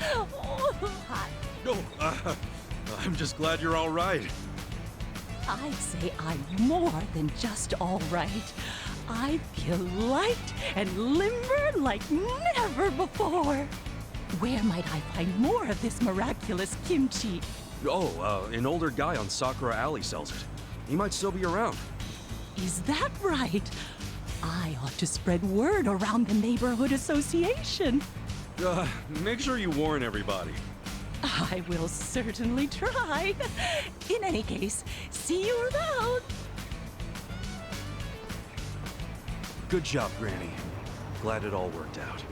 Speaker 11: Oh, hot.
Speaker 2: No, I'm just glad you're all right.
Speaker 11: I'd say I'm more than just all right. I feel light and limber like never before. Where might I find more of this miraculous kimchi?
Speaker 2: Oh, an older guy on Sakura Alley sells it. He might still be around.
Speaker 11: Is that right? I ought to spread word around the neighborhood association.
Speaker 2: Make sure you warn everybody.
Speaker 11: I will certainly try. In any case, see you around.
Speaker 2: Good job, Granny. Glad it all worked out.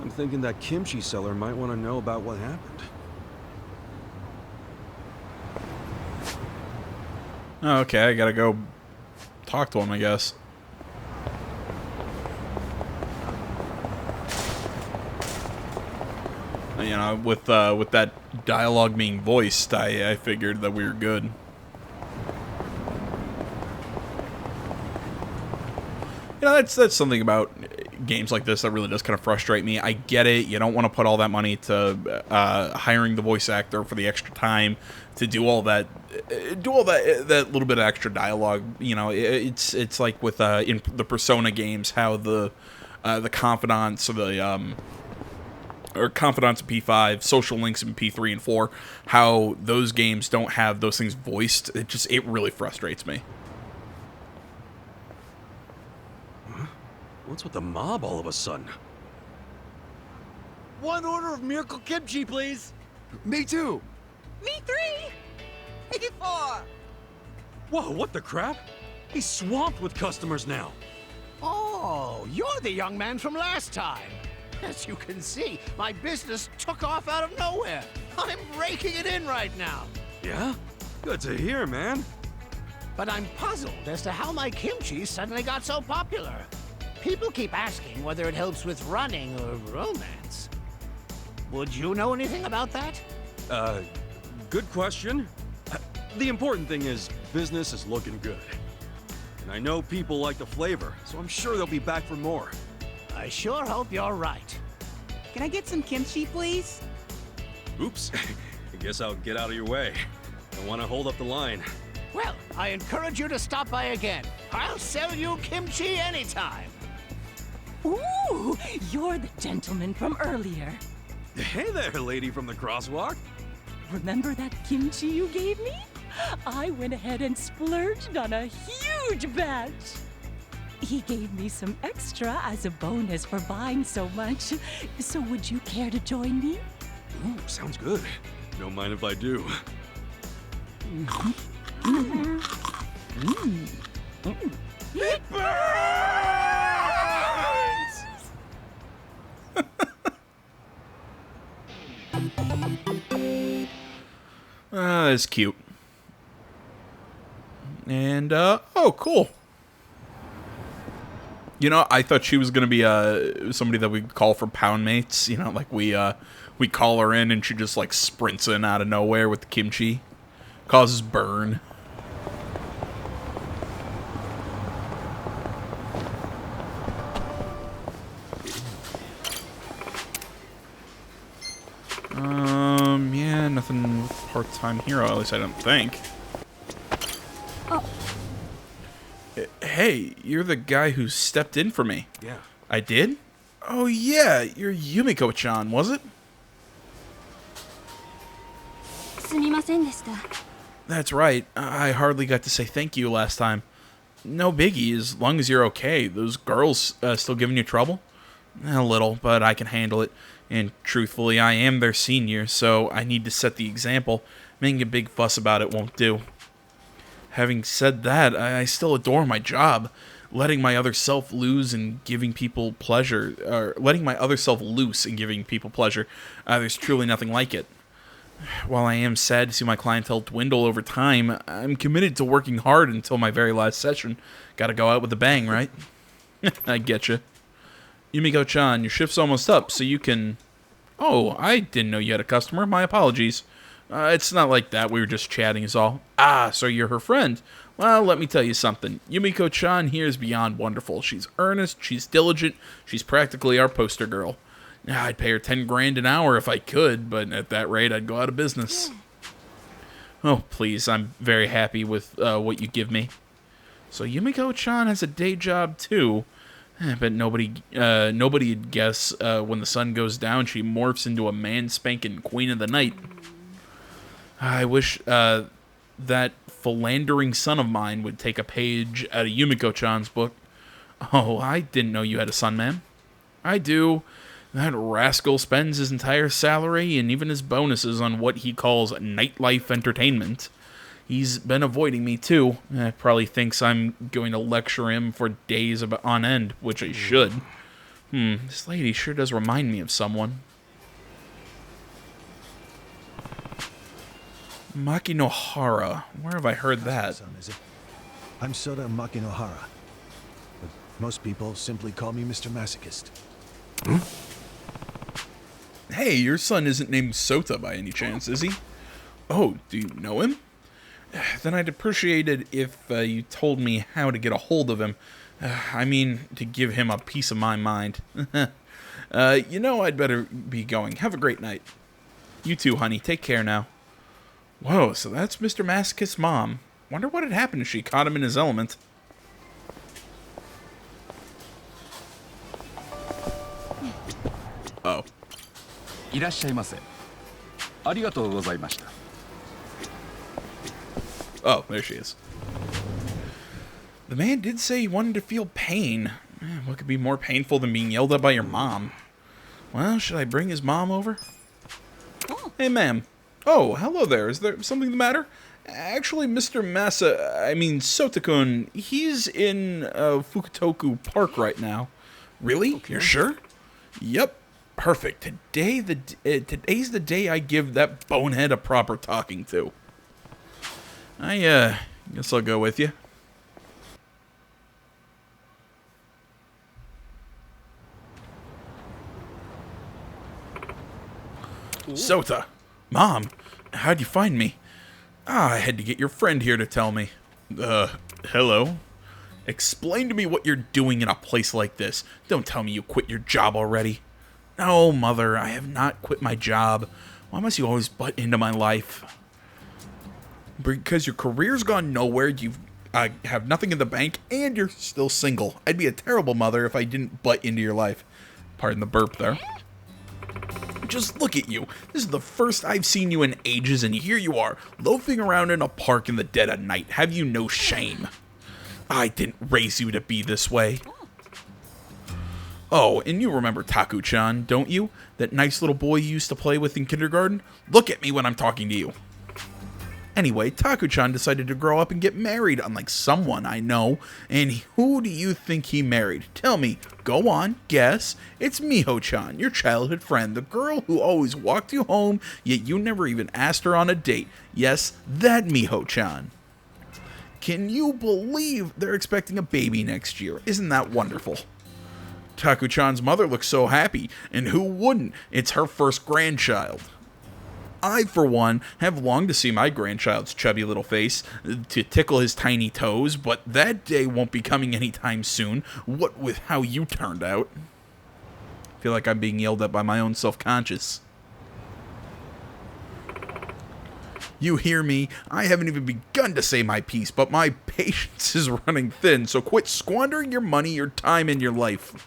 Speaker 2: I'm thinking that kimchi seller might want to know about what happened.
Speaker 4: Okay, I gotta go talk to him, I guess. You know, with that dialogue being voiced, I figured that we were good. You know, that's something about games like this that really does kind of frustrate me. I get it. You don't want to put all that money to hiring the voice actor for the extra time to do all that little bit of extra dialogue. You know, it's like with in the Persona games, how the confidants or confidants in P5, social links in P3 and 4, how those games don't have those things voiced. It really frustrates me.
Speaker 2: What's with the mob all of a sudden?
Speaker 5: One order of miracle kimchi, please.
Speaker 2: Me too.
Speaker 14: Me 3. Me 4.
Speaker 2: Whoa, what the crap? He's swamped with customers now.
Speaker 5: Oh, you're the young man from last time. As you can see, my business took off out of nowhere. I'm raking it in right now.
Speaker 2: Yeah? Good to hear, man.
Speaker 5: But I'm puzzled as to how my kimchi suddenly got so popular. People keep asking whether it helps with running or romance. Would you know anything about that?
Speaker 2: Good question. The important thing is business is looking good. And I know people like the flavor, so I'm sure they'll be back for more.
Speaker 5: I sure hope you're right.
Speaker 14: Can I get some kimchi, please?
Speaker 2: Oops. I guess I'll get out of your way. I want to hold up the line.
Speaker 5: Well, I encourage you to stop by again. I'll sell you kimchi anytime.
Speaker 11: Ooh, you're the gentleman from earlier.
Speaker 2: Hey there, lady from the crosswalk.
Speaker 11: Remember that kimchi you gave me? I went ahead and splurged on a huge batch. He gave me some extra as a bonus for buying so much. So would you care to join me?
Speaker 2: Ooh, sounds good. Don't mind if I do.
Speaker 5: It burns!
Speaker 4: It's cute. And, oh, cool. You know, I thought she was gonna be somebody that we'd call for pound mates. You know, like we call her in and she just like sprints in out of nowhere with the kimchi, causes burn. Yeah, nothing part-time hero. At least I don't think.
Speaker 11: Oh.
Speaker 4: Hey, you're the guy who stepped in for me.
Speaker 2: Yeah.
Speaker 4: I did? Oh yeah, you're Yumiko Chan, was it? That's right. I hardly got to say thank you last time. No biggie, as long as you're okay. Those girls still giving you trouble? A little, but I can handle it. And truthfully, I am their senior, so I need to set the example. Making a big fuss about it won't do. Having said that, I still adore my job. Letting my other self lose and giving people pleasure, or letting my other self loose and giving people pleasure, there's truly nothing like it. While I am sad to see my clientele dwindle over time, I'm committed to working hard until my very last session. Gotta go out with a bang, right? I getcha. Yumiko-chan, your shift's almost up, so you can... Oh, I didn't know you had a customer. My apologies. It's not like that. We were just chatting is all. Ah, so you're her friend. Well, let me tell you something. Yumiko-chan here is beyond wonderful. She's earnest, she's diligent, she's practically our poster girl. I'd pay her 10 grand an hour if I could, but at that rate, I'd go out of business. Oh, please, I'm very happy with what you give me. So Yumiko-chan has a day job, too. But nobody'd guess when the sun goes down, she morphs into a man-spanking queen of the night. I wish that philandering son of mine would take a page out of Yumiko-chan's book. Oh, I didn't know you had a son, ma'am. I do. That rascal spends his entire salary and even his bonuses on what he calls nightlife entertainment. He's been avoiding me, too. Probably thinks I'm going to lecture him for days on end, which I should. This lady sure does remind me of someone. Makinohara. Where have I heard that?
Speaker 8: I'm Soda Makinohara. But most people simply call me Mr. Masochist.
Speaker 4: Hey, your son isn't named Sota by any chance, is he? Oh, do you know him? Then I'd appreciate it if you told me how to get a hold of him. I mean, to give him a piece of my mind. You know I'd better be going. Have a great night. You too, honey. Take care now. Whoa, so that's Mr. Masochist's mom. Wonder what had happened if she caught him in his element. Oh.
Speaker 16: いらっしゃいませ。ありがとうございました。
Speaker 4: Oh, there she is. The man did say he wanted to feel pain. What could be more painful than being yelled at by your mom? Well, should I bring his mom over? Hey, ma'am. Oh, hello there. Is there something the matter? Actually, Mr. Sota-kun, he's in Fukutoku Park right now. Really? Okay. You're sure? Yep. Perfect. Today's the day I give that bonehead a proper talking to. I guess I'll go with you. Sota, Mom, how'd you find me? I had to get your friend here to tell me. Hello? Explain to me what you're doing in a place like this. Don't tell me you quit your job already. No, Mother, I have not quit my job. Why must you always butt into my life? Because your career's gone nowhere, you have nothing in the bank, and you're still single. I'd be a terrible mother if I didn't butt into your life. Pardon the burp there. Just look at you. This is the first I've seen you in ages, and here you are, loafing around in a park in the dead of night. Have you no shame? I didn't raise you to be this way. Oh, and you remember Taku-chan, don't you? That nice little boy you used to play with in kindergarten? Look at me when I'm talking to you. Anyway, Taku-chan decided to grow up and get married, unlike someone I know. And who do you think he married? Tell me. Go on, guess. It's Miho-chan, your childhood friend, the girl who always walked you home, yet you never even asked her on a date. Yes, that Miho-chan. Can you believe they're expecting a baby next year? Isn't that wonderful? Taku-chan's mother looks so happy, and who wouldn't? It's her first grandchild. I, for one, have longed to see my grandchild's chubby little face, to tickle his tiny toes, but that day won't be coming anytime soon, what with how you turned out. I feel like I'm being yelled at by my own self-conscious. You hear me? I haven't even begun to say my piece, but my patience is running thin, so quit squandering your money, your time, and your life.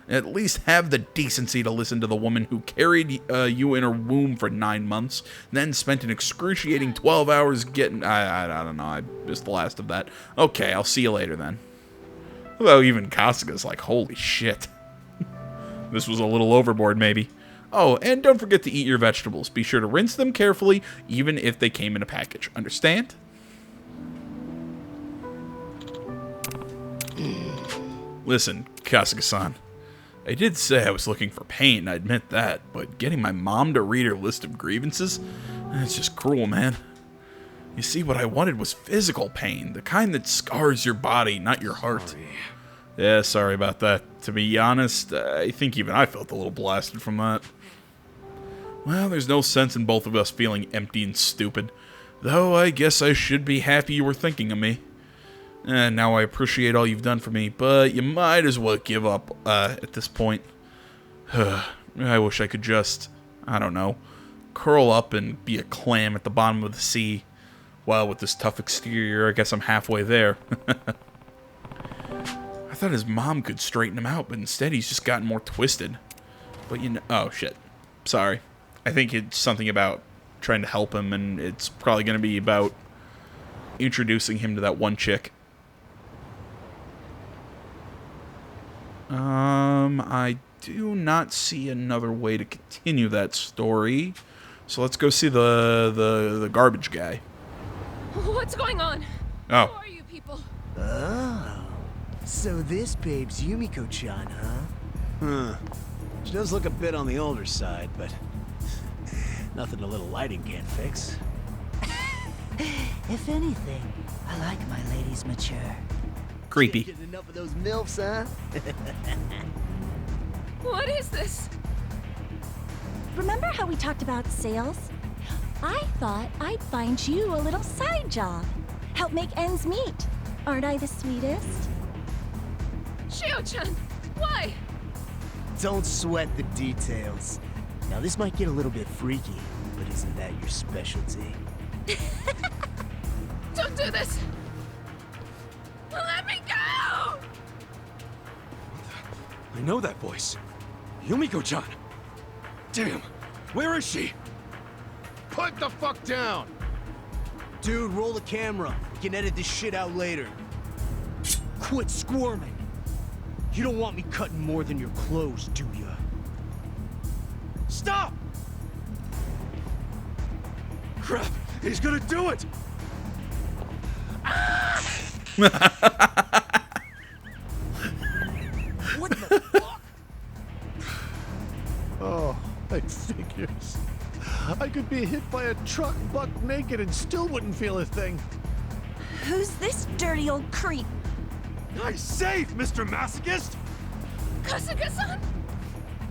Speaker 4: At least have the decency to listen to the woman who carried you in her womb for 9 months, then spent an excruciating 12 hours getting... I don't know, I missed the last of that. Okay, I'll see you later then. Although even Kasuga's like, holy shit. This was a little overboard, maybe. Oh, and don't forget to eat your vegetables. Be sure to rinse them carefully, even if they came in a package. Understand? Listen, Kasuga-san. I did say I was looking for pain, I admit that, but getting my mom to read her list of grievances? That's just cruel, man. You see, what I wanted was physical pain, the kind that scars your body, not your heart. Sorry. Yeah, sorry about that. To be honest, I think even I felt a little blasted from that. Well, there's no sense in both of us feeling empty and stupid, though I guess I should be happy you were thinking of me. And now I appreciate all you've done for me, but you might as well give up at this point. I wish I could just, I don't know, curl up and be a clam at the bottom of the sea. Well, with this tough exterior, I guess I'm halfway there. I thought his mom could straighten him out, but instead he's just gotten more twisted. But you know, oh shit, sorry. I think it's something about trying to help him, and it's probably going to be about introducing him to that one chick. I do not see another way to continue that story. So let's go see the garbage guy.
Speaker 13: What's going on?
Speaker 4: Oh.
Speaker 13: Who are you people?
Speaker 17: Oh. So this babe's Yumiko Chan, huh? She does look a bit on the older side, but nothing a little lighting can't fix.
Speaker 7: If anything, I like my ladies mature.
Speaker 4: Creepy.
Speaker 17: Getting enough of those MILFs, huh?
Speaker 13: What is this?
Speaker 12: remember how we talked about sales? I thought I'd find you a little side job. Help make ends meet. Aren't I the sweetest?
Speaker 13: Shio-chan, why?
Speaker 17: Don't sweat the details. Now, this might get a little bit freaky, but isn't that your specialty?
Speaker 13: Don't do this! Let me go!
Speaker 2: I know that voice. Yumiko Chan. Damn, where is she?
Speaker 17: Put the fuck down! Dude, roll the camera. We can edit this shit out later. Quit squirming. You don't want me cutting more than your clothes, do ya? Stop!
Speaker 2: Crap, he's gonna do it!
Speaker 17: What the fuck?
Speaker 8: Oh, my figures. I could be hit by a truck buck naked and still wouldn't feel a thing.
Speaker 12: Who's this dirty old creep?
Speaker 2: Nice save, Mr. Masochist!
Speaker 13: Kasuga-san?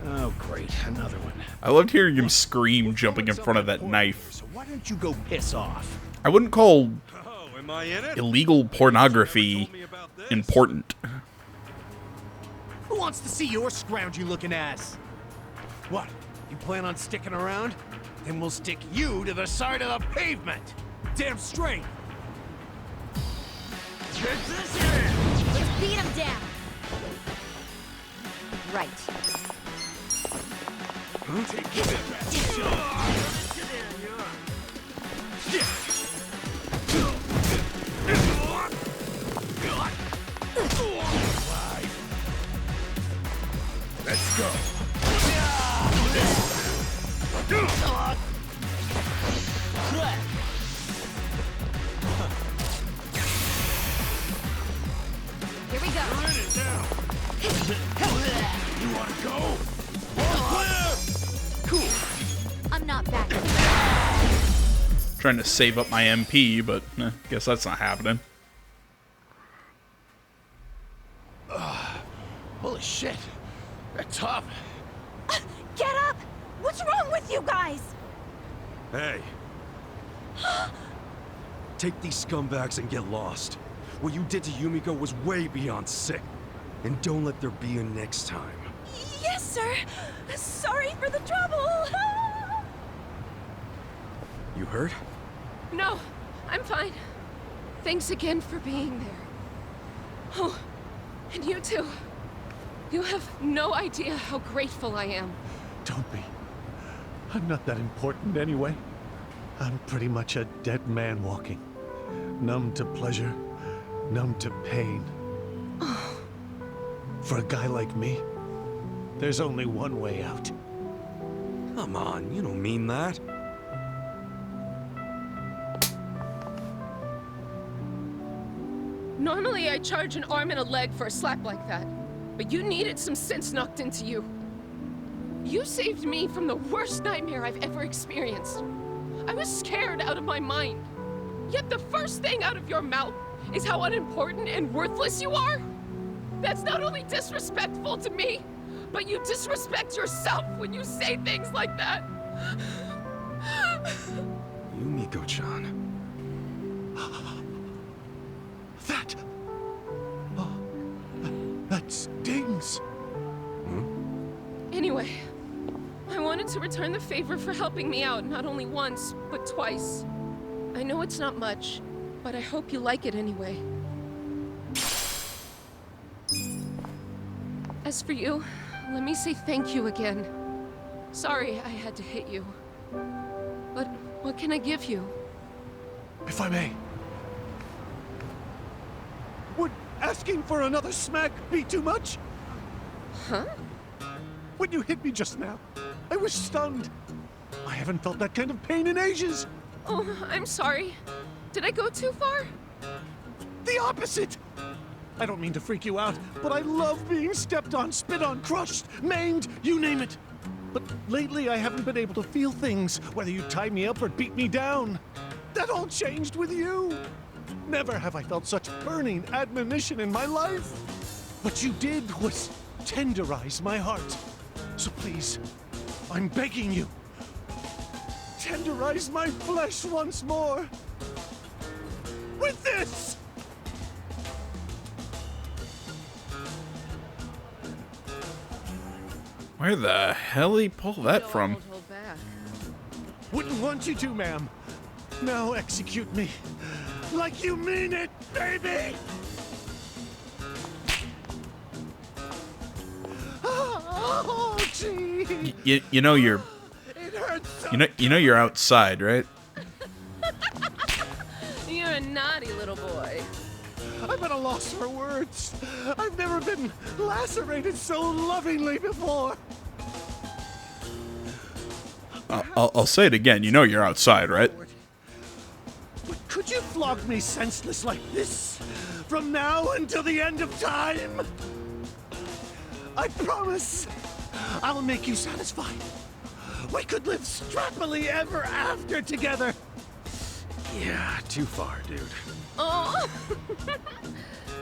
Speaker 17: Oh, great. Another one.
Speaker 4: I loved hearing him scream jumping in front of that knife.
Speaker 17: So why don't you go piss off?
Speaker 4: I wouldn't call
Speaker 2: Oh, am I in it?
Speaker 4: illegal pornography important.
Speaker 17: Who wants to see your scroungy-looking ass? What? You plan on sticking around? Then we'll stick you to the side of the pavement. Damn straight.
Speaker 12: Let's beat him down. Right.
Speaker 1: Let's go.
Speaker 12: Here we go.
Speaker 1: You want to go?
Speaker 12: Cool. I'm not backing.
Speaker 4: Trying to save up my MP, but guess that's not happening.
Speaker 17: Holy shit. They're tough.
Speaker 12: Get up! What's wrong with you guys?
Speaker 2: Hey. Take these scumbags and get lost. What you did to Yumiko was way beyond sick. And don't let there be a next time.
Speaker 12: Yes, sir. Sorry for the trouble.
Speaker 2: You hurt?
Speaker 13: No, I'm fine. Thanks again for being there. Oh, and you too. You have no idea how grateful I am.
Speaker 8: Don't be. I'm not that important anyway. I'm pretty much a dead man walking. Numb to pleasure, numb to pain. For a guy like me, there's only one way out.
Speaker 2: Come on, you don't mean that.
Speaker 13: Normally I charge an arm and a leg for a slap like that, but you needed some sense knocked into you. You saved me from the worst nightmare I've ever experienced. I was scared out of my mind. Yet the first thing out of your mouth is how unimportant and worthless you are? That's not only disrespectful to me, but you disrespect yourself when you say things like that.
Speaker 2: Yumiko-chan.
Speaker 8: That stings.
Speaker 13: Anyway, I wanted to return the favor for helping me out not only once, but twice. I know it's not much, but I hope you like it anyway. As for you, let me say thank you again. Sorry I had to hit you. But what can I give you?
Speaker 8: If I may. Would asking for another smack be too much?
Speaker 13: Huh?
Speaker 8: When you hit me just now, I was stunned. I haven't felt that kind of pain in ages.
Speaker 13: Oh, I'm sorry. Did I go too far?
Speaker 8: The opposite! I don't mean to freak you out, but I love being stepped on, spit on, crushed, maimed, you name it. But lately I haven't been able to feel things, whether you tie me up or beat me down. That all changed with you. Never have I felt such burning admonition in my life. What you did was tenderize my heart. So please, I'm begging you. Tenderize my flesh once more. With this!
Speaker 4: Where the hell he pull that from?
Speaker 8: Wouldn't want you to, ma'am. Now execute me. Like you mean it, baby! Oh, gee!
Speaker 4: You know you're...
Speaker 8: It hurts so
Speaker 4: You know you're outside, right?
Speaker 13: You're a naughty little boy.
Speaker 8: I'm at a loss for words. I've never been lacerated so lovingly before.
Speaker 4: I'll say it again. You know you're outside, right?
Speaker 8: But could you flog me senseless like this? From now until the end of time? I promise. I'll make you satisfied. We could live strappily ever after together.
Speaker 2: Yeah, too far, dude.
Speaker 13: Oh,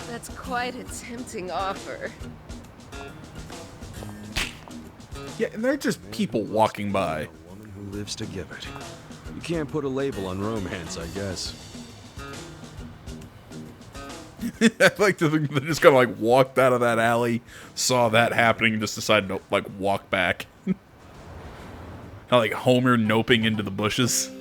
Speaker 13: that's quite a tempting offer.
Speaker 4: Yeah, and they're just people walking by.
Speaker 2: A woman who lives to give it. You can't put a label on romance, I guess.
Speaker 4: I like to think they just kind of like walked out of that alley, saw that happening, and just decided to like walk back. Kind of like Homer noping into the bushes.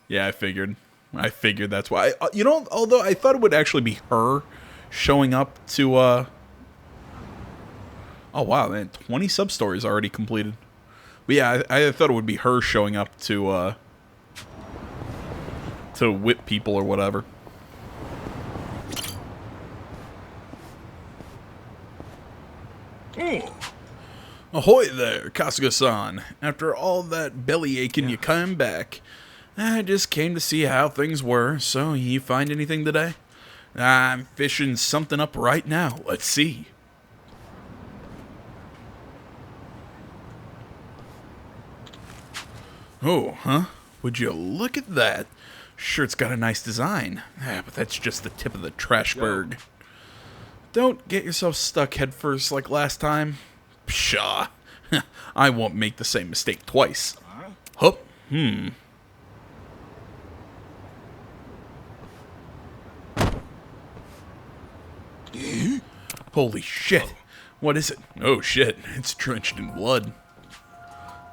Speaker 4: Yeah, I figured that's why. You know, although I thought it would actually be her showing up to, Oh, wow, man, 20 sub-stories already completed. But yeah, I thought it would be her showing up to whip people or whatever. Ahoy there, Kasuga-san. After all that belly aching, you came back. I just came to see how things were, so you find anything today? I'm fishing something up right now. Let's see. Oh, huh? Would you look at that? Sure, it's got a nice design. But that's just the tip of the trashberg. Don't get yourself stuck headfirst like last time. Pshaw. I won't make the same mistake twice. Hup. Holy shit. What is it? Oh shit, it's drenched in blood.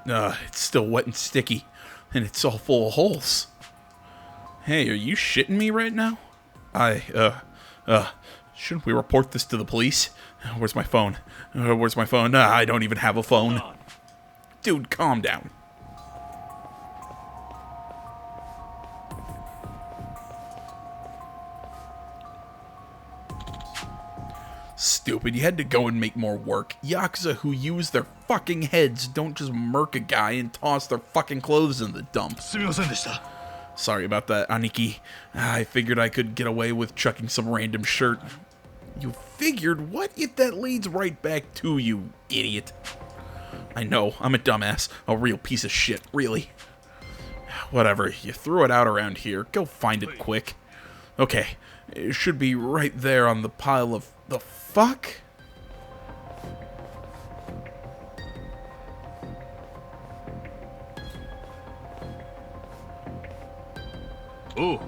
Speaker 4: It's still wet and sticky, and it's all full of holes. Hey, are you shitting me right now? Shouldn't we report this to the police? Where's my phone? Where's my phone? I don't even have a phone. Dude, calm down. Stupid, you had to go and make more work. Yakuza who use their fucking heads don't just murk a guy and toss their fucking clothes in the dump. Sorry about that, Aniki. I figured I could get away with chucking some random shirt. You figured? What if that leads right back to you, idiot? I know, I'm a dumbass. A real piece of shit, really. Whatever, you threw it out around here. Go find it quick. Okay, it should be right there on the pile of... The fuck? Oh.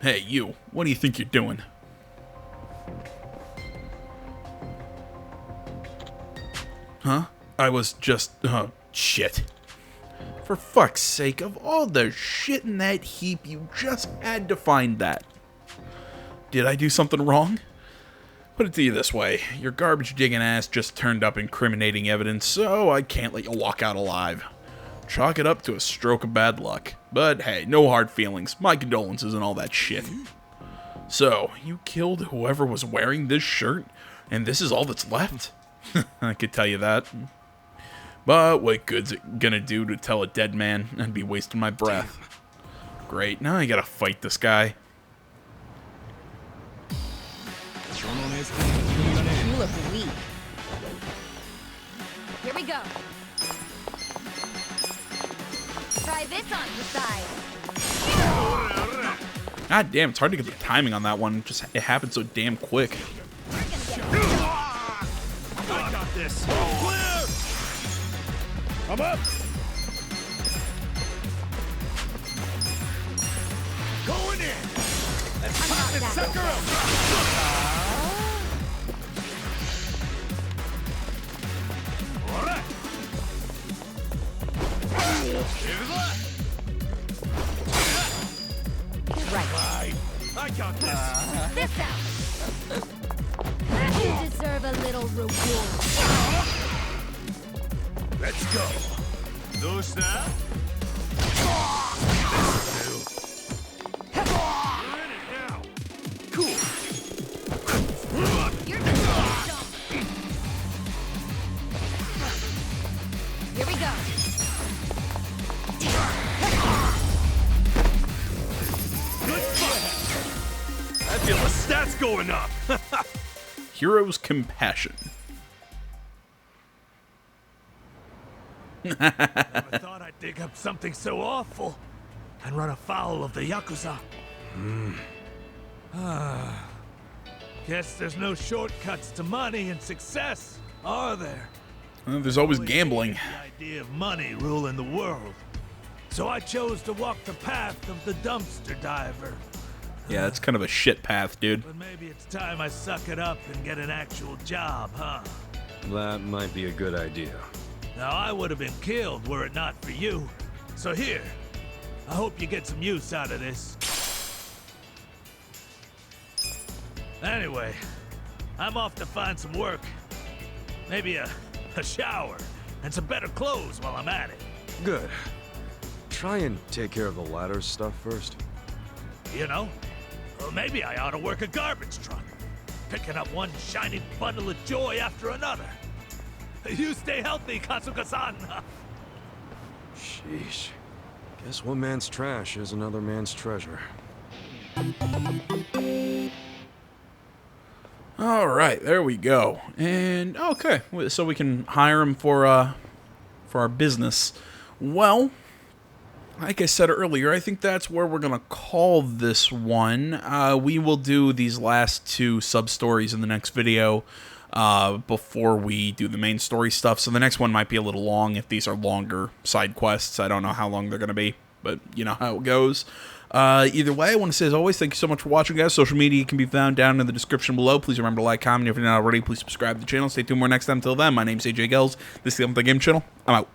Speaker 4: Hey, you. What do you think you're doing? Huh? I was just... shit. For fuck's sake, of all the shit in that heap, you just had to find that. Did I do something wrong? Put it to you this way, your garbage-digging ass just turned up incriminating evidence, so I can't let you walk out alive. Chalk it up to a stroke of bad luck. But hey, no hard feelings, my condolences and all that shit. So, you killed whoever was wearing this shirt, and this is all that's left? I could tell you that. But what good's it gonna do to tell a dead man and be wasting my breath? Great, now I gotta fight this guy.
Speaker 3: You look weak. Here we go. Try this on the side.
Speaker 4: God damn, it's hard to get the timing on that one. Just it happened so damn quick.
Speaker 8: I got this. Clear! I'm up! Going in! Let's pop this sucker up! All right! Right. I got this.
Speaker 12: This out. You deserve a little reward.
Speaker 8: Let's go. Those that? You're in it now. Cool.
Speaker 12: You're gonna jump. Here we go.
Speaker 8: Good fight. I feel the stats going up.
Speaker 4: Hero's compassion.
Speaker 8: Never thought I'd dig up something so awful and run afoul of the Yakuza. Guess there's no shortcuts to money and success, are there?
Speaker 4: There's always gambling.
Speaker 8: The idea of money ruling the world. So I chose to walk the path of the dumpster diver.
Speaker 4: Yeah, that's kind of a shit path, dude.
Speaker 8: But maybe it's time I suck it up and get an actual job, huh?
Speaker 2: That might be a good idea.
Speaker 8: Now, I would have been killed were it not for you. So here, I hope you get some use out of this. Anyway, I'm off to find some work. Maybe a shower and some better clothes while I'm at it.
Speaker 2: Good. Try and take care of the ladder stuff first.
Speaker 8: You know, or maybe I ought to work a garbage truck, picking up one shiny bundle of joy after another. You stay healthy, Kasuga-san.
Speaker 2: Sheesh. Guess one man's trash is another man's treasure.
Speaker 4: All right, there we go. And okay, so we can hire him for our business. Well, like I said earlier, I think that's where we're gonna call this one. We will do these last two sub-stories in the next video before we do the main story stuff. So the next one might be a little long if these are longer side quests. I don't know how long they're gonna be, but you know how it goes. Either way, I want to say, as always, thank you so much for watching, guys. Social media can be found down in the description below. Please remember to like, comment. If you're not already, please subscribe to the channel. Stay tuned more next time. Until then, my name's AJ Gells. This is the Game Channel. I'm out.